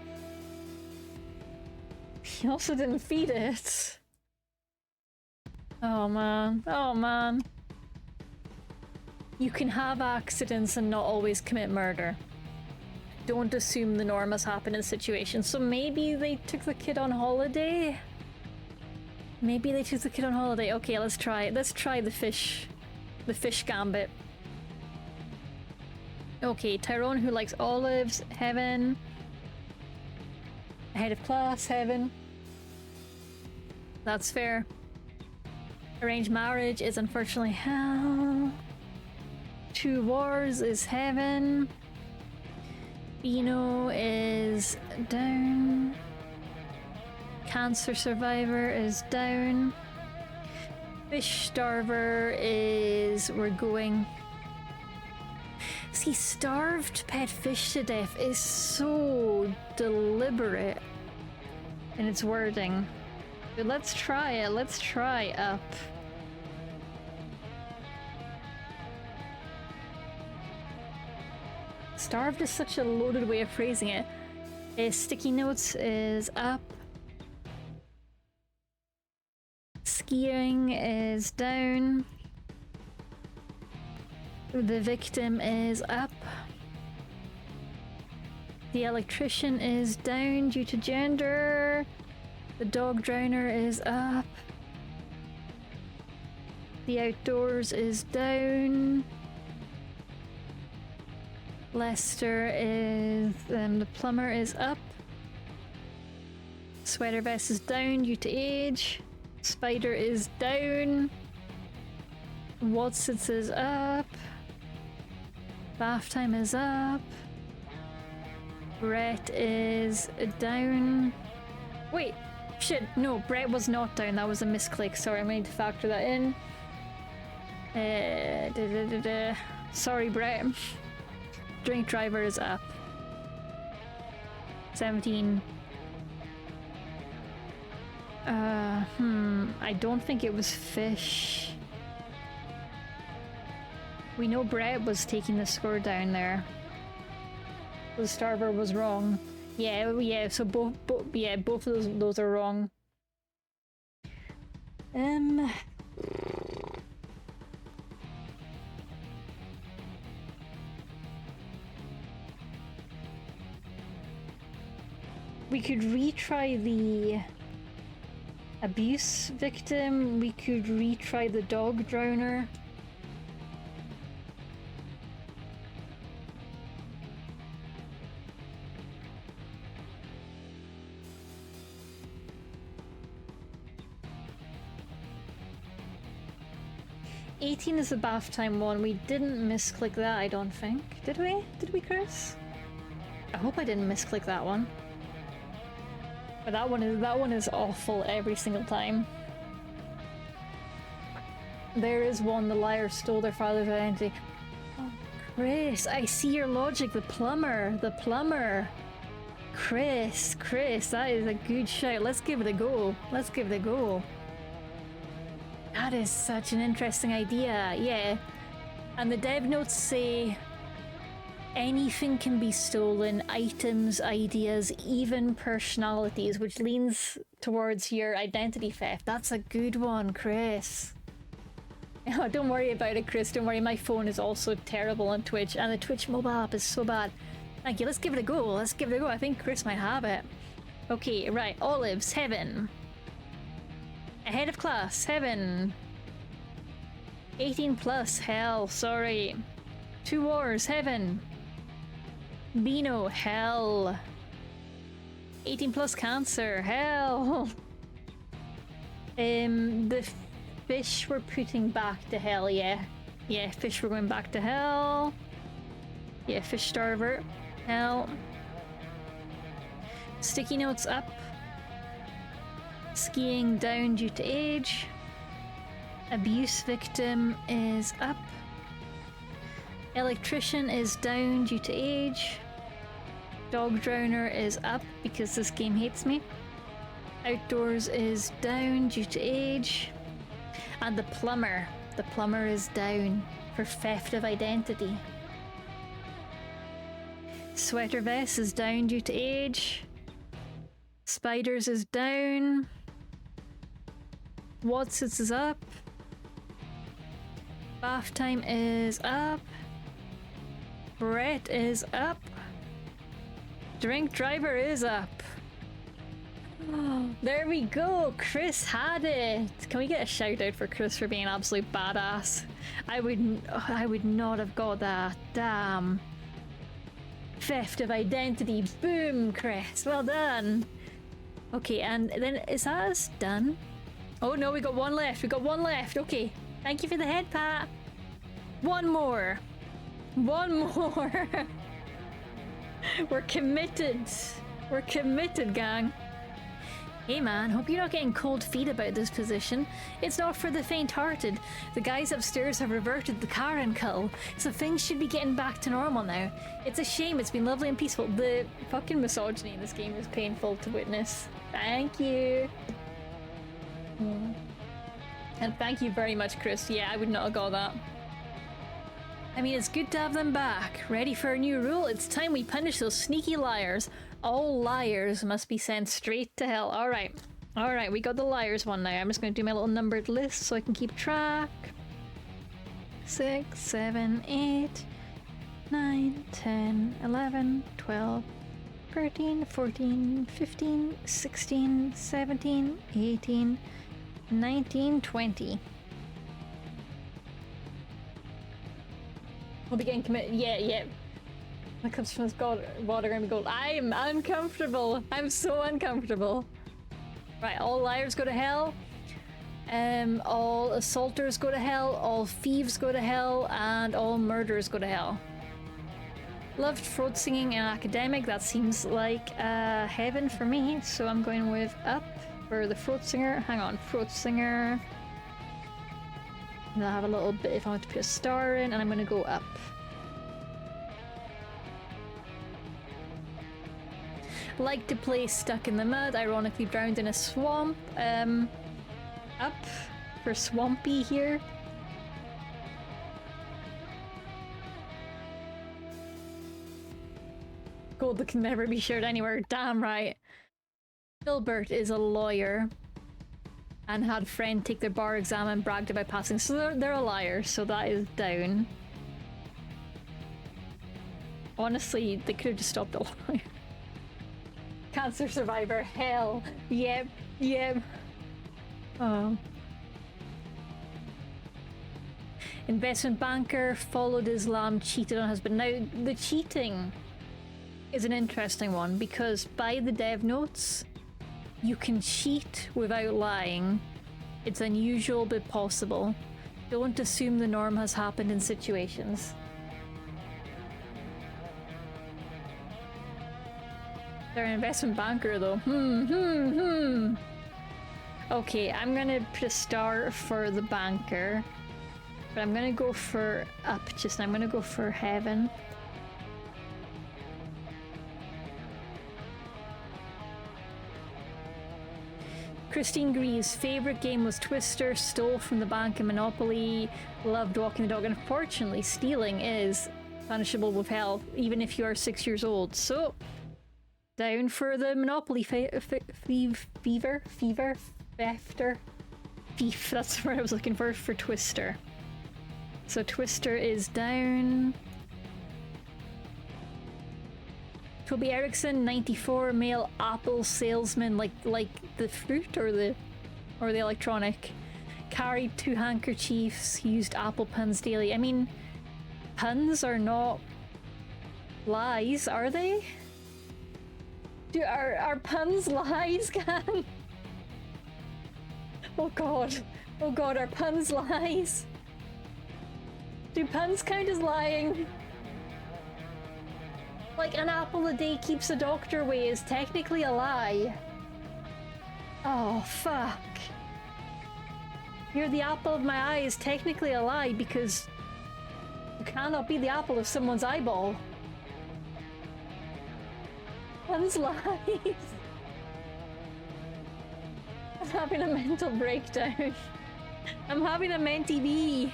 he also didn't feed it. Oh man. You can have accidents and not always commit murder. Don't assume the norm has happened in the situation. So maybe they took the kid on holiday? Okay, let's try the fish gambit. Okay, Tyrone, who likes olives, heaven. Ahead of class, heaven. That's fair. Arranged marriage is unfortunately hell. Two wars is heaven. Bino is down. Cancer survivor is down. Fish starver is... we're going... See, starved pet fish to death is so deliberate in its wording. But let's try it. Let's try up. Starved is such a loaded way of phrasing it. Sticky notes is up. Skiing is down. The victim is up. The electrician is down due to gender. The dog drowner is up. The outdoors is down. Lester is... the plumber is up. Sweater vest is down due to age. Spider is down. Watsits is up. Bath time is up. Brett is down. Wait, shit, no, Brett was not down. That was a misclick. Sorry, I need to factor that in. Sorry, Brett. Drink driver is up. 17. I don't think it was fish. We know Brett was taking the score down there. The starver was wrong. Yeah, so both of those are wrong. We could retry the abuse victim. We could retry the dog drowner. $18 is the bath time one. We didn't misclick that, I don't think. Did we? Did we, Chris? I hope I didn't misclick that one. But that one is awful every single time. There is one. The liar stole their father's identity. Oh, Chris, I see your logic. The plumber. Chris, that is a good shout. Let's give it a go. That is such an interesting idea, yeah. And the dev notes say anything can be stolen, items, ideas, even personalities, which leans towards your identity theft. That's a good one, Chris. Oh, don't worry about it, Chris. Don't worry, my phone is also terrible on Twitch, and the Twitch mobile app is so bad. Thank you, let's give it a go. I think Chris might have it. Okay, right, olives, heaven. Ahead of class, heaven. 18 plus, hell, sorry. 2 wars, heaven. Beano, hell. 18 plus cancer, hell. The fish we're putting back to hell, yeah. Yeah, fish we're going back to hell. Yeah, fish starver, hell. Sticky notes up. Skiing down due to age. Abuse victim is up. Electrician is down due to age. Dog drowner is up because this game hates me. Outdoors is down due to age. And the plumber is down for theft of identity. Sweater vest is down due to age. Spiders is down. Watsits is up. Bath time is up. Brett is up. Drink driver is up. There we go. Chris had it. Can we get a shout out for Chris for being an absolute badass? I would not have got that. Damn. Theft of identity. Boom, Chris. Well done. Okay, and then is that us done? Oh no, we got one left. We got one left. Okay. Thank you for the head pat. One more. One more. We're committed. We're committed, gang. Hey man, hope you're not getting cold feet about this position. It's not for the faint-hearted. The guys upstairs have reverted the Karen cull, so things should be getting back to normal now. It's a shame, it's been lovely and peaceful. The fucking misogyny in this game is painful to witness. Thank you. And thank you very much, Chris. Yeah, I would not have got that. I mean, it's good to have them back. Ready for a new rule? It's time we punish those sneaky liars. All liars must be sent straight to hell. Alright. Alright, we got the liars one now. I'm just going to do my little numbered list so I can keep track. 6, 7, 8, 9, 10, 11, 12, 13, 14, 15, 16, 17, 18, 19, 20. We'll be getting committed. Yeah. That comes from this water gonna be gold. I'm uncomfortable. I'm so uncomfortable. Right, all liars go to hell. All assaulters go to hell. All thieves go to hell. And all murderers go to hell. Loved throat singing and academic. That seems like heaven for me. So I'm going with up for the throat singer. Hang on, throat singer. And I'll have a little bit if I want to put a star in, and I'm going to go up. Like to play stuck in the mud, ironically drowned in a swamp. Up for swampy here. Gold that can never be shared anywhere, damn right. Gilbert is a lawyer and had a friend take their bar exam and bragged about passing, so they're a liar, so that is down. Honestly, they could have just stopped the lawyer. Cancer survivor, hell. Yep. Oh. Investment banker, followed Islam, cheated on husband. Now, the cheating is an interesting one because by the dev notes, you can cheat without lying. It's unusual but possible. Don't assume the norm has happened in situations. They're an investment banker though. Okay, I'm gonna put a star for the banker. But I'm gonna go for up just now. I'm gonna go for heaven. Christine Greaves' favourite game was Twister, stole from the bank in Monopoly, loved walking the dog. Unfortunately, stealing is punishable with hell, even if you are 6 years old. So, down for the Monopoly thief, that's the word I was looking for Twister. So Twister is down. Toby Erickson, 94, male Apple salesman, like the fruit or the or the electronic. Carried 2 handkerchiefs, used apple puns daily. I mean, puns are not lies, are they? Are puns lies, Gan? Oh god, are puns lies? Do puns count as lying? Like, an apple a day keeps the doctor away is technically a lie. Oh, fuck. You're the apple of my eye is technically a lie because you cannot be the apple of someone's eyeball. Puns lies. I'm having a mental breakdown. I'm having a menti bee.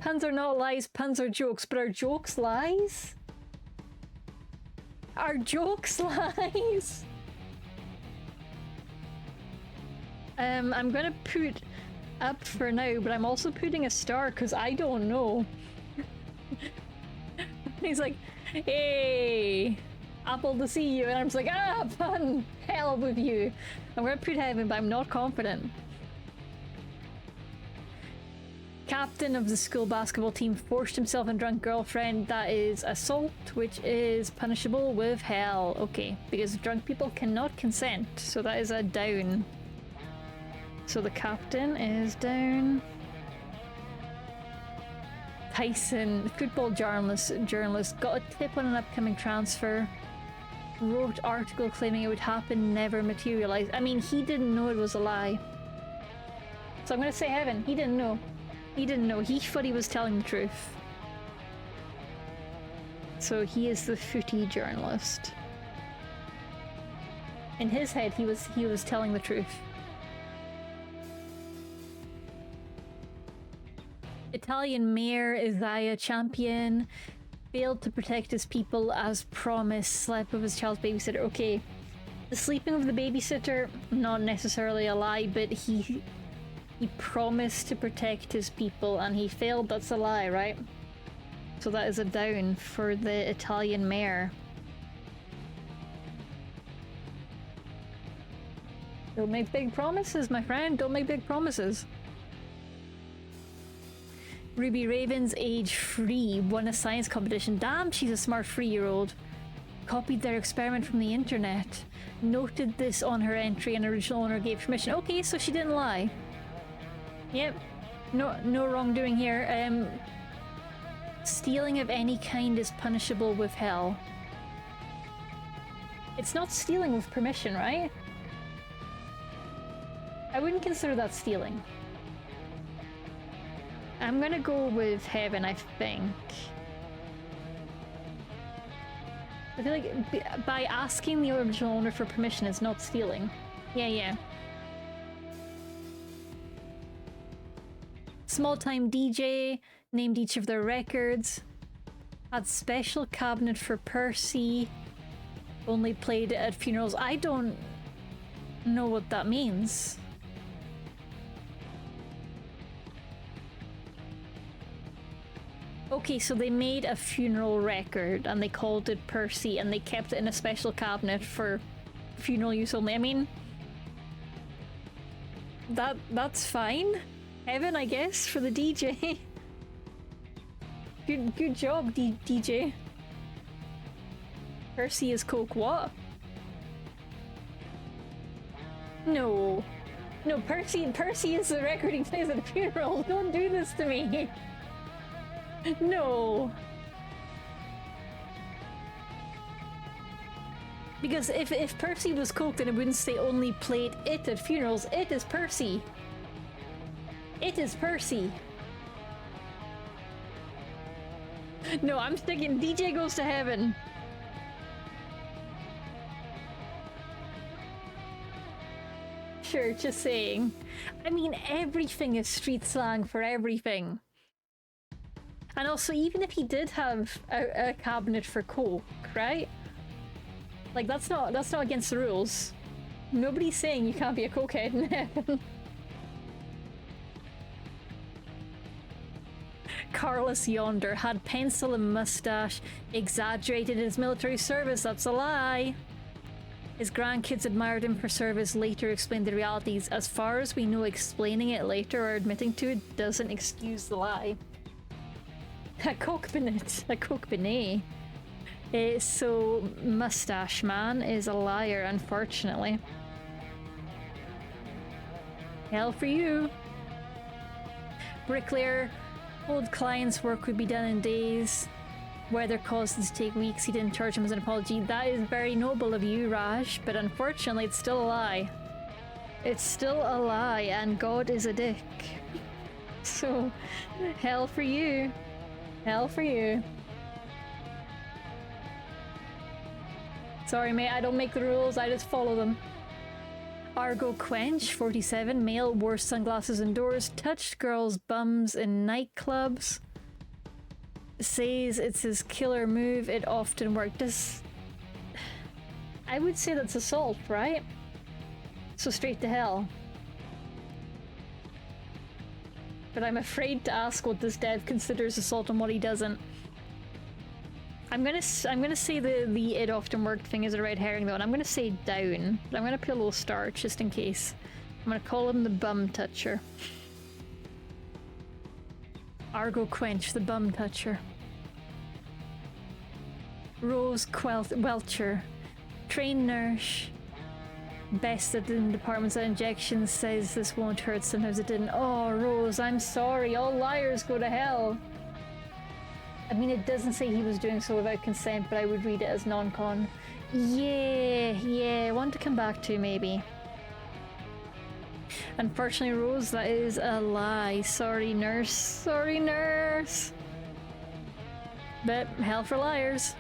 Puns are not lies, puns are jokes, but are jokes lies? Are jokes lies? I'm gonna put up for now, but I'm also putting a star because I don't know. He's like, hey, apple to see you, and I'm just like, ah, pun, hell with you. I'm gonna put heaven, but I'm not confident. Captain of the school basketball team forced himself on drunk girlfriend. That is assault, which is punishable with hell. Okay, because drunk people cannot consent, so that is a down. So the captain is down. Tyson, football journalist, got a tip on an upcoming transfer. Wrote article claiming it would happen, never materialized. I mean, he didn't know it was a lie. So I'm gonna say heaven. He didn't know. He didn't know. He thought he was telling the truth. So he is the footy journalist. In his head, he was telling the truth. Italian mayor Isaiah Champion failed to protect his people as promised, slept with his child's babysitter. Okay, the sleeping with the babysitter, not necessarily a lie, but he promised to protect his people and he failed. That's a lie, right? So that is a down for the Italian mayor. Don't make big promises, my friend. Don't make big promises. Ruby Ravens, age 3, won a science competition. Damn, she's a smart 3-year-old. Copied their experiment from the internet. Noted this on her entry and original owner gave permission. Okay, so she didn't lie. Yep. No wrongdoing here. Stealing of any kind is punishable with hell. It's not stealing with permission, right? I wouldn't consider that stealing. I'm gonna go with heaven, I think. I feel like by asking the original owner for permission is not stealing. Yeah. Small-time DJ, named each of their records. Had special cabinet for Percy. Only played it at funerals. I don't know what that means. Okay, so they made a funeral record and they called it Percy and they kept it in a special cabinet for funeral use only. I mean, that's fine. Heaven, I guess, for the DJ. Good job, DJ. Percy is coke what? No, Percy is the record he plays at a funeral. Don't do this to me. No. Because if Percy was coke, then it wouldn't say only played it at funerals. It is Percy. It is Percy. No, I'm sticking. DJ goes to heaven. Sure, just saying. I mean, everything is street slang for everything. And also, even if he did have a cabinet for coke, right? Like, that's not against the rules. Nobody's saying you can't be a cokehead in heaven. Carlos yonder had pencil and mustache, exaggerated his military service. That's a lie. His grandkids admired him for service, later explained the realities. As far as we know, explaining it later or admitting to it doesn't excuse the lie. A coke benet. So, Mustache Man is a liar, unfortunately. Hell for you. Bricklayer. Old client's work would be done in days. Weather caused it to take weeks. He didn't charge him as an apology. That is very noble of you, Raj, but unfortunately it's still a lie. It's still a lie, and God is a dick. So, hell for you. Hell for you. Sorry, mate, I don't make the rules, I just follow them. Argo Quench, 47, male, wore sunglasses indoors, touched girls' bums in nightclubs. Says it's his killer move, it often worked. I would say that's assault, right? So straight to hell. But I'm afraid to ask what this dev considers assault and what he doesn't. I'm gonna say the it often worked thing is a red herring though, and I'm gonna say down. But I'm gonna put a little star just in case. I'm gonna call him the bum toucher. Argo Quench, the bum toucher. Rose Welcher, trained nurse. Best at doing departments and injections, says this won't hurt, sometimes it didn't. Oh, Rose, I'm sorry, all liars go to hell. I mean, it doesn't say he was doing so without consent, but I would read it as non-con. Yeah, one to come back to, maybe. Unfortunately, Rose, that is a lie. Sorry, nurse. Sorry, nurse. But hell for liars.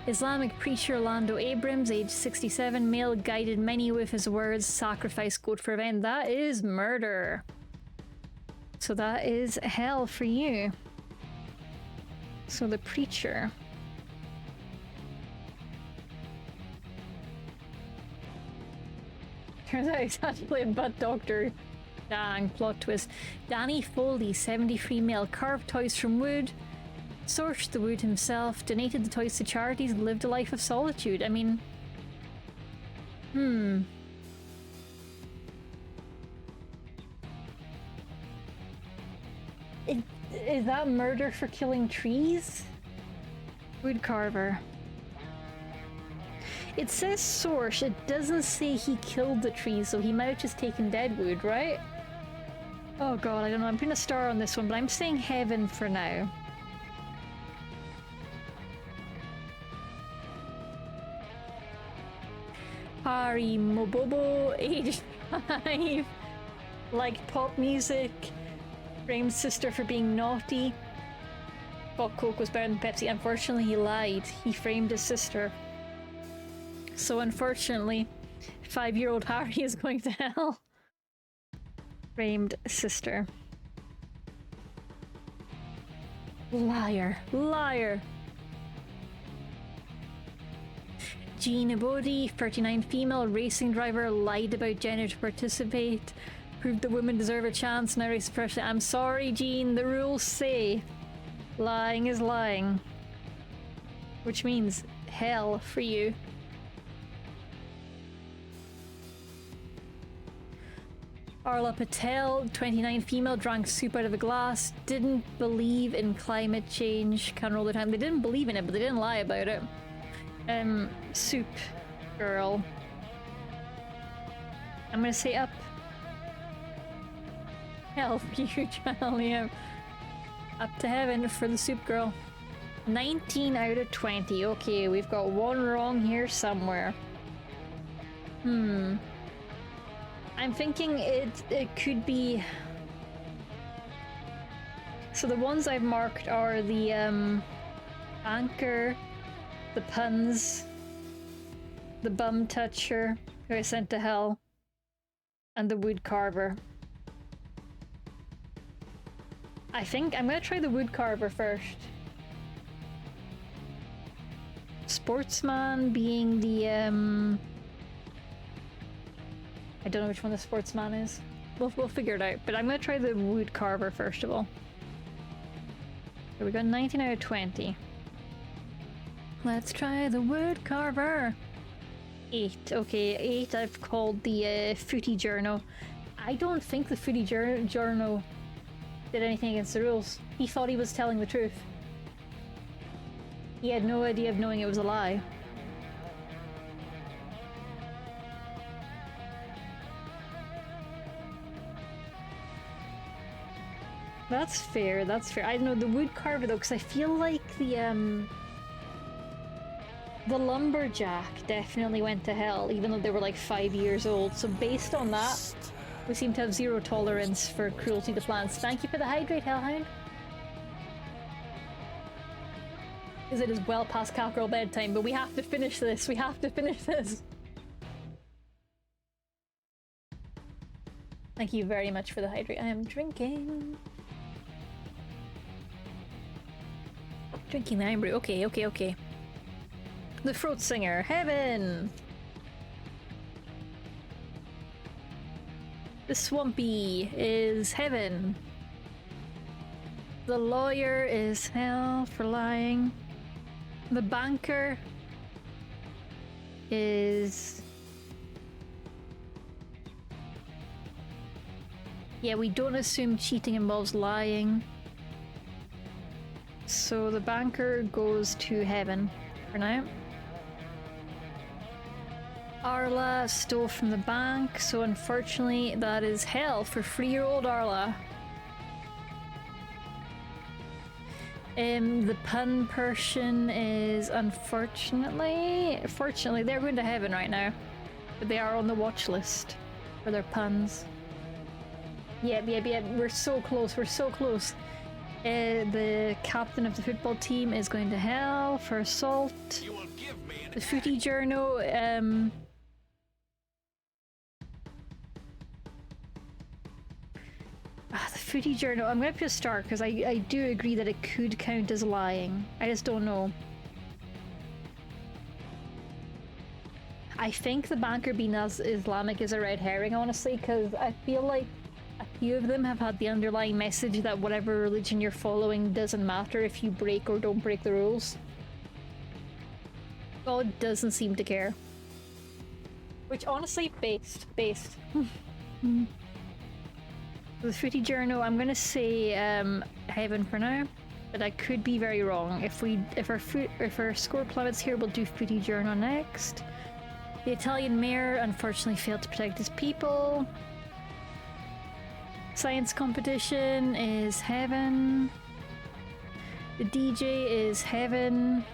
Islamic preacher Orlando Abrams, age 67, male, guided many with his words, sacrifice goat for event. That is murder. So that is hell for you. So the preacher. Turns out he's actually a butt doctor. Dang, plot twist. Danny Foley, 73, male, carved toys from wood, sourced the wood himself, donated the toys to charities, and lived a life of solitude. I mean... Is that murder for killing trees? Wood carver. It says source, it doesn't say he killed the trees, so he might have just taken dead wood, right? Oh god, I don't know, I'm putting a star on this one, but I'm saying heaven for now. Harry Mobobo, age 5, liked pop music, framed sister for being naughty, thought Coke was better than Pepsi. Unfortunately, he lied. He framed his sister. So unfortunately, 5-year-old Harry is going to hell. Framed sister. Liar. Liar. Jean Abodi, 39, female, racing driver, lied about gender to participate, proved that women deserve a chance, now race pressure. I'm sorry, Jean, the rules say lying is lying. Which means hell for you. Arla Patel, 29, female, drank soup out of a glass, didn't believe in climate change, can roll the time. They didn't believe in it, but they didn't lie about it. Soup girl. I'm gonna say up. Hell for you, Charlie. Up to heaven for the soup girl. 19 out of 20. Okay, we've got one wrong here somewhere. I'm thinking it could be... So the ones I've marked are the anchor, the puns, the bum toucher, who I sent to hell, and the wood carver. I think I'm gonna try the wood carver first. Sportsman being the I don't know which one the sportsman is. We'll figure it out. But I'm gonna try the wood carver first of all. So we got 19 out of 20. Let's try the wood carver. 8. Okay, 8 I've called the footy journal. I don't think the footy journal did anything against the rules. He thought he was telling the truth. He had no idea of knowing it was a lie. That's fair, that's fair. I don't know, the wood carver though, because I feel like the lumberjack definitely went to hell, even though they were like 5 years old. So based on that, we seem to have zero tolerance for cruelty to plants. Thank you for the hydrate, Hellhound. Because it is well past cockerel bedtime, but we have to finish this. We have to finish this. Thank you very much for the hydrate. I am drinking. Drinking the iron brew. Okay, okay, okay. The throat singer, Heaven. The swampy is Heaven. The lawyer is hell for lying. The banker is... Yeah, we don't assume cheating involves lying. So the banker goes to Heaven for now. Arla stole from the bank, so unfortunately that is hell for 3-year-old Arla. The pun person is fortunately they're going to Heaven right now, but they are on the watch list for their puns. Yep, we're so close, we're so close. The captain of the football team is going to hell for assault. The footy journal, the footy journal, I'm gonna put a star because I do agree that it could count as lying. I just don't know. I think the banker being as Islamic is a red herring, honestly, because I feel like a few of them have had the underlying message that whatever religion you're following doesn't matter if you break or don't break the rules. God doesn't seem to care. Which honestly, based. The footy journal, I'm gonna say Heaven for now, but I could be very wrong. If our score plummets here, we'll do footy journal next. The Italian mayor unfortunately failed to protect his people. Science competition is Heaven. The DJ is Heaven.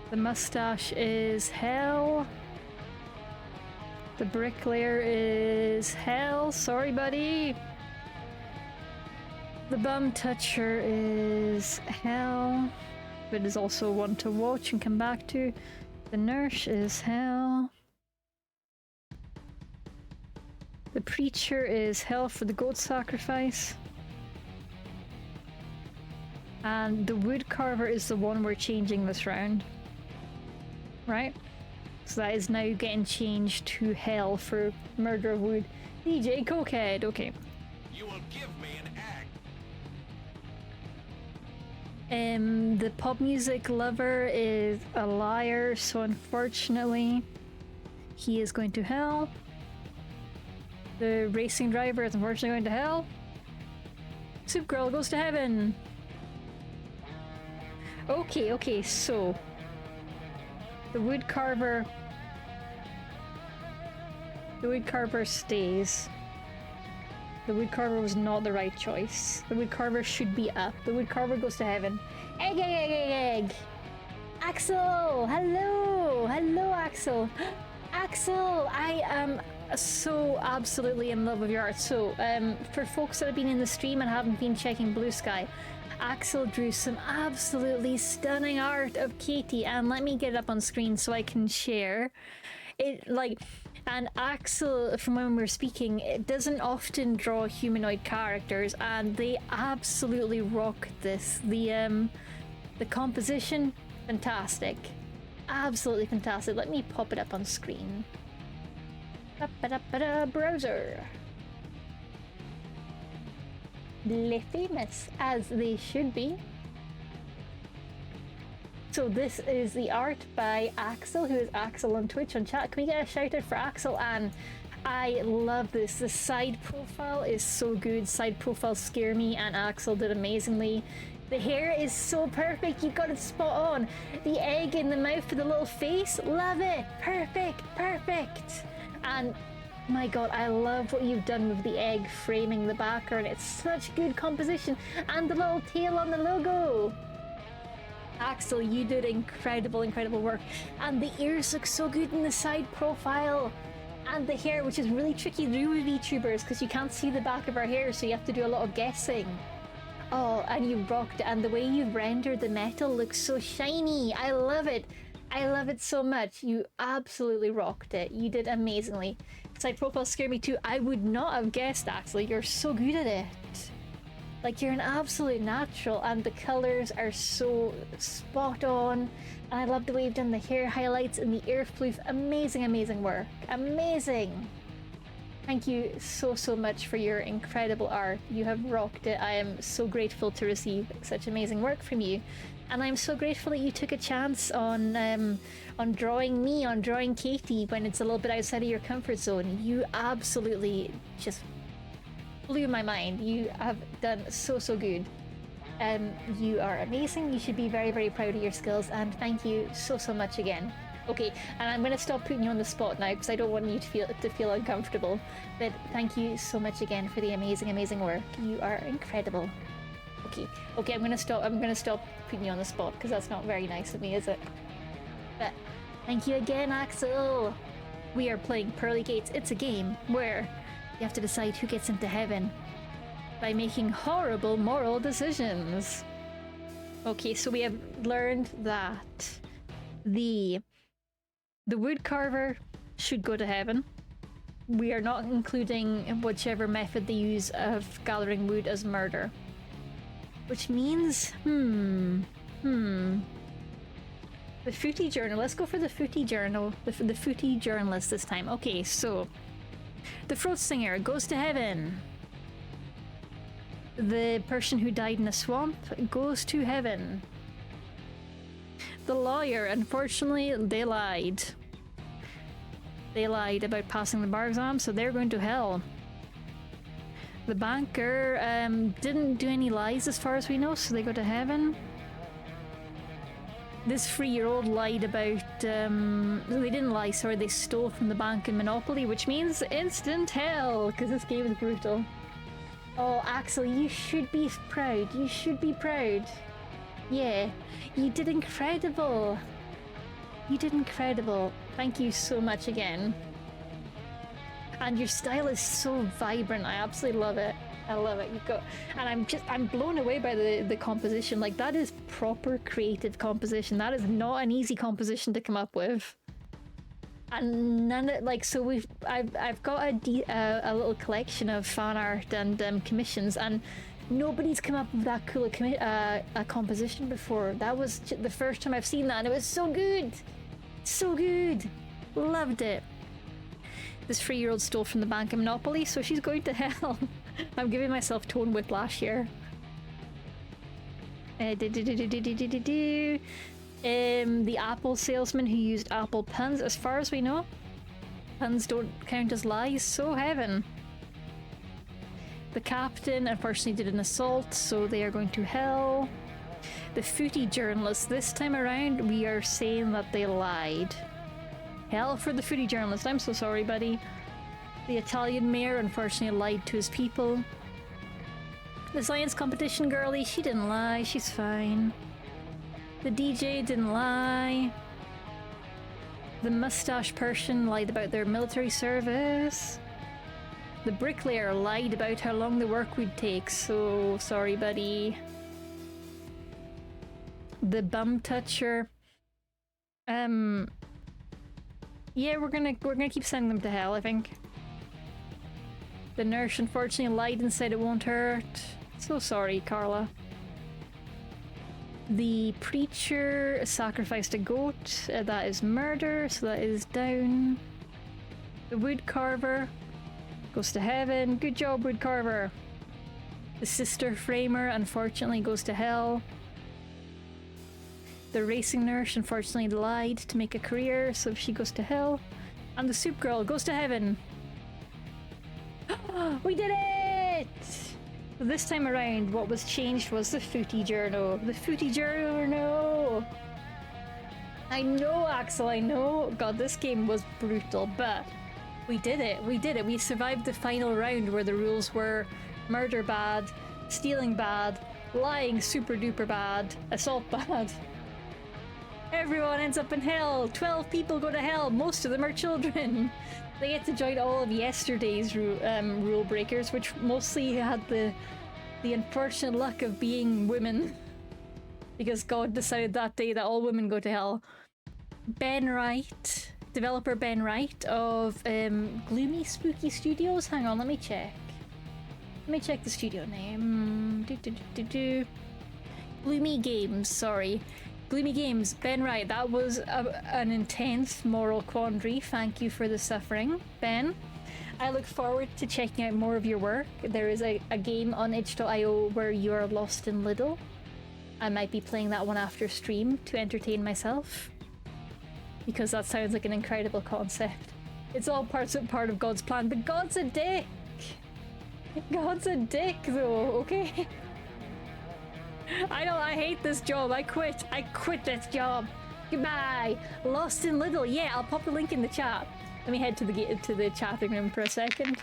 The mustache is hell. The bricklayer is hell. Sorry, buddy. The bum toucher is hell, but is also one to watch and come back to. The nurse is hell. The preacher is hell for the goat sacrifice. And the wood carver is the one we're changing this round. Right? So that is now getting changed to hell for murder of wood. DJ Cokehead, okay. You will give me an egg. The pop music lover is a liar, so unfortunately he is going to hell. The racing driver is unfortunately going to hell. Soup Girl goes to Heaven. Okay, so the wood carver stays. The wood carver was not the right choice. The wood carver should be up. The wood carver goes to Heaven. Egg! Axel! Hello, Axel. Axel, I am so absolutely in love with your art. So, for folks that have been in the stream and haven't been checking Blue Sky, Axel drew some absolutely stunning art of Katie, and let me get it up on screen so I can share it. And Axel, from when we were speaking, it doesn't often draw humanoid characters, and they absolutely rock this. The composition, fantastic, absolutely fantastic. Let me pop it up on screen. Browser. Le famous, as they should be. So this is the art by Axel, who is Axel on Twitch on chat. Can we get a shout out for Axel? And I love this. The side profile is so good. Side profiles scare me, and Axel did amazingly. The hair is so perfect. You got it spot on. The egg in the mouth for the little face. Love it. Perfect. Perfect. And my god, I love what you've done with the egg framing the background. It's such good composition. And the little tail on the logo. Axel, you did incredible work. And the ears look so good in the side profile. And the hair, which is really tricky to do with VTubers because you can't see the back of our hair, so you have to do a lot of guessing. Oh, and you rocked it. And the way you've rendered the metal looks so shiny. I love it. I love it so much. You absolutely rocked it. You did amazingly. Side profile scared me too. I would not have guessed, Axel. You're so good at it. Like, you're an absolute natural, and the colors are so spot on. And I love the way you've done the hair highlights and the ear floof. Amazing work. Amazing. Thank you so much for your incredible art. You have rocked it. I am so grateful to receive such amazing work from you. And I'm so grateful that you took a chance on drawing me, on drawing Katie when it's a little bit outside of your comfort zone. You absolutely just blew my mind. You have done so good. You are amazing. You should be very proud of your skills, and thank you so much again. Okay, and I'm going to stop putting you on the spot now because I don't want you to feel uncomfortable. But thank you so much again for the amazing work. You are incredible. Okay, I'm going to stop putting you on the spot because that's not very nice of me, is it? But thank you again, Axel. We are playing Pearly Gates. It's a game where you have to decide who gets into heaven by making horrible moral decisions. Okay, so we have learned that the wood carver should go to heaven. We are not including whichever method they use of gathering wood as murder. Which means, the footy journal. Let's go for the footy journal. The footy journalist this time. Okay, so the throat singer goes to heaven. The person who died in a swamp goes to heaven. The lawyer, unfortunately, they lied. They lied about passing the bar exam, so they're going to hell. The banker didn't do any lies as far as we know, so they go to heaven. This 3-year-old lied about... they didn't lie, sorry, they stole from the bank in Monopoly, which means instant hell, because this game is brutal. Oh, Axel, you should be proud. You should be proud. Yeah, you did incredible. You did incredible. Thank you so much again. And your style is so vibrant. I absolutely love it. I love it. And I'm blown away by the composition. Like, that is proper creative composition. That is not an easy composition to come up with. And none of, like, so I've got a little collection of fan art and commissions, and nobody's come up with that cool a composition before. That was the first time I've seen that, and it was so good. So good. Loved it. This 3-year-old stole from the bank in Monopoly, so she's going to hell. I'm giving myself tone whiplash here. The apple salesman who used apple puns, as far as we know, puns don't count as lies, so heaven. The captain unfortunately did an assault, so they are going to hell. The footy journalist, this time around we are saying that they lied. Hell for the footy journalist, I'm so sorry, buddy. The Italian mayor unfortunately lied to his people. The science competition girlie, she didn't lie, she's fine. The DJ didn't lie. The mustache person lied about their military service. The bricklayer lied about how long the work would take, so sorry, buddy. The bum toucher. Yeah, we're gonna keep sending them to hell, I think. The nurse unfortunately lied and said it won't hurt. So sorry, Carla. The preacher sacrificed a goat. That is murder, so that is down. The wood carver goes to heaven. Good job, wood carver. The sister framer unfortunately goes to hell. The racing nurse unfortunately lied to make a career, so she goes to hell. And the soup girl goes to heaven. We did it! This time around, what was changed was the footy journal. The footy journal! I know, Axel, I know. God, this game was brutal, but we did it. We did it. We survived the final round where the rules were murder bad, stealing bad, lying super duper bad, assault bad. Everyone ends up in hell. 12 people go to hell. Most of them are children. They get to join all of yesterday's rule breakers, which mostly had the unfortunate luck of being women. Because God decided that day that all women go to hell. Ben Wright, developer Ben Wright of Gloomy Spooky Studios. Hang on, let me check. Let me check the studio name. Gloomy Games, sorry. Gloomy Games, Ben Wright. That was an intense moral quandary. Thank you for the suffering, Ben. I look forward to checking out more of your work. There is a game on itch.io where you are lost in Lidl. I might be playing that one after stream to entertain myself, because that sounds like an incredible concept. It's all part of God's plan, but God's a dick! God's a dick though, okay? I hate this job. I quit this job. Goodbye. Lost in Lidl. Yeah, I'll pop the link in the chat. Let me head to the chatting room for a second.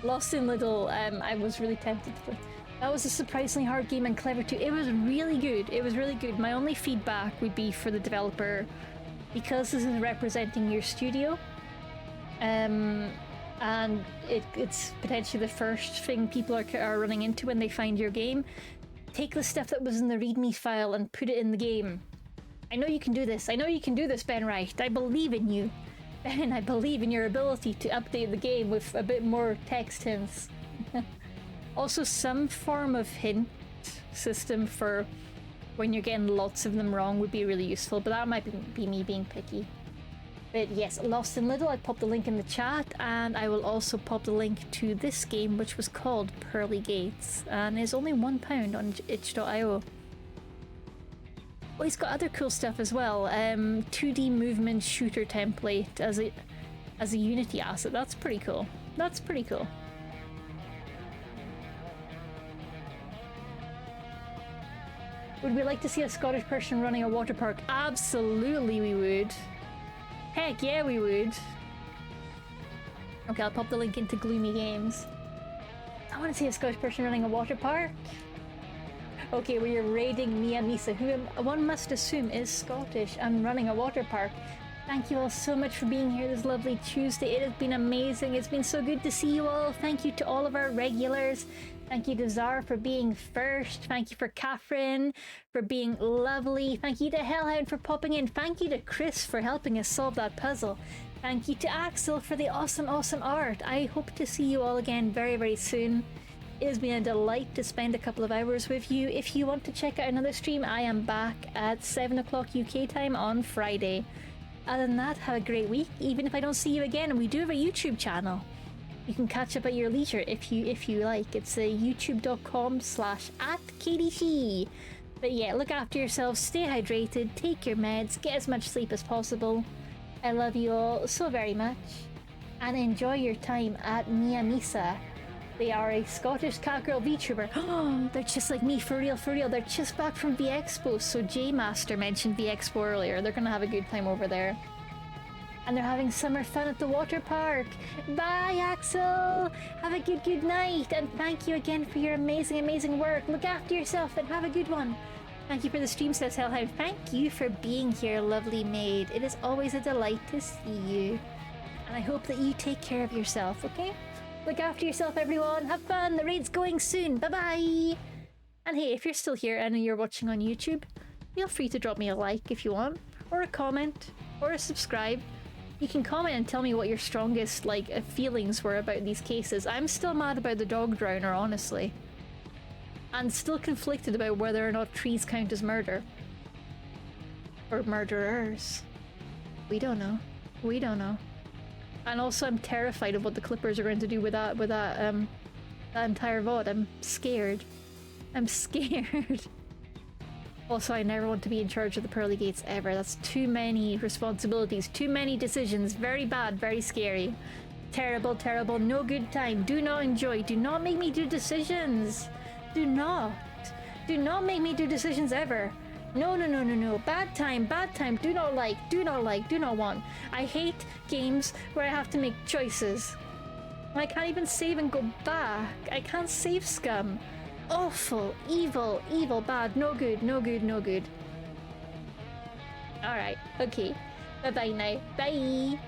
Lost in Lidl, I was really tempted to play. That was a surprisingly hard game and clever too. It was really good. It was really good. My only feedback would be for the developer, because this is representing your studio, and it's potentially the first thing people are running into when they find your game. Take the stuff that was in the README file and put it in the game. I know you can do this. I know you can do this, Ben Wright. I believe in you. Ben, I believe in your ability to update the game with a bit more text hints. Also, some form of hint system for when you're getting lots of them wrong would be really useful, but that might be me being picky. But yes, Lost in Lidl, I popped the link in the chat, and I will also pop the link to this game, which was called Pearly Gates, and is only £1 on itch.io. Oh, he's got other cool stuff as well. 2D movement shooter template as a Unity asset. That's pretty cool. That's pretty cool. Would we like to see a Scottish person running a water park? Absolutely we would. Heck yeah, we would. Okay, I'll pop the link into Gloomy Games. I want to see a Scottish person running a water park. Okay, we are raiding Mia Misa, who one must assume is Scottish and running a water park. Thank you all so much for being here this lovely Tuesday. It has been amazing. It's been so good to see you all. Thank you to all of our regulars. Thank you to Zara for being first. Thank you for Catherine for being lovely. Thank you to Hellhound for popping in. Thank you to Chris for helping us solve that puzzle. Thank you to Axel for the awesome art. I hope to see you all again very, very soon. It has been a delight to spend a couple of hours with you. If you want to check out another stream, I am back at 7 o'clock UK time on Friday. Other than that, have a great week. Even if I don't see you again, we do have a YouTube channel. You can catch up at your leisure if you like. It's youtube.com/@KDC. But yeah, look after yourselves, stay hydrated, take your meds, get as much sleep as possible. I love you all so very much, and enjoy your time at Mia Misa. They are a Scottish catgirl VTuber. Oh, they're just like me, for real, for real. They're just back from VExpo. So J-Master mentioned VExpo earlier. They're gonna have a good time over there. And they're having summer fun at the water park. Bye, Axel! Have a good night, and thank you again for your amazing work. Look after yourself and have a good one. Thank you for the stream, says Hellhound. Thank you for being here, lovely maid. It is always a delight to see you. And I hope that you take care of yourself, okay? Look after yourself, everyone. Have fun. The raid's going soon. Bye-bye. And hey, if you're still here and you're watching on YouTube, feel free to drop me a like if you want, or a comment, or a subscribe. You can comment and tell me what your strongest feelings were about these cases. I'm still mad about the dog drowner, honestly. And still conflicted about whether or not trees count as murder. Or murderers. We don't know. We don't know. And also I'm terrified of what the Clippers are going to do with that that entire VOD. I'm scared. I'm scared. Also, I never want to be in charge of the Pearly Gates ever. That's too many responsibilities, too many decisions. Very bad, very scary. Terrible, terrible, no good time. Do not enjoy. Do not make me do decisions. Do not. Do not make me do decisions ever. No, no, no, no, no. Bad time, bad time. Do not like, do not like, do not want. I hate games where I have to make choices. I can't even save and go back. I can't save scum. Awful, evil, evil, bad, no good, no good, no good. Alright, okay. Bye-bye now. Bye!